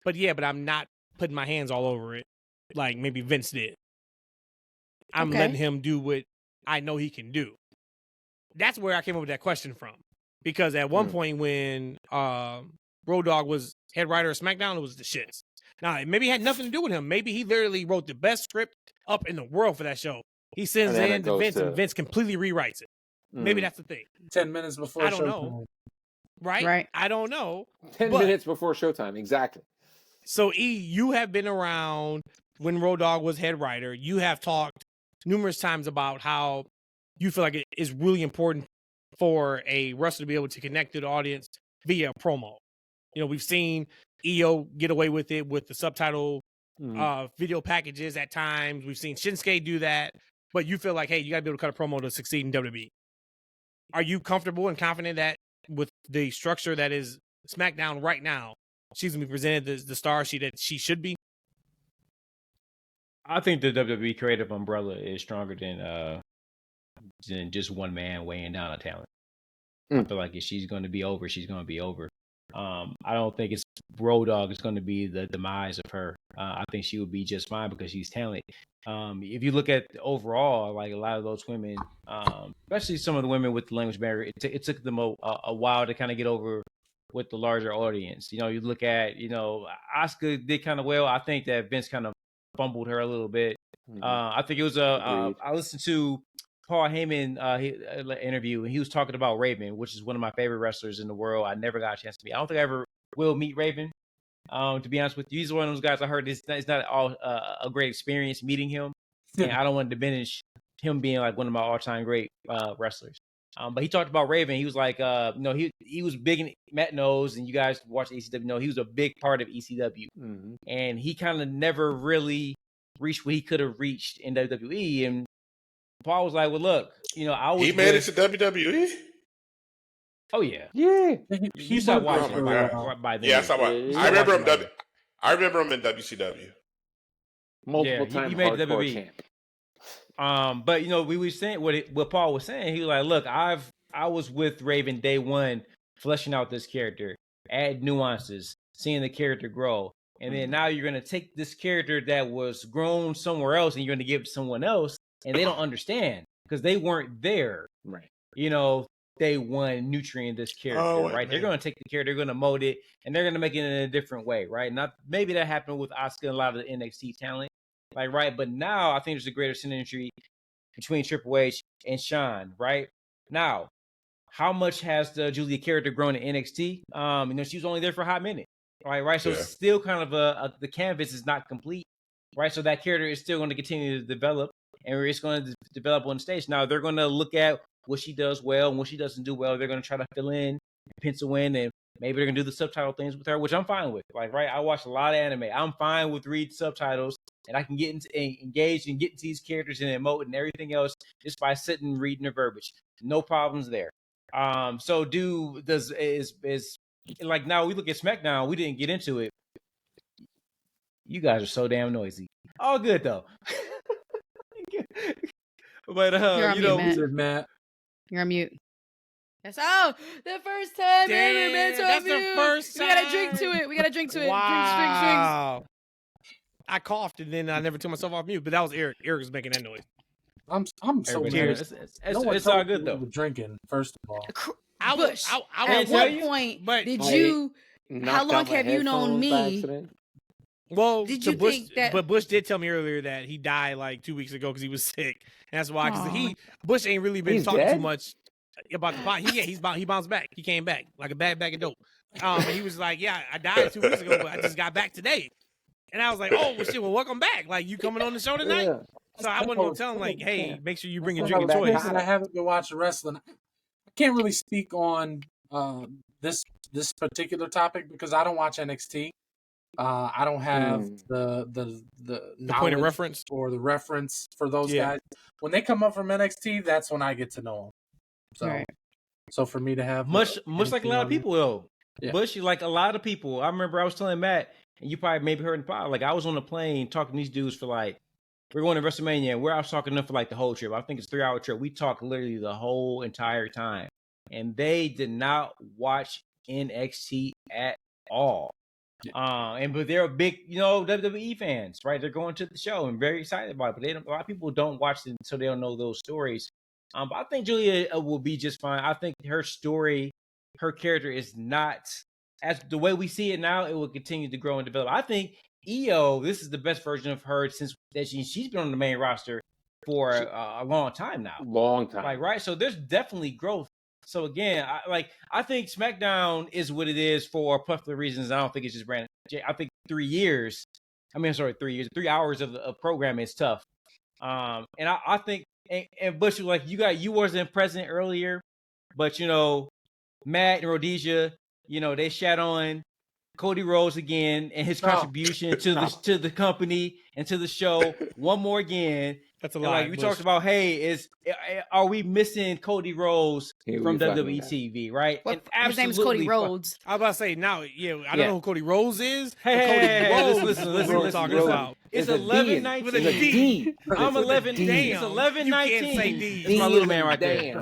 but I'm not putting my hands all over it like maybe Vince did. I'm letting him do what I know he can do. That's where I came up with that question from. Because at one point when Road Dogg was head writer of SmackDown, it was the shits. Now, maybe it had nothing to do with him. Maybe he literally wrote the best script up in the world for that show. He sends it in to Vince, and Vince completely rewrites it. Maybe that's the thing. 10 minutes before I don't know. Right? I don't know. 10 minutes before showtime, exactly. So, E, you have been around when Road Dogg was head writer. You have talked numerous times about how you feel like it is really important for a wrestler to be able to connect to the audience via promo. You know, we've seen EO get away with it with the subtitle video packages at times. We've seen Shinsuke do that. but you feel like, hey, you got to be able to cut a promo to succeed in WWE. Are you comfortable and confident that with the structure that is SmackDown right now, she's gonna be presented as the star that she should be? I think the WWE creative umbrella is stronger than just one man weighing down a talent. I feel like if she's going to be over, she's going to be over. I don't think it's Road Dogg is going to be the demise of her. I think she would be just fine because she's talented. If you look at overall, like a lot of those women, especially some of the women with the language barrier, it took them a while to kind of get over with the larger audience. You know, you look at, Asuka did kind of well. I think that Vince kind of fumbled her a little bit. I think it was I listened to Paul Heyman interview, and he was talking about Raven, which is one of my favorite wrestlers in the world. I never got a chance to meet. I don't think I ever will meet Raven. To be honest with you, he's one of those guys I heard it's not all a great experience meeting him, and I don't want to diminish him being like one of my all-time great wrestlers. But he talked about Raven. He was like, he was big in Matt knows, and you guys watch ECW know he was a big part of ECW, and he kind of never really reached what he could have reached in WWE. And Paul was like, well, look, I was. He made it to WWE. Oh yeah, He stopped worked watching by then. Yeah, I remember him. I remember him in WCW. Multiple time hardcore champ. But we were saying what Paul was saying. He was like, look, I was with Raven day one, fleshing out this character, add nuances, seeing the character grow. And then now you're going to take this character that was grown somewhere else and you're going to give it to someone else, and they don't understand because they weren't there. Right. Day one nutrient this character, right? Man. They're going to take the character, they're going to mold it, and they're going to make it in a different way, right? Not maybe that happened with Asuka and a lot of the NXT talent, right? But now I think there's a greater synergy between Triple H and Eshaun, right? Now, how much has the Guilia character grown in NXT? She was only there for a hot minute, right? So it's still kind of the canvas is not complete, right? So that character is still going to continue to develop, and it's going to develop on the stage. Now they're going to look at what she does well and what she doesn't do well. They're going to try to fill in, pencil in, and maybe they're going to do the subtitle things with her, which I'm fine with. I watch a lot of anime. I'm fine with reading subtitles, and I can get engaged and get into these characters and emote and everything else just by sitting and reading the verbiage. No problems there. So now we look at SmackDown, we didn't get into it. You guys are so damn noisy. All good though. But Matt. You're on mute. That's the first time ever been to that's mute. The first time. We gotta drink to it. Wow. Drinks. I coughed and then I never took myself off mute, but that was Eric. Eric was making that noise. I'm so mad. It's all good though. Drinking, first of all. Bush, I at what point did you? How long have you known me? Well, did you Bush, think that? But Bush did tell me earlier that he died like 2 weeks ago because he was sick. And that's why, because Bush ain't really been talking too much about the pot. He bounced back. He came back like a bad bag of dope. And he was like, "Yeah, I died 2 weeks ago, but I just got back today." And I was like, "Oh, well, shit. Well, welcome back. Like, you coming on the show tonight?" Yeah. So I wasn't gonna tell him like, "Hey, make sure you bring your drinking choice." I haven't been watching wrestling. I can't really speak on this particular topic because I don't watch NXT. I don't have the point of reference or the reference for those guys. When they come up from NXT, that's when I get to know them. So for me to have much like a lot of people though, yeah. Bush, like a lot of people. I remember I was telling Matt, and you probably maybe heard in the pod. Like I was on a plane talking to these dudes for we're going to WrestleMania, and I was talking to them for the whole trip. I think it's a 3-hour trip. We talked literally the whole entire time, and they did not watch NXT at all. But they're big, WWE fans, right? They're going to the show and very excited about it. But a lot of people don't watch it, so they don't know those stories. But I think Guilia will be just fine. I think her story, her character is not as the way we see it now. It will continue to grow and develop. I think Io, this is the best version of her since that she's been on the main roster for a long time now. Long time, right? So there's definitely growth. So again, I think SmackDown is what it is for a plethora of reasons. I don't think it's just Brandon. I think 3 years. 3 hours of programming is tough. And I think, and Bush was you wasn't present earlier, but Matt and Rhodesia, they shat on Cody Rhodes again and his contribution to the company and to the show one more again. That's a And lie. like we Bush. talked about, hey, are we missing Cody Rhodes Here from we fucking WWE go. TV, right? What, And his name is Cody absolutely Rhodes. I was about to say now. Yeah, I don't know who Cody Rhodes is. Hey, but hey, Cody hey, Rhodes listen, is what we were talking about. It's There's a D in it. 11:19. With a There's a D. D. I'm There's a 11. D. It's Damn. 11:19. You can't say D. That's my little man right there. Damn.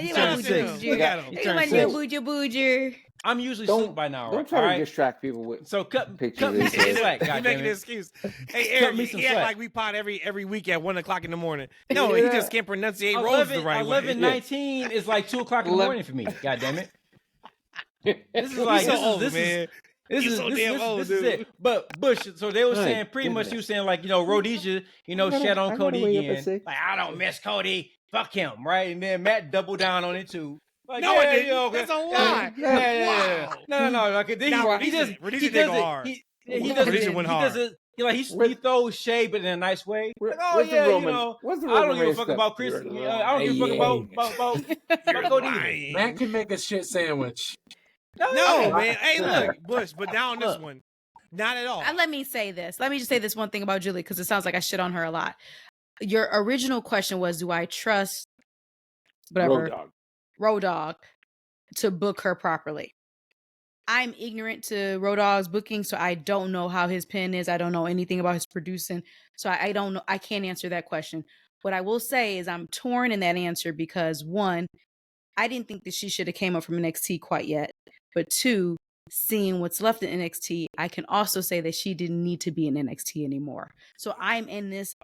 You Shout my out to him. booger Look at him. He You turned my six. booger. I'm usually asleep by now, Don't right? try All to right? distract people with So cut pictures me of some this. slack, He's goddammit. making an excuse. Hey, Cut Eric, me some he act slack. like we pot every week at 1 o'clock in the morning. No, Yeah. he just can't pronunciate Rhodes the right way. 11:19 is like 2 o'clock in the morning for me. God damn it! This is like He's so old, this man. This He's is so this, damn this, old, this is dude. it. But Bush, so they were My saying pretty much. goodness. You were saying like Rhodesia, I gotta- shed I on gotta Cody wake up at again. 6. Like I don't miss Cody. Fuck him, right? And then Matt doubled down on it too. Like, No, I didn't. That's a lie. Yeah. Wow. No. Like, then Nah, he Rhodesia does. did go hard. He does Rhodesia it. went He hard. does it. He throws shade, but in a nice way. Like, Where's the Roman? Where's the I don't Roman give a Reigns fuck stuff? about Chris. You're I don't give a fuck lying. about Cody either. lying. Man can make a shit sandwich. No, Okay. man. Hey, look, Bush, but down this one, not at all. Let me say this. Let me just say this one thing about Julie, because it sounds like I shit on her a lot. Your original question was, do I trust Road Dogg. Road Dogg to book her properly? I'm ignorant to Road Dogg's booking, so I don't know how his pen is. I don't know anything about his producing, so I don't know. I can't answer that question. What I will say is I'm torn in that answer because one, I didn't think that she should have came up from NXT quite yet, but two, seeing what's left in NXT, I can also say that she didn't need to be in NXT anymore. So I'm in this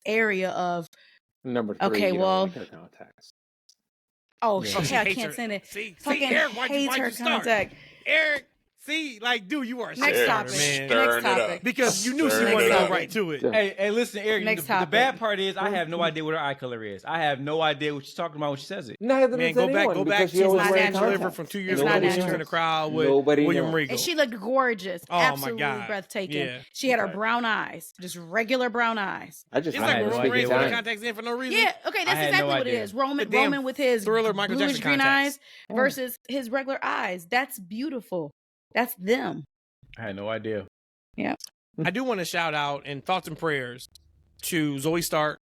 area of Number 3. okay, you well, don't like her contacts. oh Yeah. shit, She I hates can't her. send it. See, Fucking Eric, why'd hates you her start? contact. Eric, see, like, dude, you are Next shit, topic. man. Stirring Next it up. topic. Because you knew she Stirring wanted it to go up. right to it. Hey, listen, Eric. Next The topic. bad part is I have no idea what her eye color is. I have no idea what she's talking about when she says it. Neither Man, does go anyone, back. Go because back. she She's always not wearing natural. delivered contacts. from 2 years It's ago. not when She was natural. in the crowd with Nobody William knows. Regal. And she looked gorgeous. Oh, my Absolutely God. breathtaking. Yeah. She had her Okay. brown eyes, just regular brown eyes. I just It's I like had when no Roman idea Reigns what put it- contacts in for no reason. Yeah, okay, that's I had no exactly what it idea. is. Roman The damn Roman with his Thriller Michael bluish Jackson green contacts. eyes versus his regular eyes. That's beautiful. That's them. I had no idea. I do want to shout out and thoughts and prayers to Zoe Stark.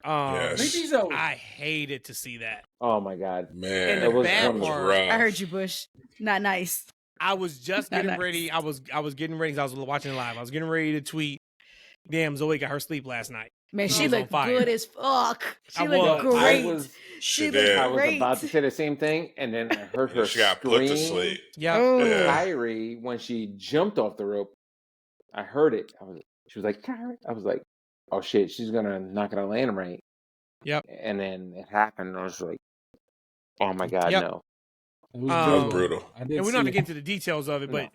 Yes. Maybe Zoe. I hated to see that. Oh my God. Man, And the that was bad part- rough. I heard you, Bush. Not nice. I was just Not getting nice. ready. I was getting ready because I was watching it live. I was getting ready to tweet. Damn, Zoe got her sleep last night. Man, She she was on looked fire. good as fuck. She I looked was. great. She She did. looked I was great. about to say the same thing, and then I heard her She got scream. put to sleep. Yeah. Oh. Yeah. Kyrie, when she jumped off the rope, I heard it. She was like, Kyrie. I was like, oh shit, she's not gonna land right. Yep. And then it happened. I was like, oh my God, Yep. no. It was That was brutal. brutal. I did And we see don't have to it. get into the details of it, but No.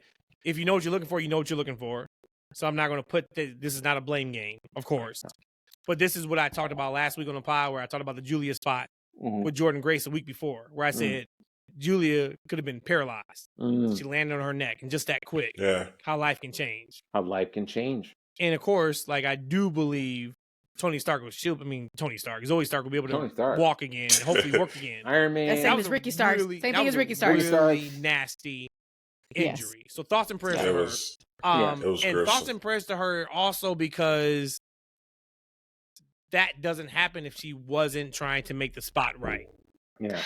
if you know what you're looking for, you know what you're looking for. So I'm not going to put this is not a blame game, of course. But this is what I talked about last week on the pod, where I talked about the Julia spot Mhm. with Jordan Grace a week before, where I said Julia could have been paralyzed. Mm. She landed on her neck, and just that quick, Yeah. how life can change. How life can change. And of course, like I do believe Tony Stark was Tony Stark. Zoe Stark will be able Tony to Stark. walk again, and hopefully work again. Iron Man. That's That same was as a Ricky Starks. really- Same that thing was as a Ricky Starks. Really nasty Yes. injury. So thoughts and prayers Yeah. to It her. was. Yeah, it was And gruesome. thoughts and prayers to her also because that doesn't happen if she wasn't trying to make the spot right. Yeah.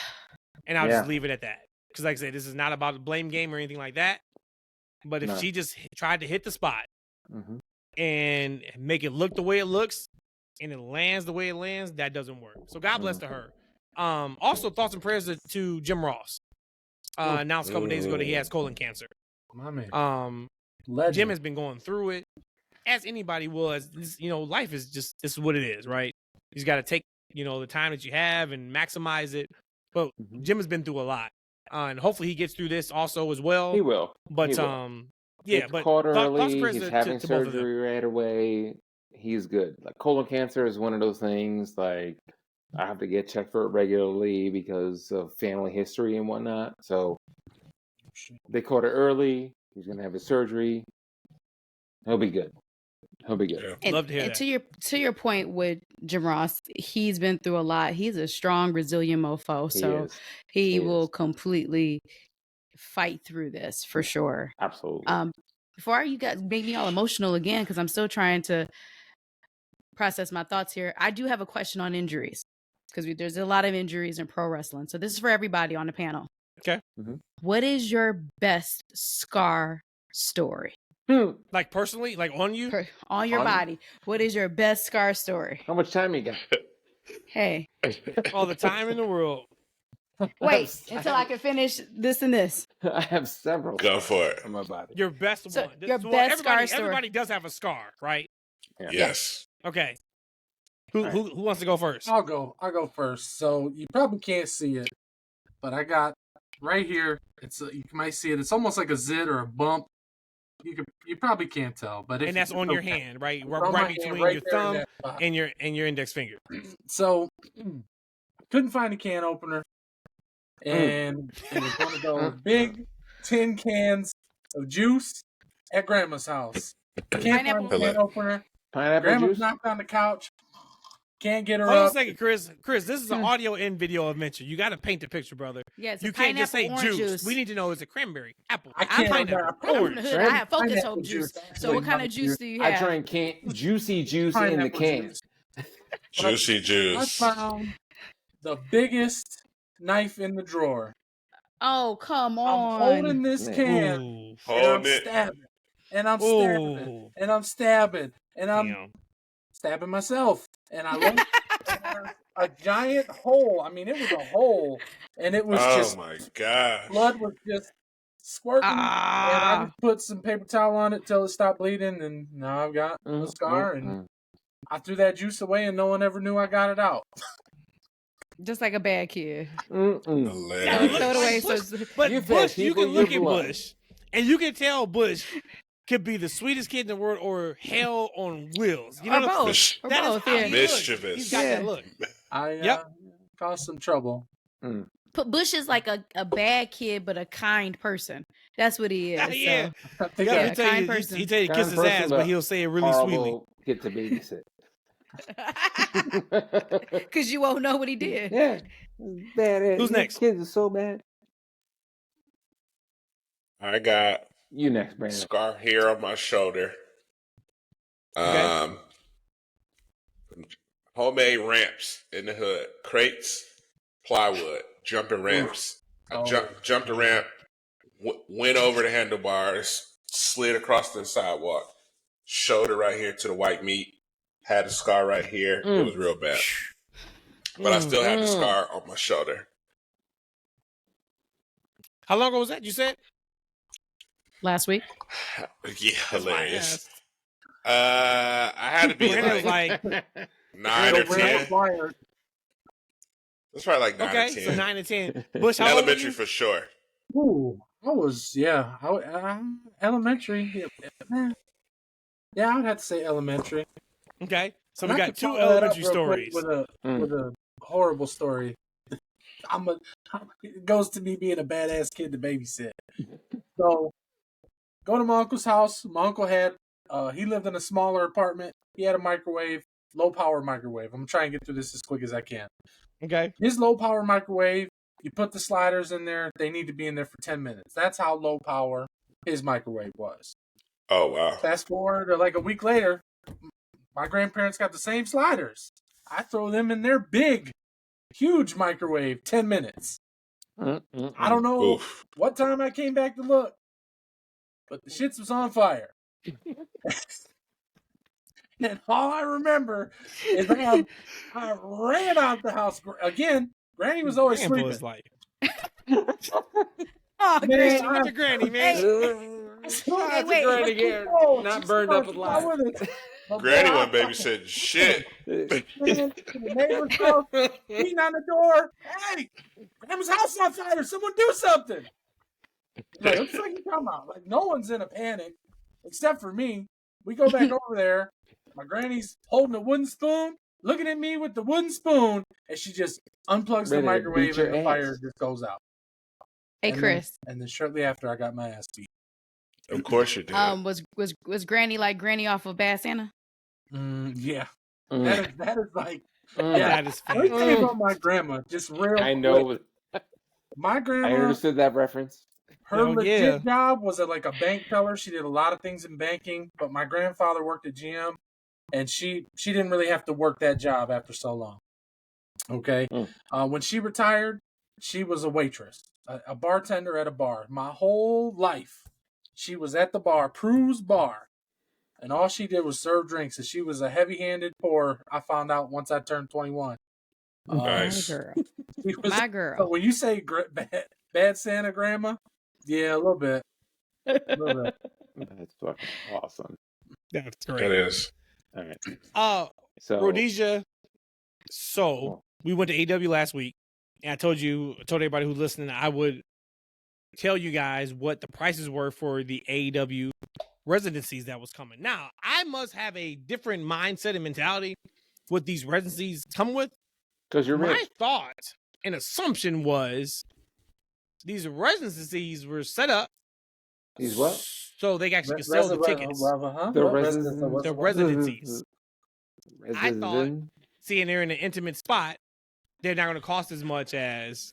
And I'll Yeah. just leave it at that. Because like I said, this is not about a blame game or anything like that. But if No. she just tried to hit the spot hmm and make it look the way it looks and it lands the way it lands, that doesn't work. So God bless Mm-hmm. to her. Also thoughts and prayers to Jim Ross. Announced a couple days ago that he has colon cancer. My man. Legend. Jim has been going through it, as anybody will. As life is just this is what it is, right? You just got to take the time that you have and maximize it. But Mhm. Jim has been through a lot, and hopefully he gets through this also as well. He will. But He will. yeah, It's but caught thoughts and early. prayers He's to having both of them. surgery right away. He's good. Like colon cancer is one of those things. Like I have to get checked for it regularly because of family history and whatnot. So they caught it early. He's gonna have his surgery. He'll be good. He'll be good. Yeah. And, Love to hear and that. to your point with Jim Ross, he's been through a lot. He's a strong, resilient mofo. So is. he He will is. completely fight through this for sure. Absolutely. Before you guys make me all emotional again, because I'm still trying to process my thoughts here. I do have a question on injuries because there's a lot of injuries in pro wrestling. So this is for everybody on the panel. Okay. Mm-hmm. What is your best scar story? Like personally, like on you? On your On- body. What is your best scar story? How much time you got? Hey, All the time in the world. wait until I can finish this and this. I have several. Go scars for it. on my body. Your best So, one. your Well, best everybody, scar story. everybody does have a scar, right? Yes. Okay. Who wants to go first? I'll go first. So you probably can't see it, but I got right here. You might see it. It's almost like a zit or a bump. You probably can't tell, but And that's on your hand, right? It's on my Right hand, between right your there in thumb that spot. and your index finger. So couldn't find a can opener, and it was one of those big tin cans of juice at Grandma's house. Can't Pineapple. find a can opener. Pineapple Grandma's juice? knocked on the couch. Can't get her Hold on a up. second, Chris. Chris, this is an audio and video adventure. You got to paint the picture, brother. Yeah, it's a You can't just say pineapple orange juice. We need to know, is it cranberry, apple, I can't pineapple, remember. I'm from orange? the hood. I have focus Pineapple hope juice. juice. So what kind of juice do you have? I drink juicy juice in the Pineapple can. juice. Juicy I juice. found the biggest knife in the drawer. Oh, come I'm on. holding this can Ooh. and Hold I'm it. stabbing. And I'm stabbing. Ooh. And I'm stabbing. And I'm Damn. stabbing myself. And I looked a giant hole. I mean, it was a hole. And it was Oh just my gosh. blood was just squirting. And I just put some paper towel on it till it stopped bleeding. And now I've got a scar. And I threw that juice away and no one ever knew I got it out. Just like a bad kid. Hilarious. Throw it away. Bush, So but You Bush, fed you people can look your at blood. Bush, and you can tell Bush could be the sweetest kid in the world or hell on wheels. You know or what I'm both. saying? Or That is both, how yeah. he looks. Mischievous. He's got that look. I Yep. caused some trouble. But Bush is like a bad kid, but a kind person. That's what he is. Yeah. I think Yeah, Yeah, he tell kind you, person. he tell you to Kind kiss his person, ass, but but he'll say it really sweetly. Horrible kid to babysit. Because you won't know what he did. Yeah. Bad. Who's next? Kids are so bad. I got You next, Brandon. scar here on my shoulder. Okay. Homemade ramps in the hood, crates, plywood, jumping ramps. I jumped a ramp, went over the handlebars, slid across the sidewalk, shoulder right here to the white meat, had a scar right here. It was real bad, but I still have the scar on my shoulder. How long ago was that? You said? Last week. Yeah, That's why I hilarious. asked. I had to be Brandon was like like, 9 or So 10. wired. That's probably like 9 okay, or 10. so 9 and 10. Bush, how old were Elementary you? for sure. Ooh, I was elementary. Yeah, I would have to say elementary. Okay, so And we I got could two follow that up elementary real quick stories. with a horrible story. It goes to me being a badass kid to babysit. So, go to my uncle's house. My uncle had he lived in a smaller apartment. He had a microwave, low power microwave. I'm gonna try and get through this as quick as I can. Okay, His low power microwave, you put the sliders in there, they need to be in there for 10 minutes. That's how low power his microwave was. Oh, wow. Fast forward to like a week later, my grandparents got the same sliders. I throw them in their big, huge microwave, 10 minutes. I don't know Oof. what time I came back to look, but the shits was on fire. And all I remember is I ran out the house. Again, Granny was always Grandpa sleeping. was like, Oh, Man, Christian. look at your granny, man. Hey, wait. Granny here, Oh, not she's burned up not alive. with it. But Granny boy, wasn't babysitting shit. to the neighbor's house, beating on the door. Hey, Grandma's house on fire. Someone do something. Like, what the fuck you talking about? Like, no one's in a panic except for me. We go back over there. My granny's holding a wooden spoon, looking at me with the wooden spoon, and she just unplugs the Ready to microwave beat your and the ass. fire just goes out. Hey, And Chris. And then shortly after, I got my ass beat. Of course you did. Was Granny like Granny off of Bad Santa? Yeah. Mm. That is like, That is let me tell you funny. about my grandma, just real I quick. know. My I grandma, understood that reference. her Oh, legit yeah. job was like a bank teller. She did a lot of things in banking, but my grandfather worked at GM. and she didn't really have to work that job after so long. Okay, when she retired, she was a waitress, a bartender at a bar. My whole life, she was at the bar, Prue's Bar, and all she did was serve drinks. And she was a heavy-handed pourer. I found out once I turned 21. Nice. My girl. She was- My girl. So when you say bad Santa grandma, yeah, a little bit. That's fucking awesome. That's great. It is. All right. So Rhodesia. So we went to AW last week, and I told everybody who's listening I would tell you guys what the prices were for the AEW residencies that was coming. Now, I must have a different mindset and mentality what these residencies come with. Because you're My rich. thought and assumption was these residencies were set up. These what? So they actually could sell the tickets. The residencies. I thought, seeing they're in an intimate spot, they're not going to cost as much as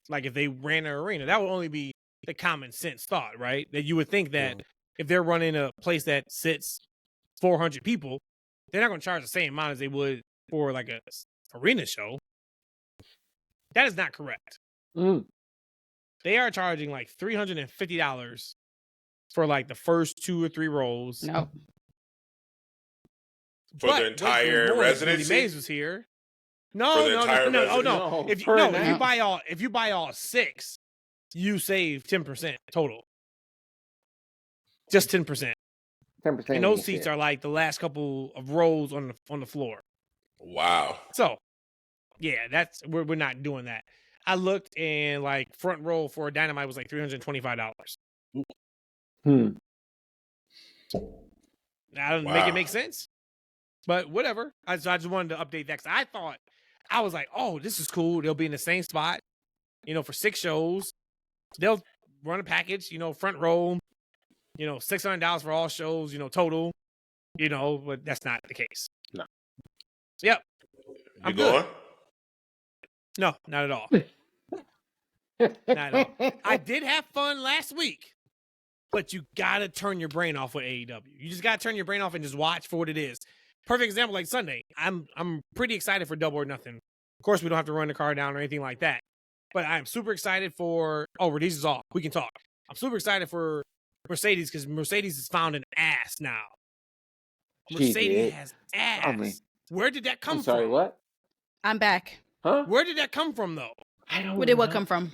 like if they ran an arena. That would only be the common sense thought, right? That you would think that if they're running a place that sits 400 people, they're not going to charge the same amount as they would for like a arena show. That is not correct. They are charging like $350 for like the first 2 or 3 rows. No. For the entire residency? Mays was here. No. If you buy all 6, you save 10% total. Just 10%. 10%. And those seats are like the last couple of rows on the floor. Wow. So, yeah, we're not doing that. I looked and like front row for a Dynamite was like $325. That doesn't make it make sense, but whatever. I just wanted to update that because I was like, oh, this is cool. They'll be in the same spot, for 6 shows. They'll run a package, front row, $600 for all shows, total, but that's not the case. No. Yep. You going? No, not at all. Not at all. I did have fun last week, but you gotta turn your brain off with AEW. You just gotta turn your brain off and just watch for what it is. Perfect example, like Sunday. I'm pretty excited for Double or Nothing. Of course, we don't have to run the car down or anything like that. But I'm super excited for. Oh, Rhodesia's off. We can talk. I'm super excited for Mercedes because Mercedes has found an ass now. Mercedes has ass. Where did that come from? Sorry, what? I'm back. Huh? Where did that come from, though? I don't know. Where did what come from?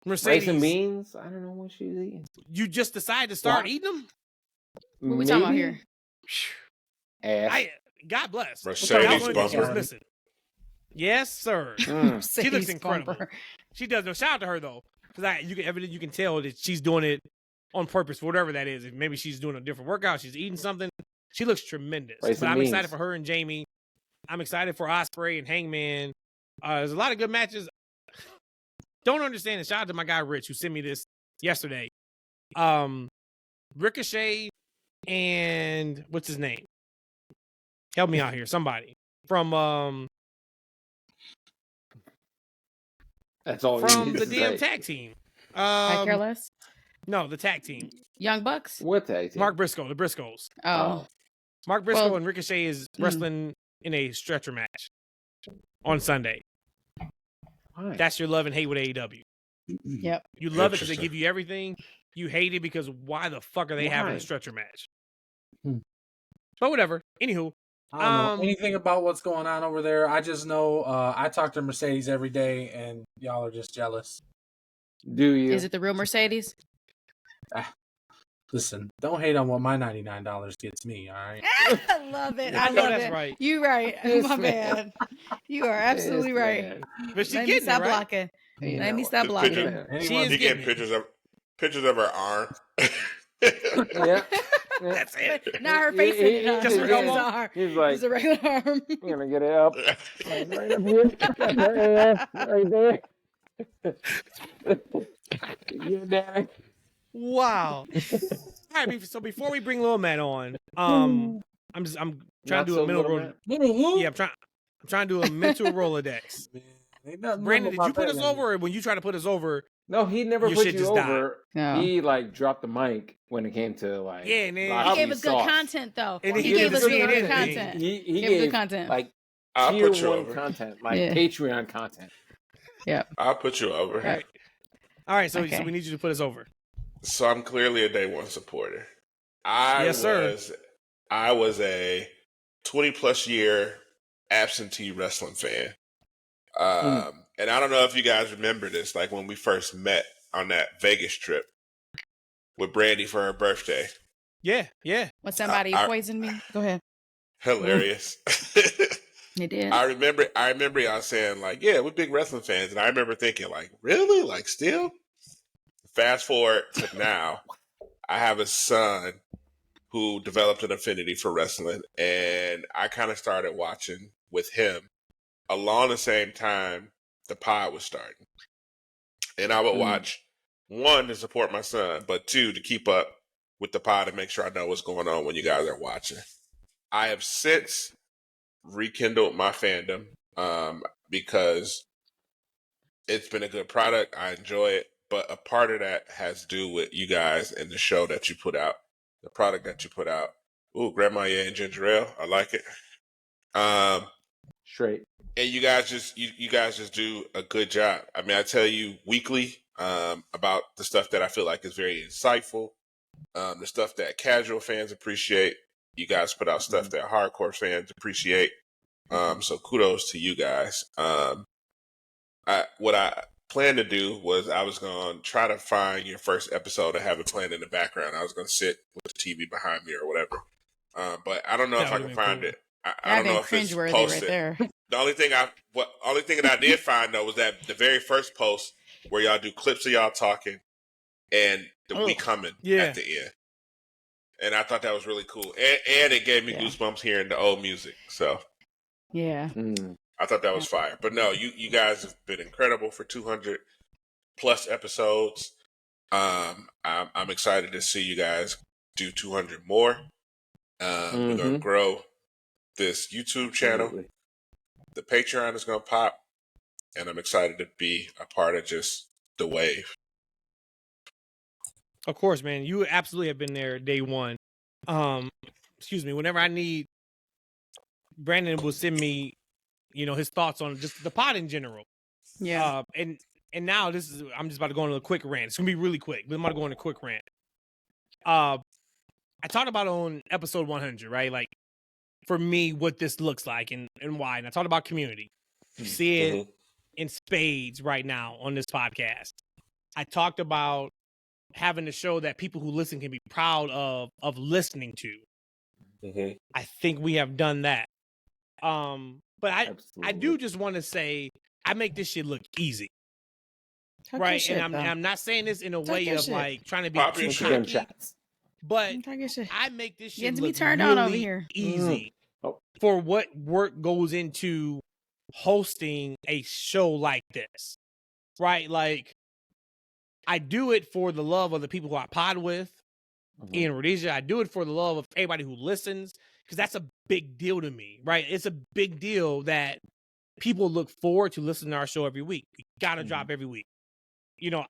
Mercedes. Rice and beans? I don't know what she's eating. You just decided to start eating them? What are we talking about here? Ass. God bless. Mercedes bumper. Missing. Yes, sir. She looks incredible. Bumper. She does. No, shout out to her though, because you can tell that she's doing it on purpose for whatever that is. If maybe she's doing a different workout, she's eating something. She looks tremendous. But I'm excited for her and Jamie. I'm excited for Ospreay and Hangman. There's a lot of good matches. Don't understand. And shout out to my guy Rich who sent me this yesterday. Ricochet and what's his name? Help me out here. Somebody from that's all from the damn tag team. I care less. No, the tag team. Young Bucks. What tag team? Mark Briscoe, the Briscoes. Oh. Mark Briscoe and Ricochet is wrestling in a stretcher match on Sunday. Why? That's your love and hate with AEW. Yep. You love it because they give you everything. You hate it because why the fuck are they having a stretcher match? But whatever. Anywho. I don't know anything about what's going on over there. I just know I talk to Mercedes every day, and y'all are just jealous. Do you? Is it the real Mercedes? Listen, don't hate on what my $99 gets me, all right? I love it. I love it. Right. You're right. My man. You are absolutely right. But she Let getting me stop it, right? blocking. Let me stop blocking. She is getting pictures of her arm. Yeah. That's it. Not her face in it. Just her elbow. Arm. He's like, it's a regular arm. I'm gonna get it up. Like, right up here. Right there. Yeah, Daddy. Wow. All right. So before we bring Lil Matt on, I'm trying to do a mental roll. Yeah, I'm trying to do a mental Rolodex. Ain't nothing Brandon, little did you about put that, us over, or when you try to put us over, No, he never your put shit you just died? over. No. He like dropped the mic when it came to like. Yeah, and then He Roxy's gave us good sauce. content, though. And He he gave did us the really good CNN thing. content. He Gave gave good content. like I'll tier put you 1 over. content, like Yeah. Patreon content. Yeah. I'll put you over. All right. So Okay. we need you to put us over. So I'm clearly a day one supporter. I Yes, sir. was a 20+ year absentee wrestling fan. And I don't know if you guys remember this, like when we first met on that Vegas trip with Brandy for her birthday. Yeah. When somebody poisoned me, go ahead. Hilarious. They did. I remember y'all saying like, yeah, we're big wrestling fans. And I remember thinking like, really? Like still? Fast forward to now, I have a son who developed an affinity for wrestling, and I kind of started watching with him along the same time the pod was starting. And I would watch, 1, to support my son, but 2, to keep up with the pod and make sure I know what's going on when you guys are watching. I have since rekindled my fandom because it's been a good product. I enjoy it. But a part of that has to do with you guys and the show that you put out, the product that you put out. Ooh, Grandma and Ginger Ale. I like it. Straight. And you guys just do a good job. I mean, I tell you weekly about the stuff that I feel like is very insightful, the stuff that casual fans appreciate. You guys put out stuff that hardcore fans appreciate. So kudos to you guys. What I planned to do was I was going to try to find your first episode and have it playing in the background. I was going to sit with the TV behind me or whatever. But I don't know if I can find it. I don't know if it's posted. Right there. The only thing that I did find though was that the very first post where y'all do clips of y'all talking and the we coming at the end. And I thought that was really cool. And it gave me goosebumps hearing the old music. So yeah. I thought that was fire. But no, you guys have been incredible for 200+ episodes. I'm excited to see you guys do 200 more. We're going to grow this YouTube channel. Absolutely. The Patreon is going to pop. And I'm excited to be a part of just the wave. Of course, man. You absolutely have been there day one. Excuse me. Whenever I need, Brandon will send me, his thoughts on just the pod in general. Yeah. And now I'm just about to go on a quick rant. It's gonna be really quick, but I'm about to go on a quick rant. I talked about on episode 100, right? Like for me, what this looks like and why. And I talked about community. You see it in spades right now on this podcast. I talked about having a show that people who listen can be proud of listening to. I think we have done that. But I do just want to say I make this shit look easy. Talk right? shit, And I'm not saying this in a Talk way your of shit. like trying to be Pop too your Instagram cocky, chats. but Talk your shit. I make this shit Getting me look turned really on over here. easy for what work goes into hosting a show like this, right? Like, I do it for the love of the people who I pod with in Rhodesia. I do it for the love of everybody who listens, because that's a big deal to me, right? It's a big deal that people look forward to listening to our show every week. We gotta drop every week.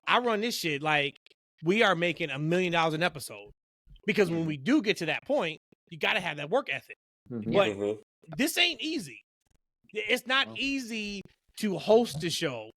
I run this shit like we are making $1 million an episode, because when we do get to that point, you gotta have that work ethic. But this ain't easy. It's not easy to host a show,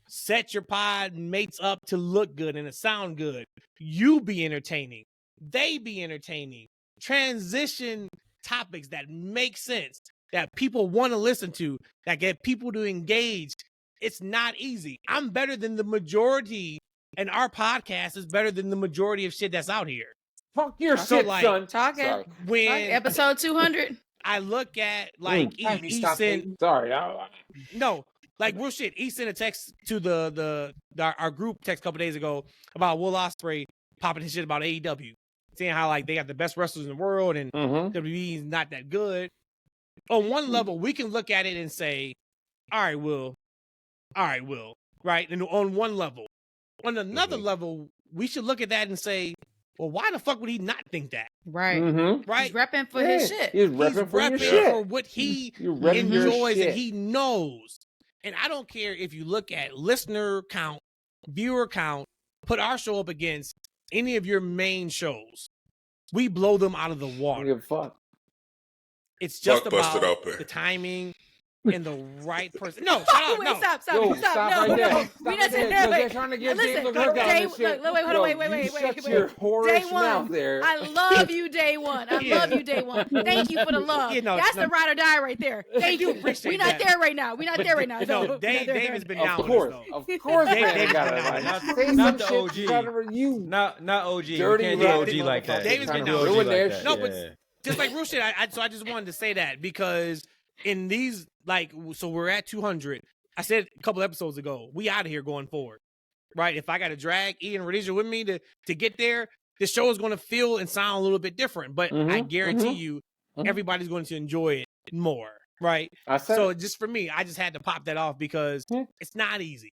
set your pod mates up to look good and to sound good. You be entertaining. They be entertaining. Transition topics that make sense, that people want to listen to, that get people to engage. It's not easy. I'm better than the majority, and our podcast is better than the majority of shit that's out here. Talk your So, shit, like, son. Talking. Sorry. When Episode 200. I look at like Easton, Sorry. no, like real shit. He sent a text to our group text a couple days ago about Will Ospreay popping his shit about AEW, saying how like they got the best wrestlers in the world and WWE is not that good. On one level, we can look at it and say, all right, Will, right? And on one level, on another level, we should look at that and say, well, why the fuck would he not think that? Right. Right? He's repping for his shit. He's repping for your shit. for what he You repping your enjoys shit. and he knows. And I don't care if you look at listener count, viewer count, put our show up against any of your main shows. We blow them out of the I don't water. give a fuck. It's just Fuck Busted about Open. the timing and the right person. No, shut up. Wait, No. stop. Yo, Stop. stop No, right no. there. We're Stop not right there, saying 'cause that. they're trying to get Listen, Dave look, LaGreca on this shit. look, wait, hold on, wait. Shut your Day whorish one. mouth there. I love you, Day One. I love you, Day One. Thank you for the love. Yeah, no, That's no. the ride or die right there. Thank you. appreciate We're not that. there right now. No, Dave has been down Of with us, course, though. of course, Dave- man. Dave's Got been it. down Like, with us. say Not some the shit OG. trying to you. Not OG. Dirty You can't do rat OG like that. David's You been can't do down. OG Ruin their like that. No, but Yeah. just like Roosh said, so I just wanted to say that because in these, like, so we're at 200. I said a couple episodes ago, we out of here going forward, right? If I got to drag Ian and Rhodesia with me to get there, the show is going to feel and sound a little bit different. But I guarantee you, everybody's going to enjoy it more, right? I said So it. just for me, I just had to pop that off because Yeah. it's not easy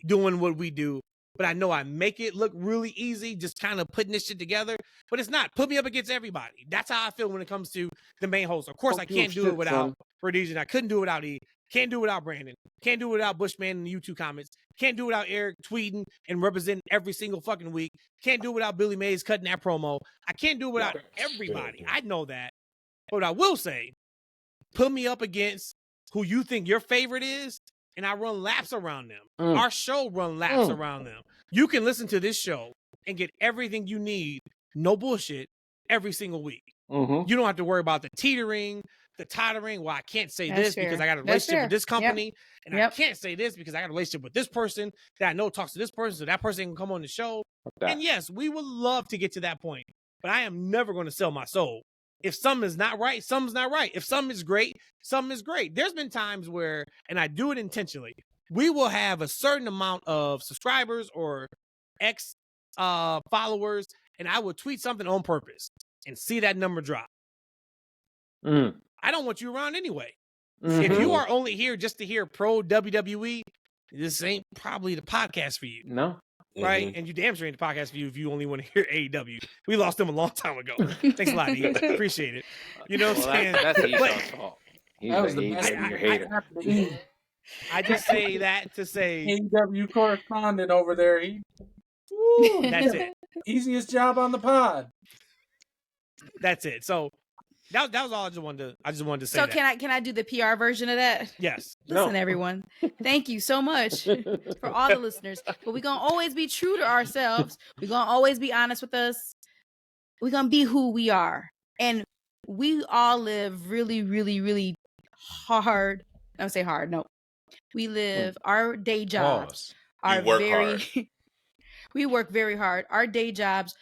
doing what we do. But I know I make it look really easy, just kind of putting this shit together. But it's not. Put me up against everybody. That's how I feel when it comes to the main host. Of course, I Fuck your can't do shit, it without son. Rhodesia. I couldn't do it without E. Can't do it without Brandon. Can't do it without Bushman in the YouTube comments. Can't do it without Eric tweeting and representing every single fucking week. Can't do it without Billy Mays cutting that promo. I can't do it without everybody. I know that. But I will say, put me up against who you think your favorite is, and I run laps around them. Our show run laps around them. You can listen to this show and get everything you need, no bullshit, every single week. You don't have to worry about the teetering, the tottering. Well, I can't say That's this because fair. I got a That's relationship fair. with this company, and Yep. I can't say this because I got a relationship with this person that I know talks to this person, so that person can come on the show. And yes, we would love to get to that point, but I am never going to sell my soul. If something is not right, something's not right. If something is great, something is great. There's been times where, and I do it intentionally, we will have a certain amount of subscribers or X followers, and I will tweet something on purpose and see that number drop. I don't want you around anyway. If you are only here just to hear pro WWE, this ain't probably the podcast for you. No. Right? And you damn sure ain't the podcast for you if you only want to hear AEW. We lost them a long time ago. Thanks a lot, E. Appreciate it. You know what I'm saying? That's But Eshaun's fault. He's That was the the best. AEW hater. I just say that to say AEW correspondent over there. that's it. Easiest job on the pod. That's it. So that was all I just wanted to say. So that. can I do the PR version of that? Yes. Listen, everyone. Thank you so much for all the listeners. But we're gonna always be true to ourselves. We're gonna always be honest with us. We're gonna be who we are. And we all live really, really, really hard. I don't say hard, no. We live our day jobs are work very hard. we work very hard. Our day jobs,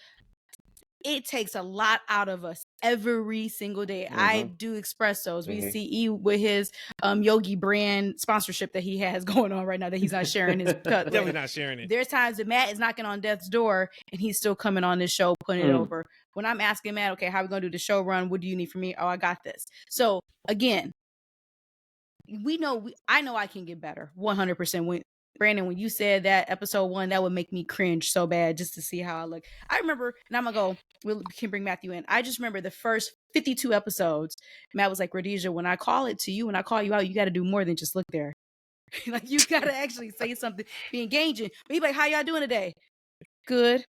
it takes a lot out of us every single day. I do espressos. We see E with his Yogi brand sponsorship that he has going on right now that he's not sharing his cut. Definitely not sharing it. There's times that Matt is knocking on death's door and he's still coming on this show, putting it over. When I'm asking Matt, okay, how are we gonna do the show run? What do you need from me? Oh, I got this. So again, I know I can get better 100%. Brandon, when you said that episode 1, that would make me cringe so bad just to see how I look. I remember, and I'm gonna we can bring Matthew in. I just remember the first 52 episodes. Matt was like, Rhodesia, when I call it to you, when I call you out, you got to do more than just look there. Like, you got to actually say something, be engaging. But he'd be like, how y'all doing today? Good.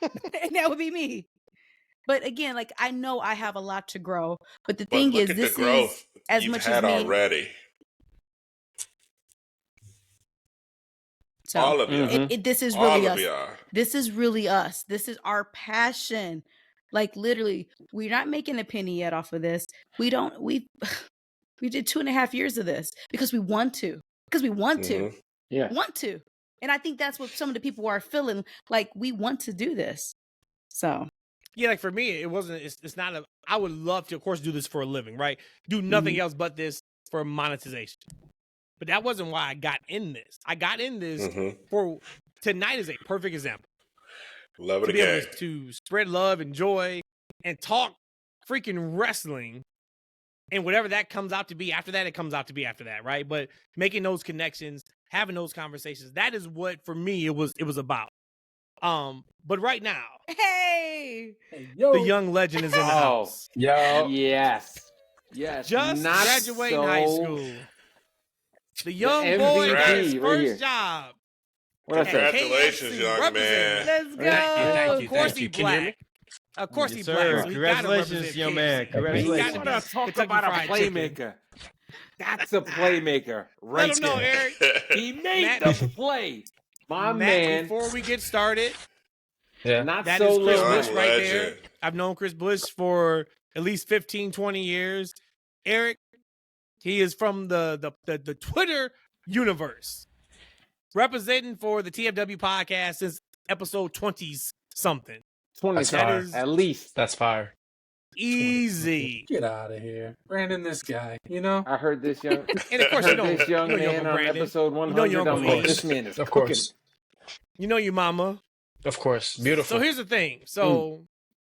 And that would be me. But again, like, I know I have a lot to grow. But the thing look is, at this the growth is as you've much had as me. already. So All of you. this is All really of us. y'all. This is really us. This is our passion. Like, literally, we're not making a penny yet off of this. We did 2.5 years of this because we want to. Because we want to. Yeah. Want to. And I think that's what some of the people are feeling, like, we want to do this. So Yeah, like for me, it's not I would love to, of course, do this for a living, right? Do nothing else but this for monetization. But that wasn't why I got in this. I got in this for tonight is a perfect example. Love it To be again. able to spread love and joy and talk freaking wrestling. And whatever that comes out to be after that, it comes out to be after that, right? But making those connections, having those conversations, that is what for me it was about. But right now, hey, yo. the young legend is in the house. Yo. Yes. Just Not graduating so high school. The young MVP boy got right his here. first job. What I say? Congratulations, KFC young man. Let's go. Thank you. Of course Thank he you. Can you hear me? black. Of course Yes, he's sir. black. So he gotta Congratulations, represent young KFC. man. He Congratulations. gotta Want be to talk Kentucky about a Fried Chicken. playmaker? That's a playmaker, right Let him know, there. Eric. He made Matt- the play. My Matt, man. before we get started, Yeah. Not that so is Chris little. Bush Young right there. legend. I've known Chris Bush for at least 15, 20 years. Eric, he is from the Twitter universe, representing for the TFW podcast since episode 20-something. 20 That's That fire. is at least. That's fire. easy. Get out of here, Brandon. This guy, you know. I heard this young. And of course, I you heard know, this young you know your man Uncle on Brandon. episode 100. You know your Uncle I'm like, Lee. this man is Of cooking. course. You know your mama. Of course. Beautiful. So here's the thing. So,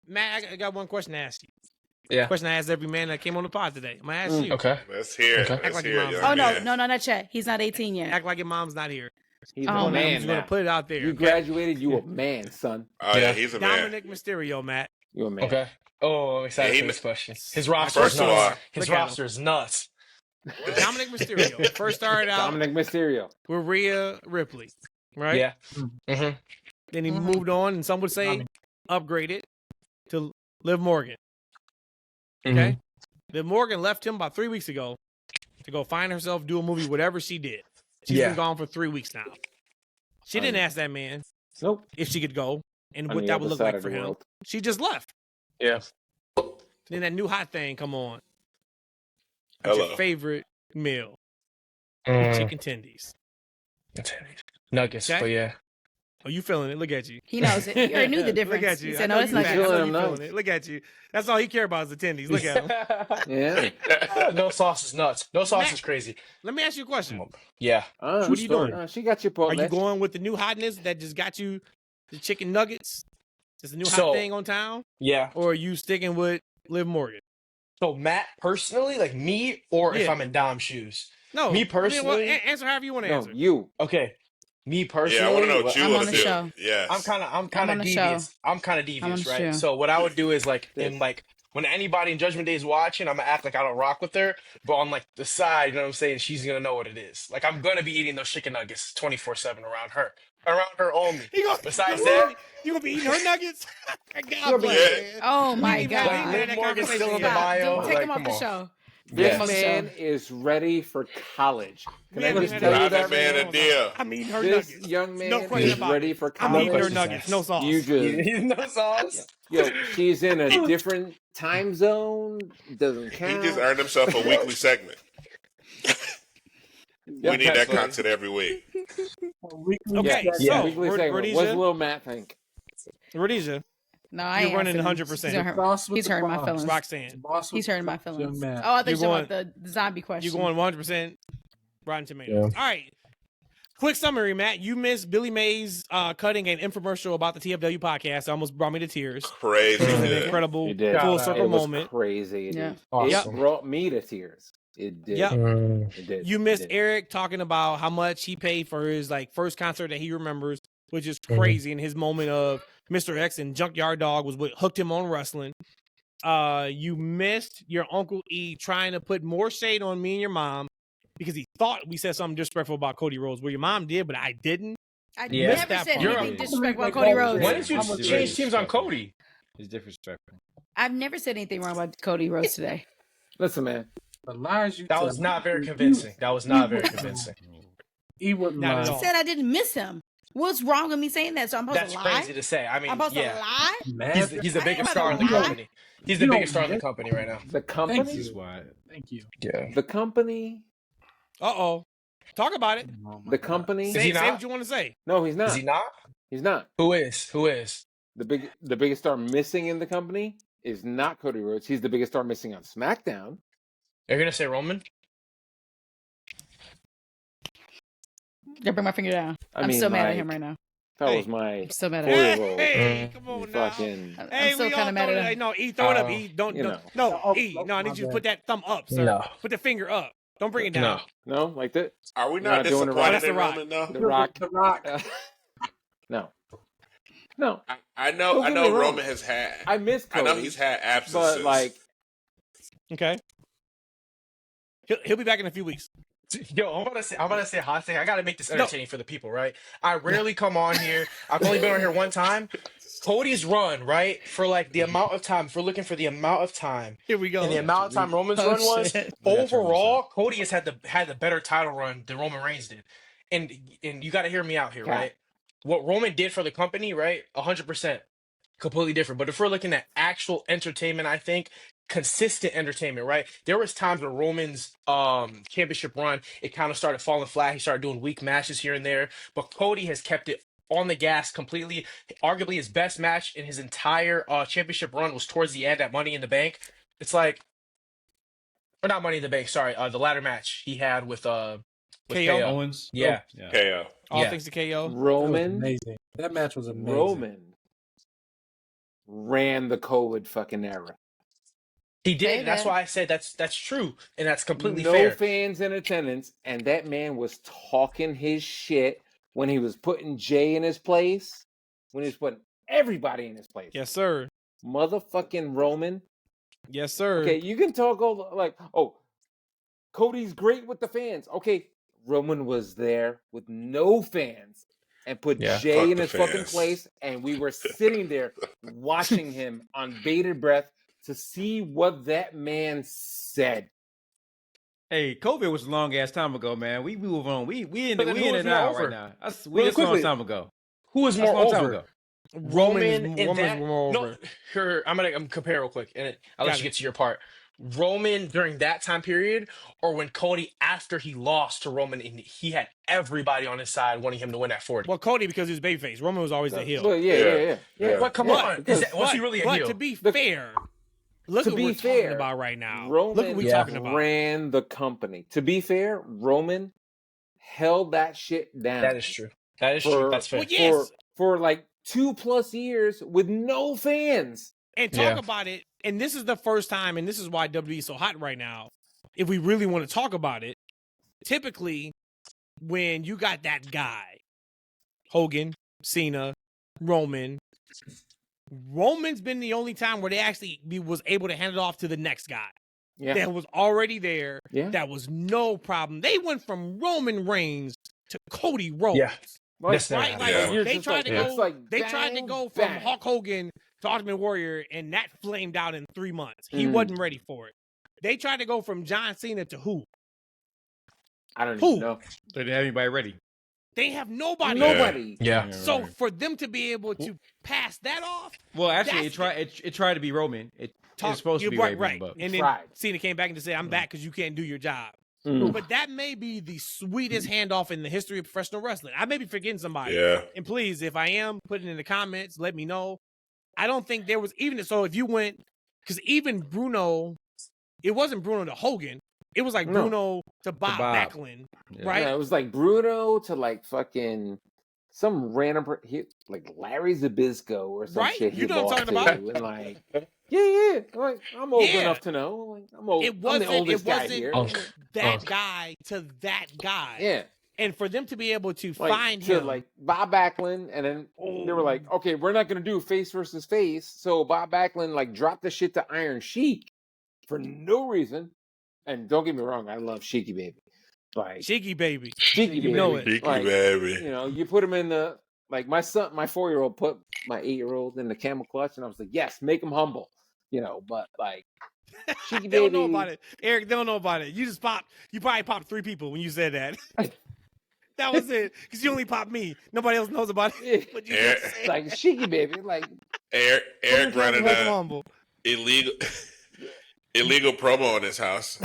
Matt, I got one question to ask you. Yeah. Question I asked every man that came on the pod today. I'm gonna ask you. Okay. Let's hear it. Okay. Act Let's like hear your it, mom's young Oh no, man. no, not yet. He's not 18 yet. Act like your mom's not here. He's Oh, a man. I'm man just gonna now. put it out there. You okay? graduated. You a man, son. Oh, yeah, Yeah. he's a man. Dominic Mysterio, Matt. You a man. Okay. Oh, I'm excited Yeah, he for this ma- question. His roster is First of all, nuts. His look at him. roster is nuts. Dominic Mysterio first started out Dominic Mysterio. with Rhea Ripley, right? Yeah. Mm-hmm. Then he moved on, and some would say upgraded to Liv Morgan. Okay. Liv Morgan left him about 3 weeks ago to go find herself, do a movie, whatever she did. She's Yeah. been gone for 3 weeks now. She didn't ask that man Nope. if she could go and On what the that other would look side like of for the him. world. She just left. Yeah. Then that new hot thing come on. What's Hello. your favorite meal? Mm, Chicken tendies. Nuggets, Okay. but yeah. Oh, you feeling it? Look at you. He knows it. He already knew the difference. Look at you. He I said, know "No, it's you not fat. that. I know Feeling you them feeling nuts. it. Look at you. That's all he care about is the tendies. Look at him. Yeah. No sauce is nuts. No sauce Matt- is crazy. Let me ask you a question. Yeah. What are you doing? She got your Are you Chipotle. going with the new hotness that just got you the chicken nuggets? Just a new hot So- thing on town? Yeah. Or are you sticking with Liv Morgan? So Matt, personally, like me, or if Yeah. I'm in Dom's shoes. No. Me I mean, personally- answer however you want to No, answer. you. Okay. Me personally. Yeah, I want to know what what- you I'm want on to the do. show. Yes. I'm kind I'm of on the devious. I'm kind of I'm on devious, the right? show. So what I would do is like This. in like when anybody in Judgment Day is watching, I'm gonna act like I don't rock with her, but on like the side, you know what I'm saying? She's gonna know what it is. Like I'm gonna be eating those chicken nuggets 24/7 around her only. You gonna, Besides you that- gonna- you gonna be eating her nuggets? God You'll be- bless, man. Oh my We ain't even God. had Liv that Morgan's conversation still in the yet. bio. Dude, take like, him off come the on. show. This Yeah. man is ready for college. Can We I haven't just had tell that you that Private man right a deal. I'm eating her This nuggets. young man No question is about ready it. for I'm college. eating her questions nuggets. asked. No sauce. You just, No sauce. yo, she's in a different time zone. Doesn't He count. just earned himself a weekly segment. We need that content every week. Okay, Yeah, so weekly segment. What's Rhodesia, Lil Matt think? Rhodesia, No, I You're ain't running answering. 100%. He's hurt- Boss with He's the hurting my boss. feelings. Roxanne, Boss with He's hurting my the young feelings. man. Oh, I thought you You're were talking about the zombie you're question. going 100% Rotten Tomatoes. All right. Quick summary, Matt. You missed Billy Mays cutting an infomercial about the TFW podcast. It almost brought me to tears. Crazy It was an good. incredible You did. full God, circle It was moment. crazy. It Yeah. did. Awesome. It brought me to tears. It did. Yep. It did. You It missed did. Eric talking about how much he paid for his like first concert that he remembers, which is Mhm. crazy. And his moment of Mr. X and Junkyard Dog was what hooked him on wrestling. You missed your Uncle E trying to put more shade on me and your mom because he thought we said something disrespectful about Cody Rhodes. Well, your mom did, but I didn't. I Yeah. never That said part. anything disrespectful about Like, Cody Rhodes. When did you I'm a- change teams on Cody? It's disrespectful. I've never said anything wrong about Cody Rhodes today. Listen, man. The lies you That tell. was not very convincing. That was not very convincing. He wouldn't Not at lie. all. I said I didn't miss him. What's wrong with me saying that? So I'm supposed That's to lie? crazy to say. I mean, I'm supposed to yeah. lie? Mad. He's the I biggest ain't star in about the to lie. company. He's the You biggest don't star in the get- company right now. The company. Thank That's you. why. Thank you. Yeah. The company. Uh-oh. Talk about it. Oh my The God. company. Is he Say not? what you want to say. No, he's not. Is he not? He's not. Who is? Who is? The biggest star missing in the company is not Cody Rhodes. He's the biggest star missing on SmackDown. You're gonna say Roman? Yeah, bring my finger down. I I'm mean, still mad at like, him right now. That Hey. was my I'm still mad at Four-year him. old. Hey, come you on now. fucking. I'm Hey, still we kind all of mad throw at it. him. No, E, throw it up. Oh, E, don't, you no, know. no, Oh, E. No, I need my you to bad. put that thumb up, sir. No. Put the finger up. Don't bring it down. No. No, like that. Are we You're not not doing it disappointed right. That's in The Rock. Roman though? The Rock. The Rock. No. No. I Don't know get me wrong. Roman has had. I miss I Cody. know he's had absences. But like, Okay. He'll be back in a few weeks. Yo, I'm gonna say a hot thing. I gotta make this No. entertaining for the people, right? I rarely come on here. I've only been on here one time. Cody's run, right? For like the amount of time, if we're looking for the amount of time Here we go. and the amount of time Roman's Oh, run was, shit. overall, Cody has had the better title run than Roman Reigns did. And you gotta hear me out here, right? What Roman did for the company, right? 100%. Completely different. But if we're looking at actual entertainment, I think consistent entertainment, right? There was times where Roman's championship run, it kind of started falling flat. He started doing weak matches here and there, but Cody has kept it on the gas completely. Arguably his best match in his entire championship run was towards the end at Money in the Bank. It's like, or not Money in the Bank, sorry, the ladder match he had with KO? Owens. Yeah. KO. All Yeah. things to KO. That was Roman amazing. That match was amazing. Roman ran the COVID fucking era. He did. Say And that's that. why I said that's true, and that's completely No fair. fans in attendance, and that man was talking his shit when he was putting Jay in his place, when he was putting everybody in his place. Yes, sir. Motherfucking Roman. Yes, sir. Okay, you can talk all like, oh, Cody's great with the fans. Okay, Roman was there with no fans and put Yeah. Jay Fuck in the his fucking fans. place, and we were sitting there watching him on bated breath to see what that man said. Hey, COVID was a long ass time ago, man. We move on. We in But then who it was now more right over? now. That's Really that's a long quickly, time ago. Who was That's a more long time over? ago. Roman in Roman's that more no, over. I'm gonna compare real quick, and I'll let Got you it. get to your part. Roman during that time period, or when Cody after he lost to Roman, and he had everybody on his side wanting him to win at 40. Well, Cody because he was babyface. Roman was always the heel. Well, yeah. But come Yeah, on, because- is that was he really a But heel? to be fair, look To at what be we're fair, talking about right now. Roman Look what we're talking about. ran the company. To be fair, Roman held that shit down. That is true. That is true. That's fair. Well, yes. For like 2+ years with no fans. And talk about it. And this is the first time, and this is why WWE is so hot right now. If we really want to talk about it, typically when you got that guy, Hogan, Cena, Roman's been the only time where they actually was able to hand it off to the next guy. Yeah. That was already there. Yeah. That was no problem. They went from Roman Reigns to Cody Rhodes. Yeah. Like, Right? Like Yeah. you're they just tried to like, go. it's like They tried to bang, go from bang. Hulk Hogan to Ultimate Warrior, and that flamed out in 3 months. He Mm. wasn't ready for it. They tried to go from John Cena to who? I don't Who? even know. They didn't have anybody ready. They have nobody. Nobody. Yeah. So right. for them to be able to pass that off, Well, actually, That's it tried to be Roman. It's supposed to be right, Roman, right. but And then tried. Cena came back and said, "I'm back because you can't do your job." Mm. But that may be the sweetest handoff in the history of professional wrestling. I may be forgetting somebody. Yeah. And please, if I am, put it in the comments. Let me know. I don't think there was even so. If you went, because even Bruno, it wasn't Bruno to Hogan. It was like No. Bruno to Bob Bob. Backlund, Yeah. right? Yeah, it was like Bruno to like fucking some random like Larry Zabisco or some Right? shit. You he know what I'm lost talking to, and like, yeah. Like I'm old Yeah. enough to know. Like I'm old. It I'm wasn't. the It oldest guy wasn't here. that Unk. guy to that guy. Yeah. And for them to be able to Like, find to him, like Bob Backlund, and then they were like, okay, we're not gonna do face versus face. So Bob Backlund like dropped the shit to Iron Sheik for no reason. And don't get me wrong, I love Sheiky Baby. Like Cheeky baby. Cheeky You Baby. know it. Cheeky Like, baby. you know, you put him in the like my 4-year-old put my 8-year-old in the camel clutch, and I was like, yes, make him humble. You know, but like Cheeky They don't know Baby. about it. Eric, they don't know about it. You just popped. You probably popped 3 people when you said that. That was it. Because you only popped me. Nobody else knows about it. But you Eric, just said Like Sheiky Baby, like Eric running make him a humble. illegal promo in his house.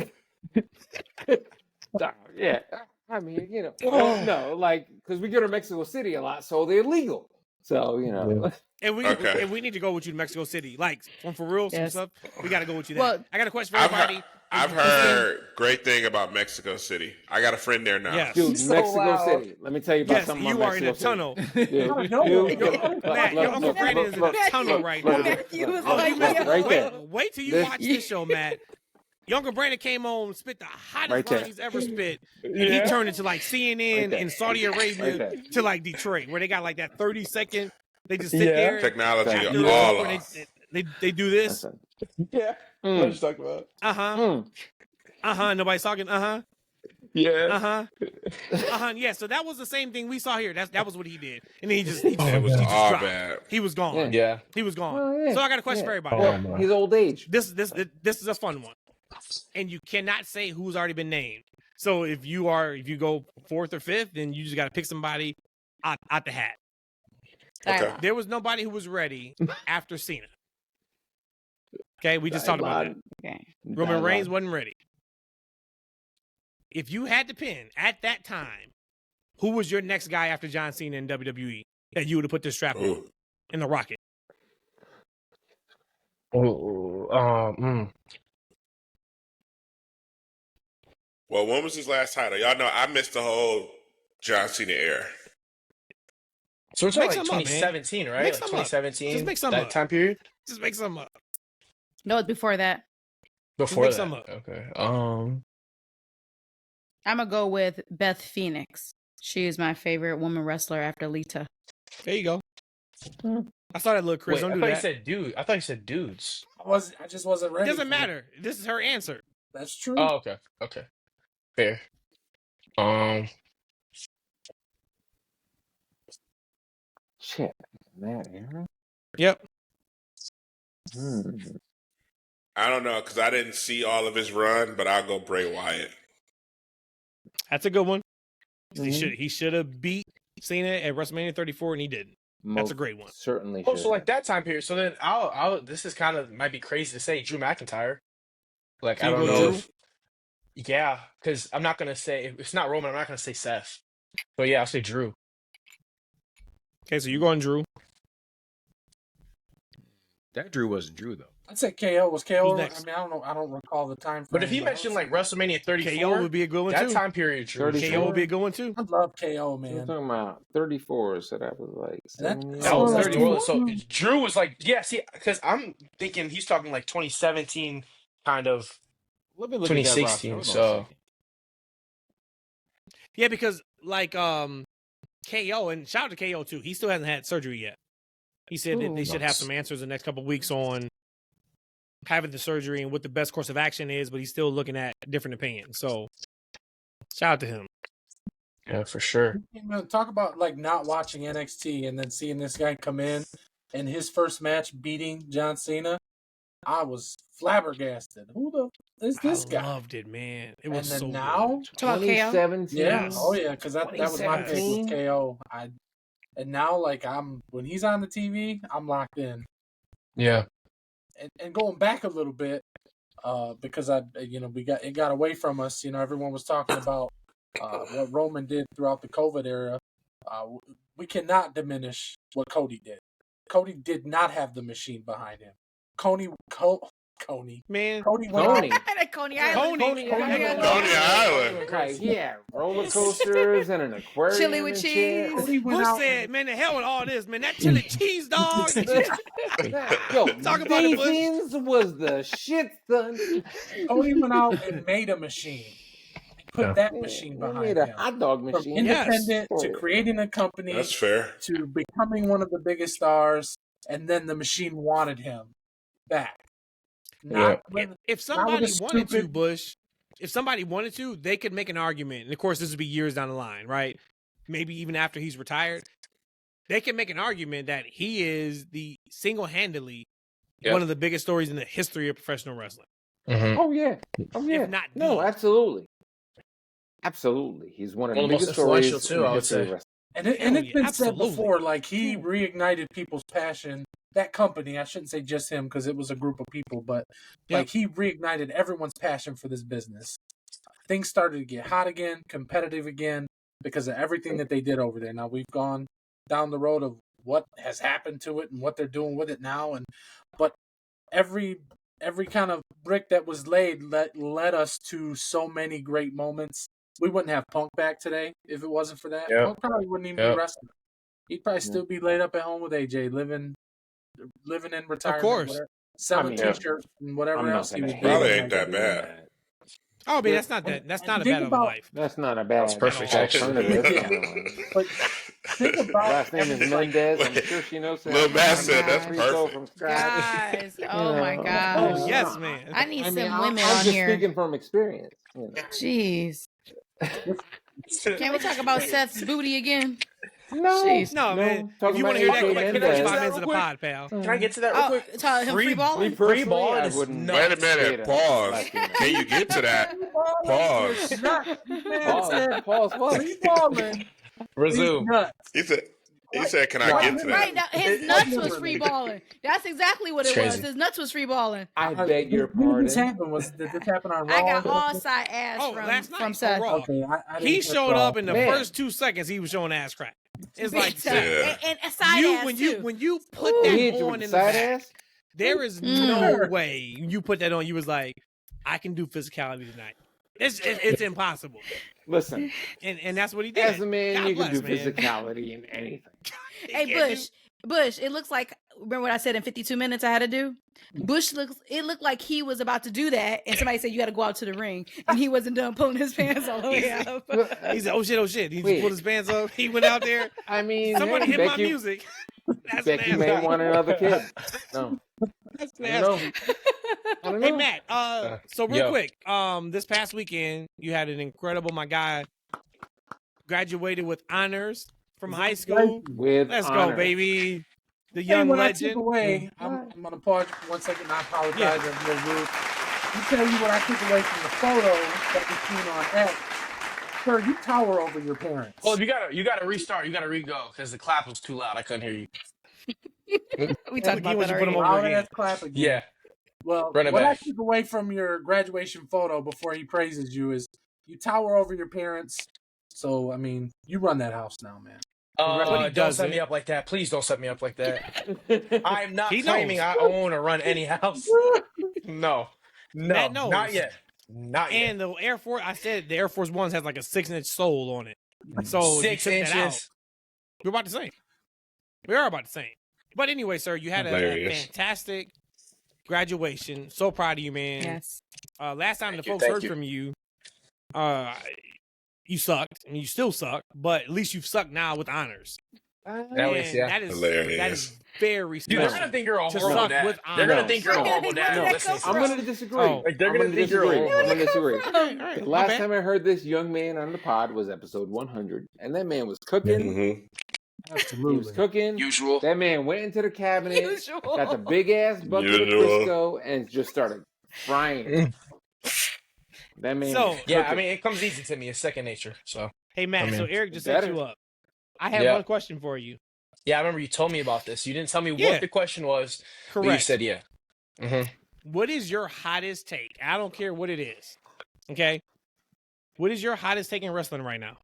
yeah. I mean, you know, no, like because we go to Mexico City a lot, so they're illegal. So you know, And we Okay. and we need to go with you to Mexico City. Like, for real, some Yes. stuff. We got to go with you there. Well, I got a question for I've everybody. I've heard great thing about Mexico City. I got a friend there now. Yes. dude, So Mexico loud. City. Let me tell you about Yes, something. you about are in a Mexico tunnel. City. Dude, Matt, your Uncle Brandon is in a tunnel right now. Matthew was Oh, like, you missed yo. it. right there. Wait till you This- watch this show, Matt. Your Uncle Brandon came on, spit the hottest Right line there. he's ever spit, and he turned into like CNN Right there. in Saudi Arabia Right there. to like Detroit, where they got like that 30-second. They just sit Yeah. there. Technology Exactly. do it, all where off. they do this. Listen. Yeah. Mm. What you talking about? Uh huh. Mm. Uh huh. Nobody's talking. Uh huh. Yeah. Yeah, so that was the same thing we saw here. That was what he did. And then he just It was dropped. all bad. He was gone. Yeah. He was gone. Well, yeah, So I got a question for everybody. Well, he's old age. This is a fun one. And you cannot say who's already been named. So if you go fourth or fifth, then you just got to pick somebody out the hat. Okay. There was nobody who was ready after Cena. Okay, we just talked about that. Okay. Roman Reigns wasn't ready. If you had to pin at that time, who was your next guy after John Cena in WWE that you would have put this strap on in the Rocket? Well, when was his last title? Y'all know I missed the whole John Cena era. So we're talking like Make some up, man. 2017, right? Make Like some up. 2017. Just make some that up. time period. Just make something up. No, it's before that. Before make that. some up. Okay. I'm gonna go with Beth Phoenix. She is my favorite woman wrestler after Lita. There you go. I saw that look, Chris. Wait, Don't I do thought that. you said dude. I thought you said dudes. I just wasn't It ready. doesn't matter. This is her answer. That's true. Oh, okay. Okay. Fair. Shit. That era? Yep. I don't know because I didn't see all of his run, but I'll go Bray Wyatt. That's a good one. Mhm. He should have beat Cena at WrestleMania 34 and he didn't. That's a great one. Certainly Oh, should. so like that time period. So then I'll. This is kind of might be crazy to say Drew McIntyre. Like So I you don't go know. Drew? Yeah, because I'm not gonna say if it's not Roman. I'm not gonna say Seth. But yeah, I'll say Drew. Okay, so you're going Drew. That Drew wasn't Drew though. I'd say KO was KO. Who's I next? mean, I don't know. I don't recall the time. But if he frame, mentioned like WrestleMania 34, KO would be a good one that too. time period, Drew. 34? KO would be a good one too. I love KO, We're man. talking about 34, so that was like That- 7 years. That was Oh, 34. So 34. Drew was like, yeah, see, because I'm thinking he's talking like 2017, kind of. Let me look at that roster. 2016, Hold on a so- second. Yeah, because like KO, and shout out to KO too. He still hasn't had surgery yet. He said that they should have some answers in the next couple of weeks on having the surgery and what the best course of action is, but he's still looking at different opinions. So shout out to him. Yeah, for sure. You know, talk about like not watching NXT and then seeing this guy come in and his first match beating John Cena. I was flabbergasted. Who the is this I guy? loved it, man. It And was then so now, Talk about KO. 2017. yeah, Yes. oh yeah, because that was my pick was 2017. KO. And now like when he's on the TV, I'm locked in. Yeah. And going back a little bit, because it got away from us. You know, everyone was talking about what Roman did throughout the COVID era. We cannot diminish what Cody did. Cody did not have the machine behind him. Coney, man. Cody went Coney. out. Coney Island. Coney Island. Coney Island. Like, yeah, roller coasters and an aquarium. Chili with and cheese. shit. Cody went Bush out. said, man, the hell with all this, man. That chili cheese dog. Yo, Talk about it, Bush. Nathan's was the shit, son. Cody went out and made a machine. Put that machine He behind made a him. hot dog From machine. independent Yes. to creating a company That's fair. to becoming one of the biggest stars, and then the machine wanted him back. Not when- If somebody a wanted to, stupid- Bush, if somebody wanted to, they could make an argument. And of course, this would be years down the line, right? Maybe even after he's retired. They can make an argument that he is the single-handedly one of the biggest stories in the history of professional wrestling. Mm-hmm. Oh yeah. Oh yeah. If not No, the- absolutely. Absolutely. He's one of the One of the most biggest stories influential, too, in the I would history of say. wrestling. And it's Hell been yeah, said absolutely. before, like he reignited people's passion. That company, I shouldn't say just him because it was a group of people, but like he reignited everyone's passion for this business. Things started to get hot again, competitive again because of everything that they did over there. Now we've gone down the road of what has happened to it and what they're doing with it now, but every kind of brick that was laid led us to so many great moments. We wouldn't have Punk back today if it wasn't for that. Yep. Punk probably wouldn't even Yep. be wrestling. He'd probably still be laid up at home with AJ, living in retirement, course. whatever, selling I mean, t-shirts and whatever I'm not else he gonna was hate doing. Probably on ain't that him bad. doing Oh, I mean, Yeah. that's not a And bad think of a about- life. That's not a bad perfect, alternative. actually. But think about Last name is Mendez. I'm sure she knows that. Lil Matt said that's Free throw perfect. from scratch. Guys, oh my know. gosh. Oh, yes, man. I need some I'm women just on here. speaking from experience. You know. Jeez. Can we talk about Seth's booty again? No, Jeez. No, man. Talking If you want to about hear that, AJ quick, give Mendez. us 5 Mendez. minutes of the pod, pal. Can I get to that real quick? Tell him free balling. Me personally, balling I is wouldn't. nuts. Wait a minute. date a Pause. Latina. Can you get to that? Pause. Pause. What? Free balling. Resume. Nuts. He said, can I get to Right, that? now, his nuts was free balling. That's exactly what it It's was. crazy. His nuts was free balling. I beg your When did this pardon. happen? Did this happen on Raw? I got all side ass Oh, last from night Seth. on Raw. Okay, I didn't He catch showed Raw. up in the Man. first 2 seconds. He was showing ass crack. It's like Big time. Yeah. And a side ass when too. you put that He hit you on with in the the side back, ass. there is no way you put that on. You was like, I can do physicality tonight. It's impossible. Listen, And that's what he did. as a man, God you can do bless, man. physicality in anything. Hey, Bush, it looks like, remember what I said in 52 minutes I had to do? It looked like he was about to do that, and somebody said, you got to go out to the ring, and he wasn't done pulling his pants all the way up. He said, oh shit. He Wait. pulled his pants up. He went out there. I mean, Somebody hey, hit my Becky, music. That's Becky nasty. may want another kid. No, That's I don't nasty. know. I don't Hey know. Matt, so real Yo. quick, this past weekend you had an incredible. My guy graduated with honors from high school. With Let's honor. go, baby. The Hey, young when I took legend. away, I'm going to pause you for 1 second. I apologize. I'm a little rude. Let me tell you what I took away from the photo that we seen on X. Sir, you tower over your parents. Oh, you gotta restart. You gotta re-go because the clap was too loud. I couldn't hear you. We talked about Once that you put him already. over Loud again. ass clap again. Yeah. Well, Run it what I back. took away from your graduation photo before he praises you is you tower over your parents. So, I mean, you run that house now, man. But he Don't doesn't. set me up like that. Please don't set me up like that. I'm not He claiming knows. I own or run any house. No, Matt knows. not yet. Not yet. And the Air Force, I said the Air Force Ones has like a 6-inch sole on it. So if you 6 took that out, inches. we're about the same. We are about the same. But anyway, sir, you had a Hilarious. fantastic graduation. So proud of you, man. Yes. Last time Thank the you, folks thank heard you. from you, you sucked, and you still suck, but at least you've sucked now with honors. At least, And yeah. that is Hilarious. very Dude, special. they're gonna think you're a To horrible suck dad. with They're gonna honors. think you're a No, horrible dad. no, Listening to I'm this. going to disagree. Oh. Like, they're I'm gonna gonna think you're a disagree. horrible I'm going to disagree. All right, The my last bad. time I heard this young man on the pod was episode 100, and that man was cooking. Mm-hmm. He was Absolutely. cooking. Usual. That man went into the cabinet, Usual. got the big ass bucket of Usual. Crisco, and just started frying it. That man. So- was Yeah, I cooking. mean, it comes easy to me. It's second nature. So, Hey, Matt, I mean, so Eric just set better. you up. I have Yeah. one question for you. yeah, I remember you told me about this. You didn't tell me Yeah. what the question was, but you Correct. said yeah. Mm-hmm. What is your hottest take? I don't care what it is. Okay? What is your hottest take in wrestling right now?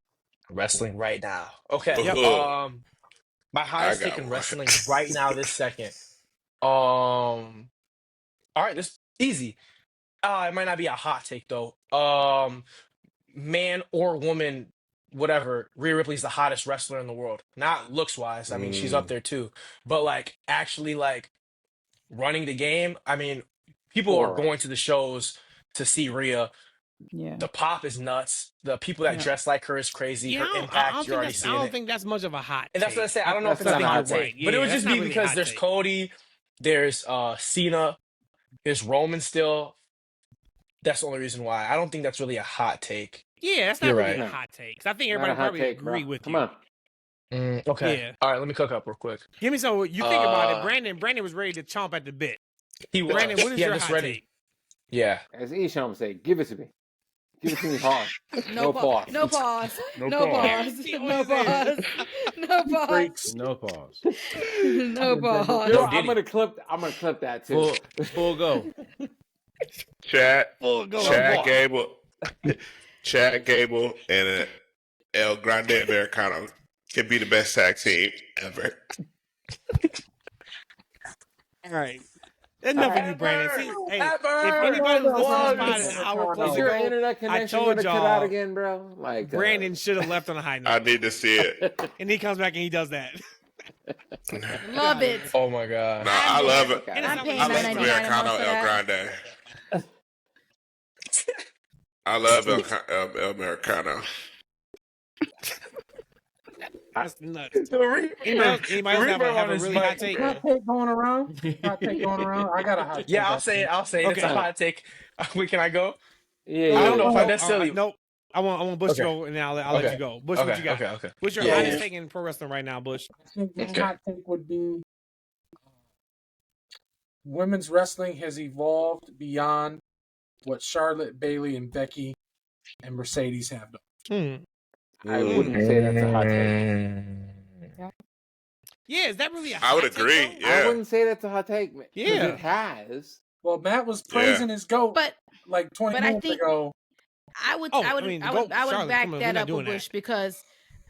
Wrestling right now. Okay. Yep. My highest got take in one. wrestling right now this second. All right, this easy. It might not be a hot take though. Man or woman, whatever. Rhea Ripley's the hottest wrestler in the world. Not looks wise. I mean, she's up there too. But like actually like running the game. I mean, people are Aura. going to the shows to see Rhea. Yeah. The pop is nuts. The people that Yeah. dress like her is crazy. Yeah, Her I don't impact, think you're already that's- I seeing don't it. think that's much of a hot And that's what I take. say. I don't know if That's it's not a a hot hot take, take. but it Yeah, would that's just not be really a because hot there's take. Cody, there's Cena, there's Roman still. That's the only reason why. I don't think that's really a hot take. Yeah, that's not You're really right. a hot take. 'Cause I think Not a everybody hot probably take, agree bro. with Come you. on. Okay. Yeah. All right, let me cook up real quick. Give me some. You think about it. Uh, Brandon was ready to chomp at the bit. He was. Brandon, what is He had your this hot ready. take? Yeah. As Eshaun would say, give it to me. Give it to me hard. No pause. No pause. No pause. No pause. No pause. Freaks. No pause. No pause. Yo, No Diddy. I'm gonna clip that too. Full go. Chad Go. Gable, Chad Gable, and El Grande Americano can be the best tag team ever. All right. Enough of you, Brandon. See, hey, if Ever. anybody was listening to One. this pod an hour plus Is your ago, internet connection told gonna cut y'all, out again, bro? Like Brandon should have left on a high I note. need to see it. And he comes back and he does that. Love it. Oh my god. No, I love it. And it's I'm not paying I really love $9.99 a Americano month for El that. Grande. I love El Americano. That's nuts. Anybody Anybody else have a really hot take? Hot take going around. Hot take going around. I got a hot take. Yeah, I'll say it. I'll say it. It's Okay. a hot take. Wait, can I go? Yeah, I don't yeah. know if I Oh, necessarily. nope. I want Bush to go, and then I'll let you go. Bush, what you got? Okay. What's your hottest take in pro wrestling right now, Bush? I think my hot take would be women's wrestling has evolved beyond what Charlotte, Bayley, and Becky and Mercedes have done. I wouldn't say that's a hot take. Yeah, is that really a hot I would take, agree. though? Yeah. I wouldn't say that's a hot take. Yeah. It has. Well, Matt was praising his GOAT But like 20 but I minutes think ago. I would Oh, I I would mean, I go- would I would Charlotte, back come on, we're that not up a doing that. bush because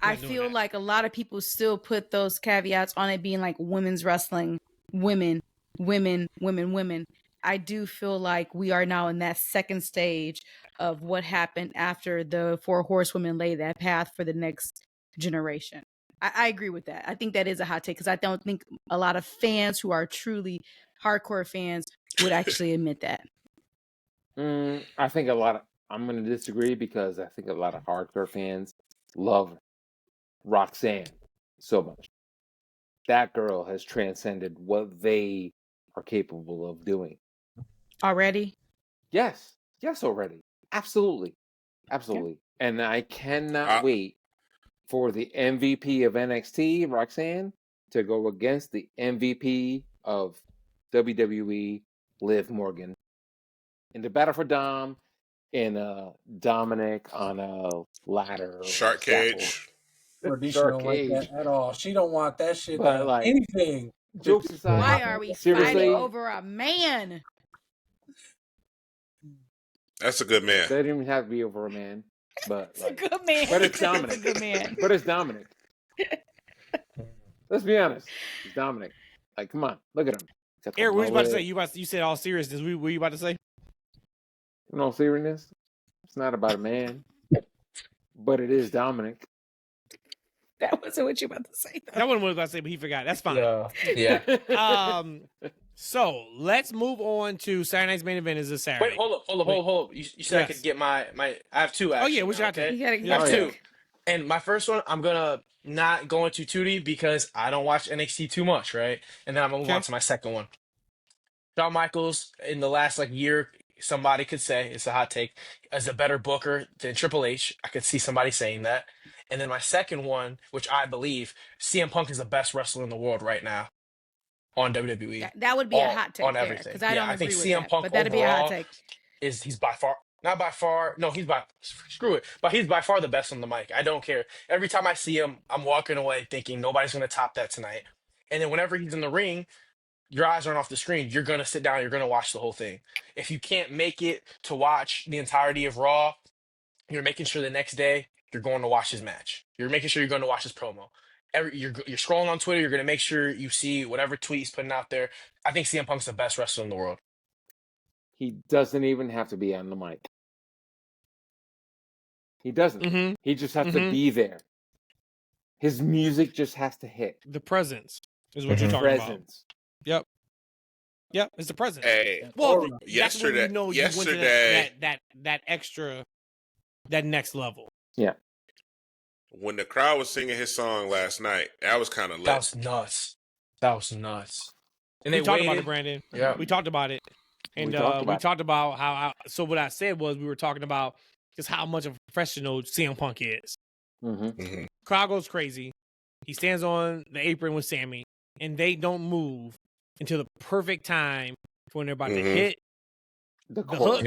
We're I not doing feel that. like a lot of people still put those caveats on it being like women's wrestling, women. I do feel like we are now in that second stage of what happened after the four horsewomen laid that path for the next generation. I agree with that. I think that is a hot take because I don't think a lot of fans who are truly hardcore fans would actually admit that. I think I'm going to disagree because I think a lot of hardcore fans love Roxanne so much. That girl has transcended what they are capable of doing. Already? Yes, already. Absolutely. And I cannot wait for the MVP of NXT, Roxanne, to go against the MVP of WWE, Liv Morgan, in the battle for Dom, in Dominic on a ladder, Shark cage. Rhodesia don't like that at all. She don't want that shit to have anything. Jokes aside, Why are we fighting over a man? That's a good man. They didn't even have to be over a man, but it's a good man. But it's Dominic. It's a good man. But it's Dominic. Let's be honest. It's Dominic. Like, come on, look at him. Eric, what were you about to say? You said all seriousness. What were you about to say? In all seriousness, it's not about a man, but it is Dominic. That wasn't what you were about to say, though. That wasn't what I was about to say, but he forgot. That's fine. Yeah. So let's move on to Saturday night's main event. Is this Saturday? Wait, hold up. You said I could get my. I have two. Actually, Oh yeah, what's your hot take? I have two. And my first one, I'm gonna not go into Tootie because I don't watch NXT too much, right? And then I'm gonna move on to my second one. Shawn Michaels in the last year, somebody could say it's a hot take, as a better booker than Triple H. I could see somebody saying that. And then my second one, which I believe, CM Punk is the best wrestler in the world right now on WWE. That would be a hot take on there, everything. because I don't I think agree with CM that, Punk but that'd be a hot overall take. he's by far not by far. No, screw it. But he's by far the best on the mic. I don't care. Every time I see him, I'm walking away thinking nobody's gonna top that tonight. And then whenever he's in the ring, your eyes aren't off the screen. You're going to sit down. You're going to watch the whole thing. If you can't make it to watch the entirety of Raw, you're making sure the next day you're going to watch his match. You're making sure you're going to watch his promo. You're scrolling on Twitter. You're going to make sure you see whatever tweet he's putting out there. I think CM Punk's the best wrestler in the world. He doesn't even have to be on the mic. He doesn't. Mm-hmm. He just has to be there. His music just has to hit. The presence is what you're talking about. Yep, it's the presence. Hey, well, yesterday, you know, yesterday, that extra, that next level. Yeah. When the crowd was singing his song last night, that was kind of lit. That was nuts. And we they talked waited. about it, Brandon. Yeah, we talked about it, and we talked about how. So what I said was we were talking about just how much of a professional CM Punk is. Crowd goes crazy. He stands on the apron with Sammy, and they don't move until the perfect time for when they're about to hit the hook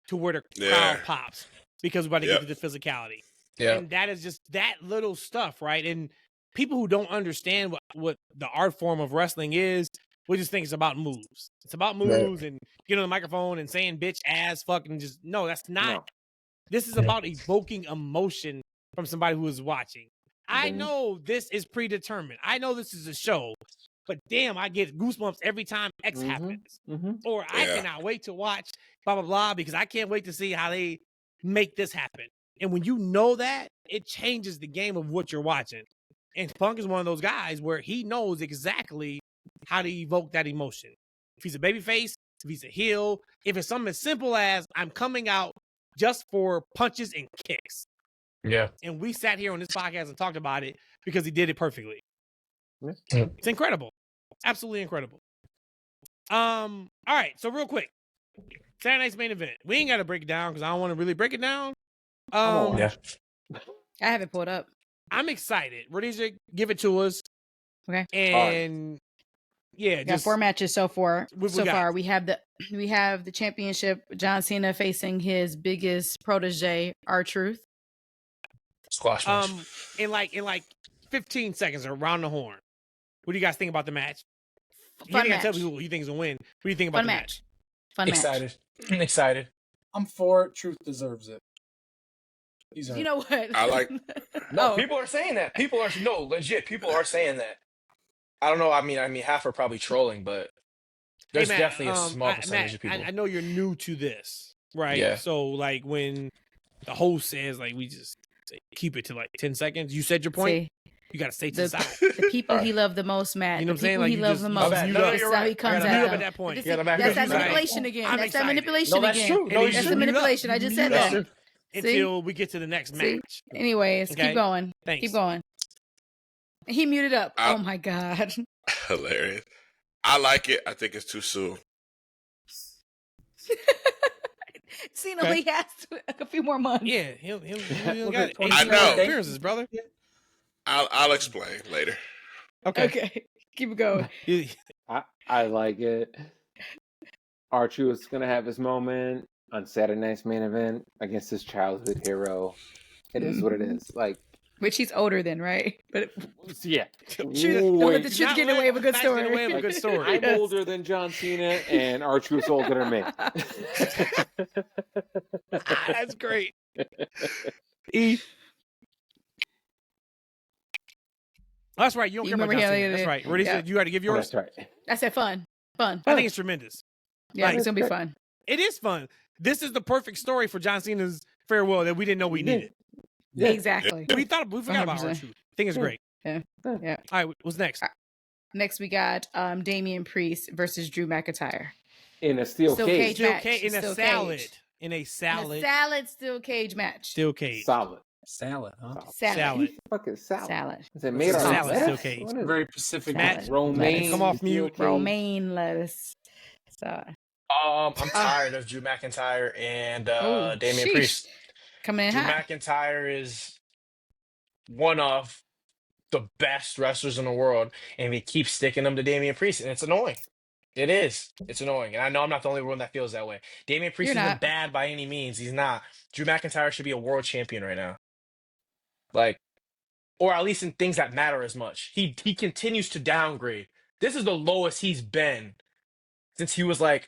to where the crowd pops because we're about to get to the physicality. And that is just that little stuff, right? And people who don't understand what the art form of wrestling is, we just think it's about moves. It's about moves and getting on the microphone and saying bitch, ass, fucking just no, that's not. No. This is about evoking emotion from somebody who is watching. I know this is predetermined. I know this is a show. But damn, I get goosebumps every time X happens. Or I cannot wait to watch blah, blah, blah, because I can't wait to see how they make this happen. And when you know that, it changes the game of what you're watching. And Punk is one of those guys where he knows exactly how to evoke that emotion. If he's a babyface, if he's a heel, if it's something as simple as I'm coming out just for punches and kicks. Yeah. And we sat here on this podcast and talked about it because he did it perfectly. It's incredible. Absolutely incredible. All right, so real quick. Saturday night's main event. We ain't got to break it down because I don't want to really break it down. Yeah. I have it pulled up. I'm excited. Rhodesia, give it to us. Okay. And yeah, We got 4 matches so far. What we got? We have the championship. John Cena facing his biggest protege, R-Truth. Squash match. In like 15 seconds around the horn. What do you guys think about the match? You ain't gotta tell people who you think is gonna win. What do you think about the match? Fun Excited. match. I'm excited. I'm for it. Truth deserves it. You know what? I like. No, people are saying that. People are legit. People are saying that. I don't know. I mean, half are probably trolling, but there's Matt, definitely a small percentage Matt, of people. I know you're new to this, right? Yeah. So like when the host says like we just say, keep it to like 10 seconds, you said your point. See, you got to stay to the side. the people he loved the most, Matt. You know what I'm saying? The Like people you he just loved the most. mute up. This is how he comes Mute up out at that point. That's that manipulation again. I'm That's that excited. manipulation No, that's again. true. No, That's you the manipulation. I just said that. Until we get to the next See? match. Anyways, Okay? keep going. Thanks. Keep going. He muted up. I- Oh my god. Hilarious. I like it. I think it's too soon. Cena Lee has a few more months. Yeah, he'll got I know. appearances, brother. I'll explain later. Okay. Keep it going. I like it. R-Truth is gonna have his moment on Saturday night's main event against his childhood hero. It is what it is. Like, which he's older than, right? But yeah. don't let the truth get away with a good story. Get away with a good story. I'm older than John Cena, and R-Truth's older than me. That's great. E. That's right. You don't care about John Cena. That's right. Ready? Yeah. You got to give yours. That's right. I said fun. I think it's tremendous. Yeah, Like, it's gonna be fun. It is fun. This is the perfect story for John Cena's farewell that we didn't know we needed. Yeah. Exactly. We forgot about 100%. R-Truth. I think it's great. Yeah. All right, what's next? Next, we got Damian Priest versus Drew McIntyre. In a steel cage. Still match. in a Still salad. cage. In a salad. In a salad steel cage match. Still cage. Solid. Salad, huh? Salad. Fucking salad. Salad. Is it made out of Salad, lettuce? steel cage. What is it? Very Pacific. Matt, Romaine. come off steel mute. cage. Romaine lettuce. So, I'm tired of Drew McIntyre and Damian sheesh. Priest. Coming in Drew hot. McIntyre is one of the best wrestlers in the world, and we keep sticking him to Damian Priest, and it's annoying. It is. It's annoying, and I know I'm not the only one that feels that way. Damian Priest You're isn't not. bad by any means. He's not. Drew McIntyre should be a world champion right now, like, or at least in things that matter as much. He continues to downgrade. This is the lowest he's been since he was like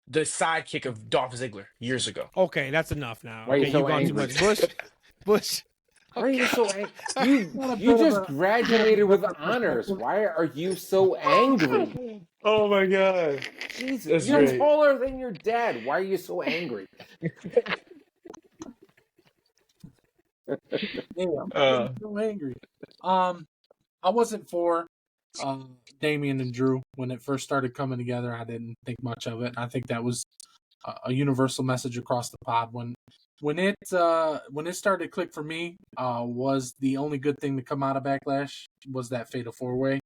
the sidekick of Dolph Ziggler years ago. Okay, that's enough now. Why are you Okay, so you've gone too angry? much. Bush. Why are you so angry? You just graduated with honors. Why are you so angry? Oh my god. Jesus, That's you're great. taller than your dad. Why are you so angry? Damn, I'm so angry. I wasn't for Damian and Drew when it first started coming together. I didn't think much of it. I think that was a universal message across the pod. When it started to click for me, was the only good thing to come out of Backlash was that Fatal 4-Way,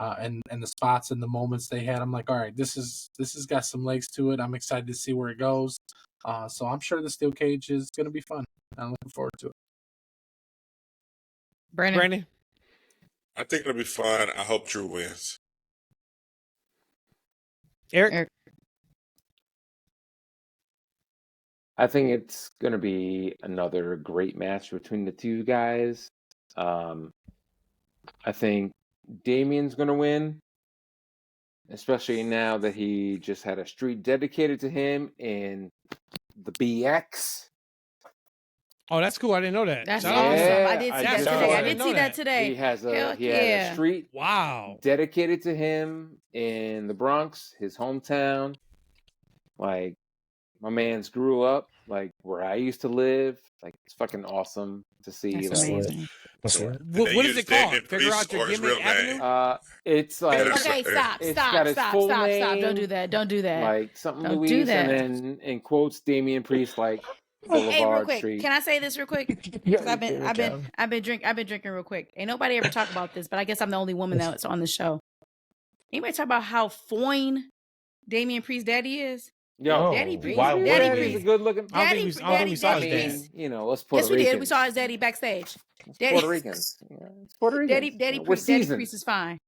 and the spots and the moments they had. I'm like, all right, this has got some legs to it. I'm excited to see where it goes. So I'm sure the steel cage is going to be fun. I'm looking forward to it. Brandon. I think it'll be fun. I hope Drew wins. Eric. I think it's going to be another great match between the two guys. I think Damian's going to win, especially now that he just had a street dedicated to him in the BX. Oh, that's cool. I didn't know that. That's Shout out. Yeah, awesome. I did see I that just today. saw I it. did see that today. He has a Hell he had yeah. a street Wow. dedicated to him in the Bronx, his hometown. Like, my man's grew up like where I used to live. Like, it's fucking awesome to see. That's like, amazing. What is it called? David Figure out Priest your or his gimmick real avenue. name? It's like Okay, stop. it's got his full name, Don't do that. Don't do that. like something Don't Louise, do that. and then in quotes Damian Priest like Hey, real Boulevard quick. Street. Can I say this real quick? 'Cause I've been drinking real quick. Ain't nobody ever talk about this, but I guess I'm the only woman that's on the show. Anybody talk about how foine Damian Priest daddy is? Yo, Daddy Priest. Wow, Daddy Daddy's Priest. a good looking. I don't think we saw I his dad. mean, you know, let's Puerto Yes, we Rican. did. We saw his daddy backstage. It's Daddy, Puerto Ricans. Yeah, it's Puerto Ricans. Daddy We're Priest. Daddy seasoned. Priest is fine.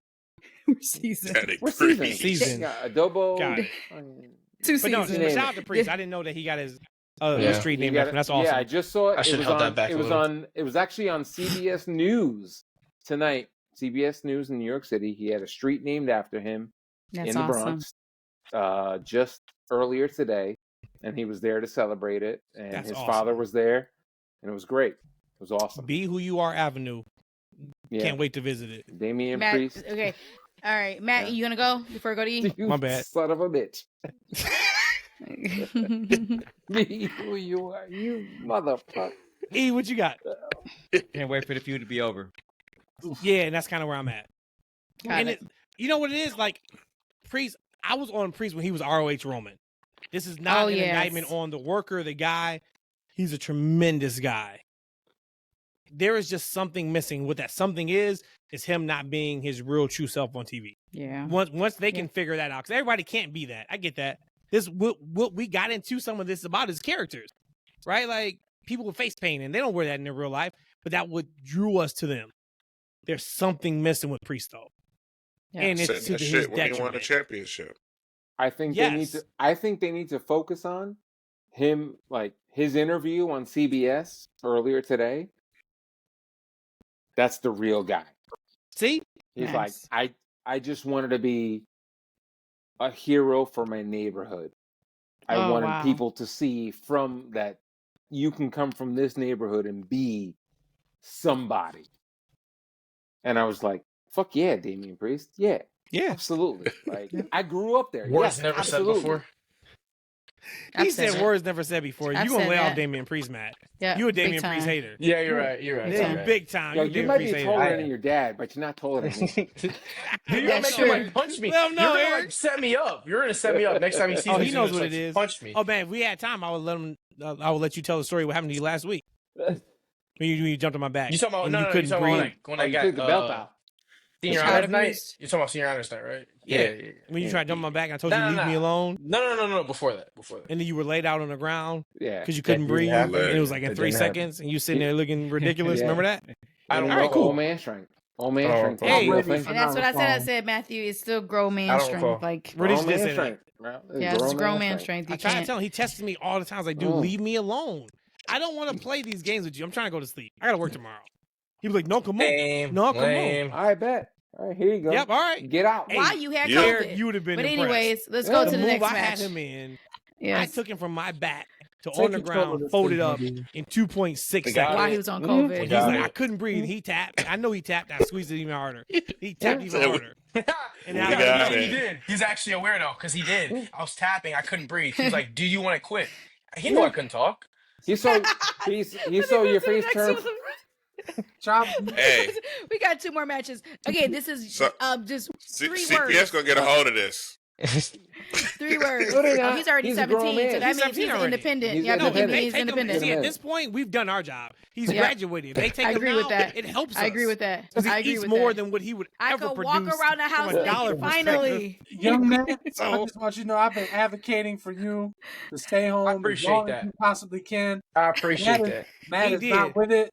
We're seasoned. Daddy We're Priest. seasoned. Seasoned. Yeah, adobo. Got it. I mean, Two But no, seasons. name shout it. out to Priest. I didn't know that he got his Yeah. street name you after him. That's awesome. Yeah, I just saw it. I It should was held on. that back It a was little. on. It was actually on CBS News tonight. CBS News in New York City. He had a street named after him That's in the awesome. Bronx. Just earlier today, and he was there to celebrate it. And That's his awesome. father was there, and it was great. It was awesome. Be Who You Are Avenue. Yeah. Can't wait to visit it. Damian Matt, Priest. okay. All right, Matt, Yeah. you gonna go before I go to you? You My bad. son of a bitch. Be who you are, you motherfucker. E, what you got? Can't wait for the feud to be over. Yeah, and that's kind of where I'm at. Got And it. you know what it is? Like, Priest, I was on Priest when he was ROH Roman. This is not Oh, an yes. indictment on the worker, the guy. He's a tremendous guy. There is just something missing. What that something is him not being his real true self on TV. Yeah. Once they can figure that out, because everybody can't be that. I get that. This what we got into some of this about his characters, right? Like people with face paint, and they don't wear that in their real life, but that what drew us to them. There's something missing with Priest, though, and Said it's to that his shit when he won detriment. the championship. I think Yes. they need to focus on him, like his interview on CBS earlier today. That's the real guy. See, He's Nice. like, I just wanted to be a hero for my neighborhood. I Oh, wanted wow. people to see from that you can come from this neighborhood and be somebody. And I was like, fuck yeah, Damian Priest. Yeah, yeah. absolutely. Like I grew up there. Words Yes, never absolutely. said before. He I've said said that. words never said before. I've You gonna said lay off that. Damian Priest, Matt? Yeah. You a big Damian Priest time. hater? Yeah, you're right. You're right. Big Yeah, time. You're right. big time. Yo, You a you Damian might Priest be hater. taller than your dad, but you're not taller than me. Dude, you're That's making true. like punch me. Let him know, You're gonna Eric. like set me up. You're gonna set me up next time he sees Oh, me. he he's knows gonna what just, it like, is. Punch me. Oh man, if we had time, I would let him. I would let you tell the story what happened to you last week when you jumped on my back. You talking about and no? you No, you couldn't talking about breathe. when Oh, I you got took the belt out. Senior Child honors night. abuse. You're talking about senior honors night, right? Yeah. When you tried to jump on my back, and I told you to leave me alone, No. Before that. and then you were laid out on the ground Yeah. because you couldn't didn't breathe, happen. and it was like in That 3 didn't happen. seconds, and you sitting there looking ridiculous. Yeah. Remember that? I don't All know. right, cool. Old man strength. Old man Oh, strength. hey. Real Ready thing. for And that's what I said. I Phone. said, Matthew, it's still grown I man don't strength. recall. Like, What did Grown you just man say? strength. Bro. yeah, it's grown man strength. You I try to can't. tell him. He texts me all the time. I was like, dude, Mm. leave me alone. I don't want to play these games with you. I'm trying to go to sleep. I got to work tomorrow. He was like, no, come on. Lame. No, come lame. I bet. All right, here you go. Yep, all right. Get out. Why you had Yeah. Eric, COVID? you would have been But impressed. anyways, let's go Yeah. to The the move next I match. had him in, I Yes. took him from my back to Take on the control of ground, this folded thing, up baby. in 2.6 We got seconds. While he was on Mhm. COVID. He's got like, it. I couldn't breathe. He tapped. I know he tapped. I squeezed it even harder. He tapped even Yeah. harder. And We now got He it. did. He's actually a weirdo because he did. I was tapping. I couldn't breathe. He's like, "Do you want to quit?" He knew I couldn't talk. He saw he saw your face turn. Chop. Hey, We got 2 more matches. Again, this is So- just C- 3 CPS words. gonna get a hold of this. 3 words. No, they're Oh, not. he's already He's a grown 17, so man. that He's means 17 he's already. independent. He's Yeah, No, if that they means he's take him, independent. see, at this point, we've done our job. He's Yeah. graduated. If they take I him agree now, with that. it helps us. I agree with that. 'Cause he I agree eats with more that. than what he would I ever could produce. walk around the house from a dollar naked. perspective. Finally. Young man, I So- just want you to know I've been advocating for you to stay home as appreciate long that. as you possibly can. I appreciate Matt that. Matt He is did. not with it.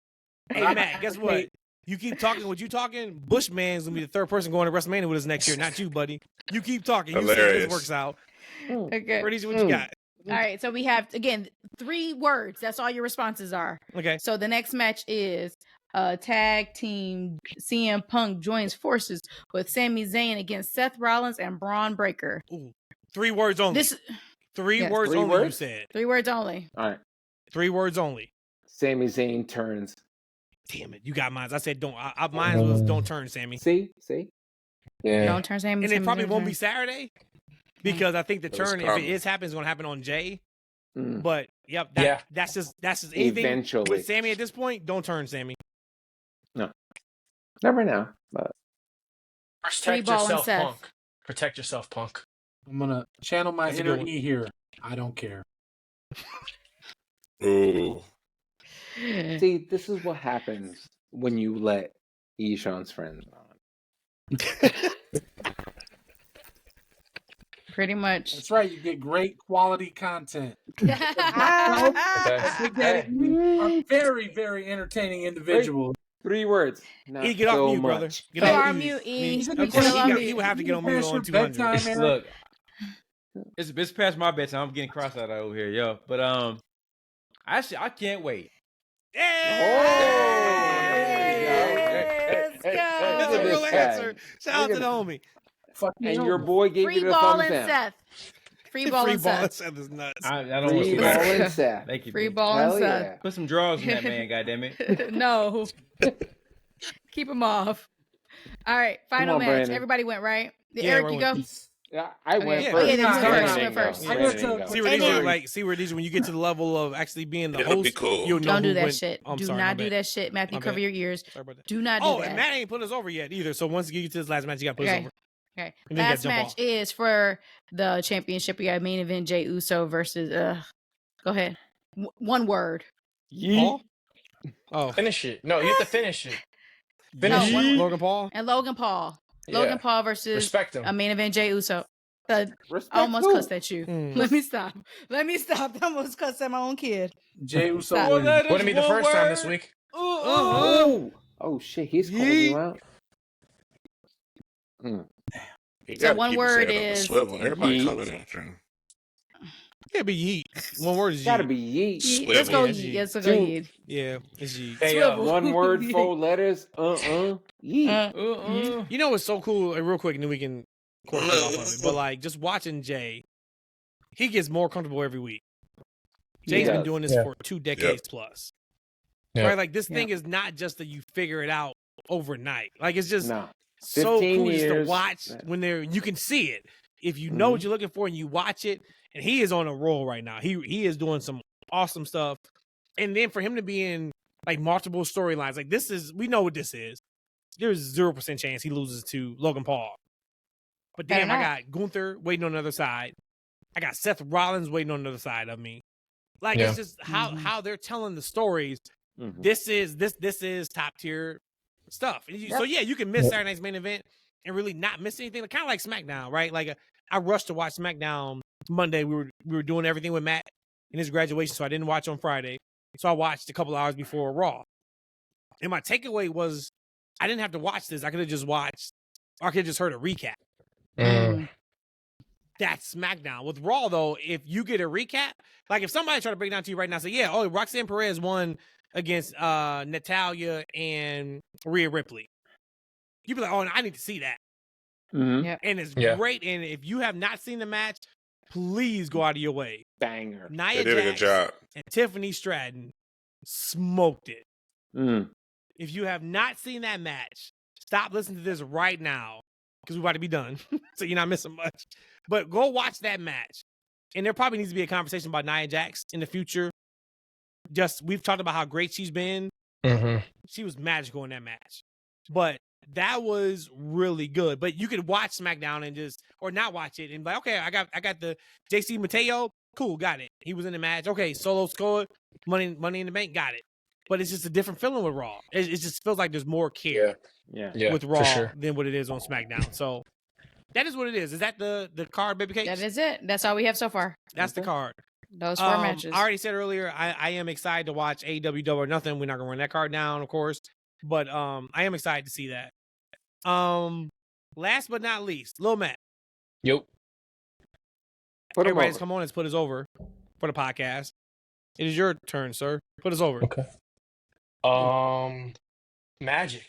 Hey, I Matt, guess what? advocate. You keep talking what you talking, Bushman's going to be the 3rd person going to WrestleMania with us next year, not you, buddy. You keep talking. You see if Hilarious. this works out. Okay. Rhodesia, what you got? All right. So we have, again, 3 words. That's all your responses are. Okay. So the next match is tag team CM Punk joins forces with Sami Zayn against Seth Rollins and Braun Breaker. Ooh, 3 words only. This Three yes. words 3 only, you words? said. 3 words only. All right. 3 words only. Sami Zayn turns. Damn it. You got mine. I said don't. Mine was don't turn, Sammy. See? Yeah. Don't turn Sami. And it Sami probably Zayn won't turn. be Saturday because I think the That was turn, if it coming. is happens, is going to happen on Jay. Mm. But yep, Yeah. that's just anything Eventually. with Sammy at this point. Don't turn, Sammy. Never know. But Protect Ball and yourself, Seth. Punk. Protect yourself, Punk. I'm gonna channel my That's a inner good one. E here. I don't care. Ooh. see, this is what happens when you let Eshaun's friends on. Pretty much. That's right. You get great quality content. Okay. Big Daddy Hey. are very, very entertaining individuals. 3 words. Not E, get off so mute, much. brother. Get You off are mute. mute, E. He's in You the still on bedtime- He mute. would have to get on mute past on your 200. bedtime era. Look, it's past my bedtime. I'm getting cross out over here, yo. But I can't wait. Hey! Let's go. That's a real answer. Shout out to the homie. Fuck you. And your boy gave Free you the ball thumbs and down. Seth. Free ball and Seth. Seth is nuts. I don't want Free to ball swear. and Seth. Thank you. Free baby. ball and Hell Seth. yeah. Put some draws in that man, goddammit. No. Keep him off. All right. Final on, match. Brandon. Everybody went, right? Yeah, Eric, we you go? went. Yeah, I went Yeah. first. Yeah, you went Brandon first. didn't You went go. first. Brandon I didn't went go. See where And these are then- like. See where these when you get to the level of actually being the It'll be host. cool. You'll know Don't do who that went. shit. Oh, I'm Do sorry, not my do bad. that shit. Matthew, My cover bad. your ears. Sorry about that. Do not do Oh, that. and Matt ain't put us over yet either. So once you get to this last match, you got to put us Okay. over. Okay. And then you Last gotta jump match off. is for the championship. We got main event Jey Uso versus go ahead. One word. Paul? Oh, Finish it. No, you have to finish it. No, Finish one it. word. Logan Paul. And Logan Paul. Yeah. Logan Paul versus Respect him. a main event Jey Uso. I Respect almost who? cussed at you. Hmm. Let me stop. Let me stop. I almost cussed at my own kid. Jey Uso Stop. wins. Wouldn't be the first time this week. Oh, oh shit, he's calling you out. He So gotta one keep his word head on the is swivel. Everybody yeet. coming after him. Yeah, but yeet. One word is Gotta yeet. be yeet. Yeet. Let's go Yeah, yeet. Yeet. Let's go Two. yeet. Yeah, it's yeet. Hey, Swivel. One word, 4 letters. Yeet. You know what's so cool? Real quick, and then we can course cut off of it. But like, just watching Jay, he gets more comfortable every week. Jay's been does. doing this Yeah. for 2 decades plus. Yeah. Right? Like, this thing is not just that you figure it out overnight. Like, it's just No. so 15 cool just to years. watch when you can see it. If you know what you're looking for and you watch it, and he is on a roll right now. He is doing some awesome stuff. And then for him to be in like multiple storylines, like we know what this is. There's 0% chance he loses to Logan Paul. But damn, I got Gunther waiting on the other side. I got Seth Rollins waiting on the other side of me. Like, it's just how they're telling the stories. This is top tier stuff. And so yeah, you can miss Saturday night's main event and really not miss anything. Kind of like SmackDown, right? Like I rushed to watch SmackDown Monday. We were doing everything with Matt in his graduation, so I didn't watch on Friday. So I watched a couple hours before Raw. And my takeaway was I didn't have to watch this. I could have just watched, or I could have just heard a recap. That's SmackDown. With Raw, though, if you get a recap, like if somebody tried to break down to you right now, say, yeah, oh, Roxanne Perez won against Natalya and Rhea Ripley. You'd be like, oh, I need to see that. Yeah. And it's great. And if you have not seen the match, please go out of your way. Banger. Nia They did a good Jax job. and Tiffany Stratton smoked it. Mm. If you have not seen that match, stop listening to this right now because we're about to be done. So you're not missing much. But go watch that match. And there probably needs to be a conversation about Nia Jax in the future. We've talked about how great she's been. She was magical in that match. But that was really good. But you could watch SmackDown and or not watch it and be like, okay, I got the JC Mateo. Cool, got it. He was in the match. Okay, Solo scored. Money in the Bank, got it. But it's just a different feeling with Raw. It just feels like there's more care with Raw than what it is on SmackDown. So that is what it is. Is that the card, Baby Cakes? That is it. That's all we have so far. That's the card. Those 4 matches. I already said earlier, I am excited to watch AEW Double or Nothing. We're not gonna run that card down, of course. But I am excited to see that. Last but not least, Lil Matt. Yep. Everybody's come on and put us over for the podcast. It is your turn, sir. Put us over. Okay. Magic.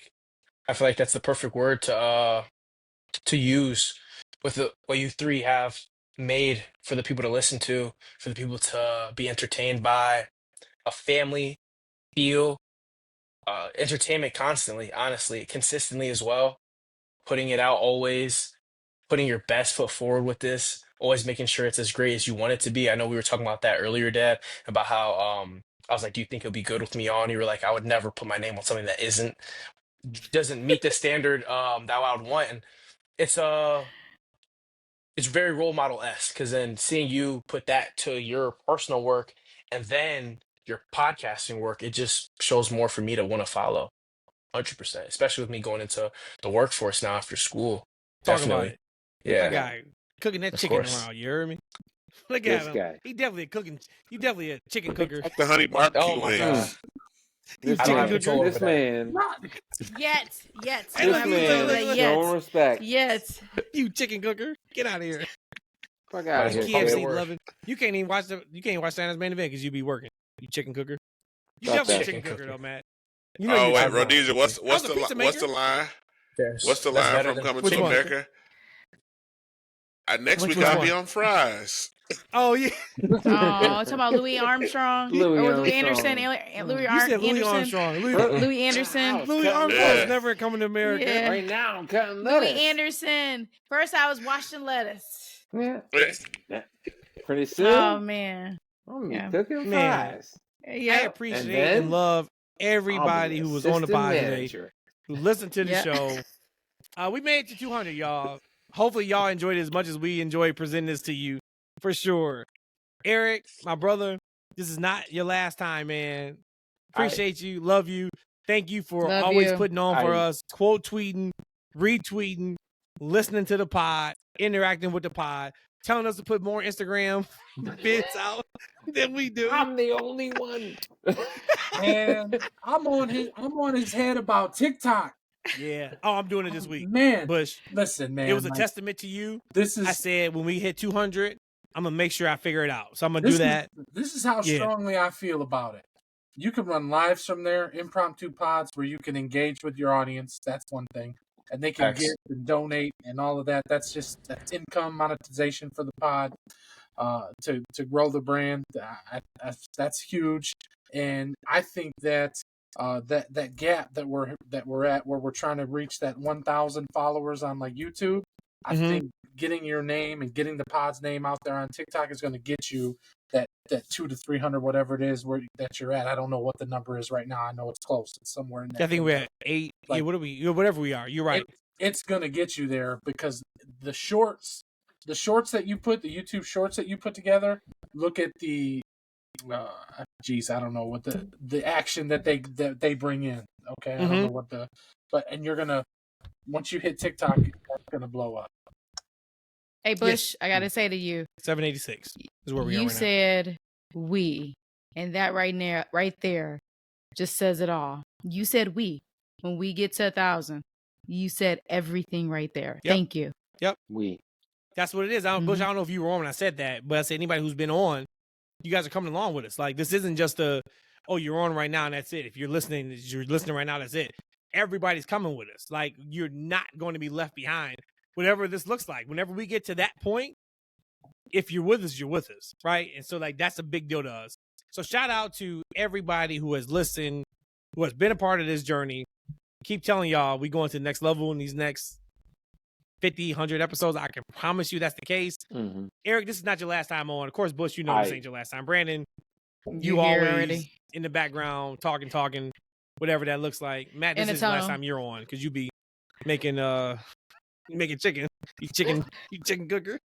I feel like that's the perfect word to use with what you three have made for the people to listen to, for the people to be entertained by, a family feel, entertainment constantly, honestly, consistently as well. Putting it out always, putting your best foot forward with this, always making sure it's as great as you want it to be. I know we were talking about that earlier, Dad, about how I was like, do you think it'll be good with me on? You were like, I would never put my name on something that doesn't meet the standard that I would want. And it's very role model-esque, because then seeing you put that to your personal work and then your podcasting work, it just shows more for me to want to follow. 100%, especially with me going into the workforce now after school. Talk Definitely. about it. Yeah. My guy. cooking that Of chicken course. around. You heard me? Look This at him. guy. He definitely a cooking. You definitely a chicken cooker. Like the honey barbecue Oh my god. wings. You This I don't chicken have man, control cooker. this over that. man, Yet. Hey, You look, have look, to look, do look, that look. no yet. respect. Yet. You chicken cooker. Get out of here. Fuck Might out as of well here, call it kid. KFC work. loving. You can't even watch Santa's main event because you be working. You chicken cooker. You Stop definitely a that. chicken Chicken cooker cooker. though, Matt. You know Oh you're a wait, chicken cooker. Rhodesia, what's I was a pizza what's the maker. line? Yes. What's the That's line better from than Coming Which to one? America? Next Which week I'll one? be on fries. Oh yeah. Oh, talking about Louis Armstrong Louis or Louis Anderson. Armstrong. Louis You said Louis Anderson. Armstrong. Louis Anderson. I was Louis cutting Armstrong Yeah. is never coming to America. Yeah. Right now, I'm cutting Louis lettuce. Anderson. First, I was washing lettuce. Yeah. Pretty soon, Oh man. I'm gonna be Yeah. cooking Man. fries. I Yeah. appreciate And and, then love I'll everybody be who was on the assistant pod today, manager. who listened to the Yeah. show. We made it to 200, y'all. Hopefully, y'all enjoyed it as much as we enjoyed presenting this to you, for sure. Eric, my brother, this is not your last time, man. Appreciate you, love you. Thank you for Love always you. putting on for I- us, quote tweeting, retweeting, listening to the pod, interacting with the pod, telling us to put more Instagram vids out than we do. I'm the only one. And I'm on his head about TikTok. Yeah. Oh, I'm doing it this week. Man, Bush, listen, man. it was a like, testament to you. This is I said when we hit 200, I'm going to make sure I figure it out. So I'm going to do that. This is how Yeah. strongly I feel about it. You can run lives from there, impromptu pods where you can engage with your audience. That's one thing. And they can Facts. give and donate and all of that. That's income monetization for the pod to grow the brand. That's huge. And I think that that gap that we're at where we're trying to reach that 1,000 followers on like YouTube, I Mhm. think getting your name and getting the pod's name out there on TikTok is going to get you that 200 to 300 whatever it is that you're at. I don't know what the number is right now. I know it's close. It's somewhere in there. I think we're at 8. Like- yeah, what are we? Whatever we are. You're right. It's going to get you there because the shorts that you put, the YouTube shorts that you put together, look at the I don't know what the action that they bring in. Okay, I don't know what and you're gonna once you hit TikTok, it's gonna blow up. Hey Bush, I gotta say to you, 786 is where we are you right now. said we, and that right there, just says it all. You said we. When we get to 1,000, you said everything right there. Yep. Thank you. We. That's what it is. Bush, I don't know if you were on when I said that, but I said anybody who's been on, you guys are coming along with us. Like, this isn't just you're on right now and that's it. If you're listening right now, that's it. Everybody's coming with us. Like, you're not going to be left behind. Whatever this looks like, whenever we get to that point, if you're with us, you're with us, right? And so, like, that's a big deal to us. So shout out to everybody who has listened, who has been a part of this journey. Keep telling y'all we going to the next level in these next 50, 100 episodes. I can promise you that's the case. Mhm. Eric, this is not your last time on. Of course, Bush, you know this I- ain't your last time. Brandon, you You're here always already. in the background, talking, whatever that looks like. Matt, this In the is the last tunnel. time you're on because you be making chicken. You chicken cooker.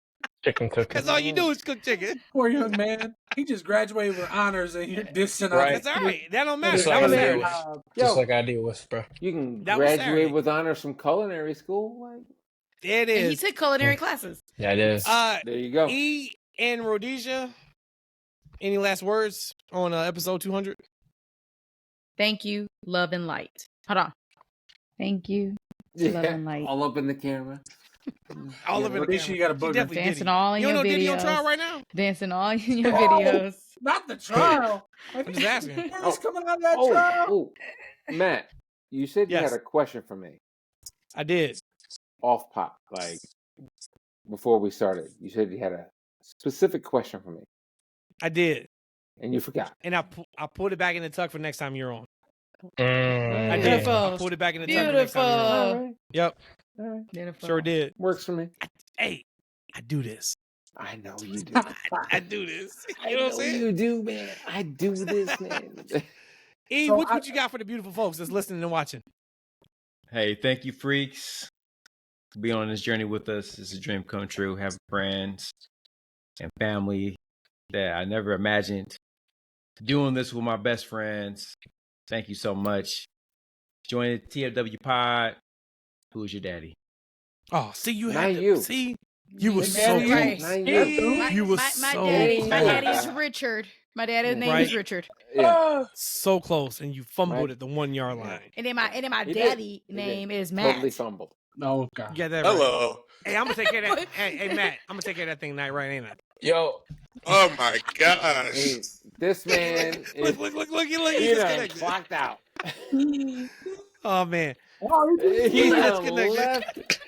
Chicken cooker. That's all you do is cook chicken. Poor young man, he just graduated with honors and you're dissing Right. That's all right. That don't matter. Just That like was I Eric. did. Uh, Just Yo, like I deal with, bro. you can That was graduate Saturday. with honors from culinary school. Like, There it And he is. took culinary classes. Yeah, it is. there you go. E and Rhodesia, any last words on episode 200? Thank you, love and light. Hold on. Thank you, love and light. All up in the camera. All of it. Rhodesia, you got a She booger. definitely did. Dancing all in You your don't know Diddy on videos. trial right now? Dancing all in your Oh! videos. Not the trial. I'm just asking. Who's coming out of that trial? Oh, Matt, you said you Yes. had a question for me I did. off pop, like before we started. You said you had a specific question for me, I did. and you forgot. And I pulled it back in the tuck for next time you're on. I Mm. did. I Beautiful. pulled it back in the tuck for next time you're on. All Beautiful. right, Yep. all right, Beautiful. Sure did. works for me. Hey, I do this. I know you do. I do this. I You know what I'm know saying? you do, man. I do this, man. E, So what you got for the beautiful folks that's listening and watching? Hey, thank you, freaks, for being on this journey with us. It's a dream come true. Have friends and family that I never imagined. Doing this with my best friends. Thank you so much. Join the TFW pod. Who's your daddy? Oh, see, you Not had to you. see. You were so Daddy, close. Right. You were my so daddy is close. Richard. My daddy's name Right. is Richard. Yeah. So close, and you fumbled Right. at the 1 yard line. And then my He did. daddy He did. name is Matt. Totally fumbled. Oh God. You got that right. Hello. Hey, I'm gonna take care of that. Hey, Matt, I'm gonna take care of that thing tonight, right? Ain't I? Yo, Oh my gosh. Hey, this man is Look, he he done disconnected. clocked out. Oh man, He done disconnected. left.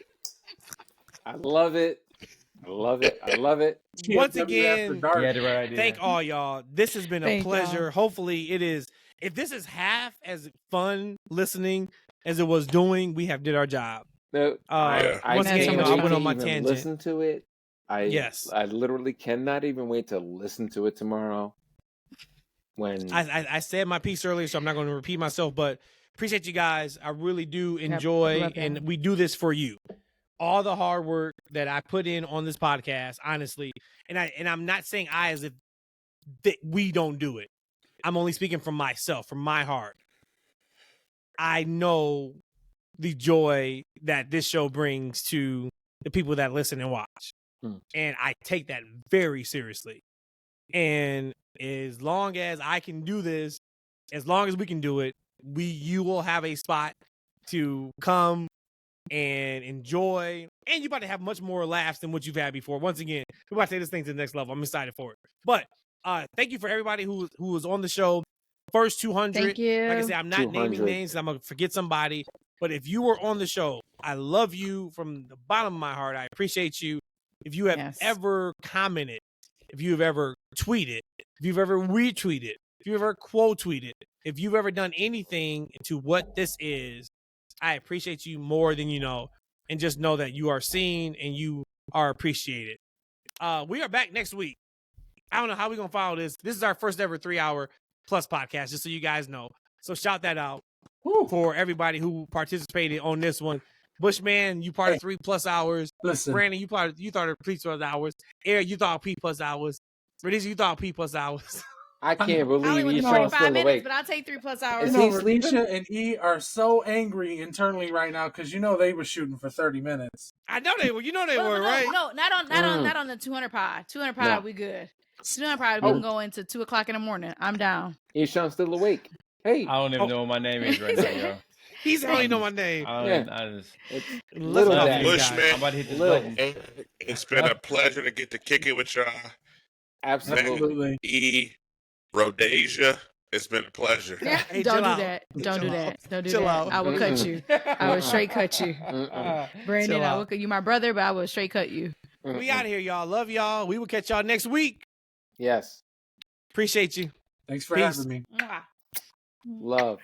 I love it. I love it. I love it. Once TFW again, After Dark. You had the right idea. thank all y'all. This has been a Thank pleasure. y'all. Hopefully, it is. If this is half as fun listening as it was doing, we have did our job. No, Yeah. Once That's again, so much I fun. went on my even tangent. listen to it. Yes. I literally cannot even wait to listen to it tomorrow. When I said my piece earlier, so I'm not going to repeat myself, but appreciate you guys. I really do enjoy, love and that. we do this for you. All the hard work that I put in on this podcast, honestly, and I'm not saying as if that we don't do it. I'm only speaking from myself, from my heart. I know the joy that this show brings to the people that listen and watch. And I take that very seriously. And as long as I can do this, as long as we can do it, you will have a spot to come and enjoy. And you're about to have much more laughs than what you've had before. Once again, we're about to take this thing to the next level. I'm excited for it. But thank you for everybody who was on the show. First 200. Thank you. Like I said, I'm not naming 200. names. I'm going to forget somebody. But if you were on the show, I love you from the bottom of my heart. I appreciate you. If you have Yes. ever commented, if you've ever tweeted, if you've ever retweeted, if you've ever quote tweeted, if you've ever done anything to what this is, I appreciate you more than you know. And just know that you are seen and you are appreciated. We are back next week. I don't know how we're going to follow this. This is our first ever 3-hour plus podcast, just so you guys know. So shout that out for everybody who participated on this one. Bushman, you part of 3+ hours. Listen, Brandon, you thought of 3+ hours. Eric, you thought P+ hours. Rhodesia, you thought P+ hours. I can't I only believe went he's to still 45 minutes, awake. but I'll take 3+ Is hours. you know, he sleeping? Rhodesia and E are so angry internally right now because you know they were shooting for 30 minutes. I know they were. You know they were, no, right? No, not on the 200 pod. 200 pod, No. we good. 200 pod, we can go into 2 o'clock in the morning. I'm down. Eshaun still awake. Hey, I don't even know what my name is right now, yo. He's only know my name. I just it's Little little Dad. dad. Bush, Bushman, I'm about to hit this Little. button. it's been a pleasure to get to kick it with y'all. Absolutely. Absolutely. E, Rhodesia, it's been a pleasure. Hey, Don't chill do out. that. Don't do Chill that. out. Don't do Chill that. out. I will cut you. I will straight cut you. Brandon, Chill I out. will. You my brother, but I will straight cut you. We out of here, y'all. Love y'all. We will catch y'all next week. Yes. Appreciate you. Thanks for Peace. having me. Mwah. Love.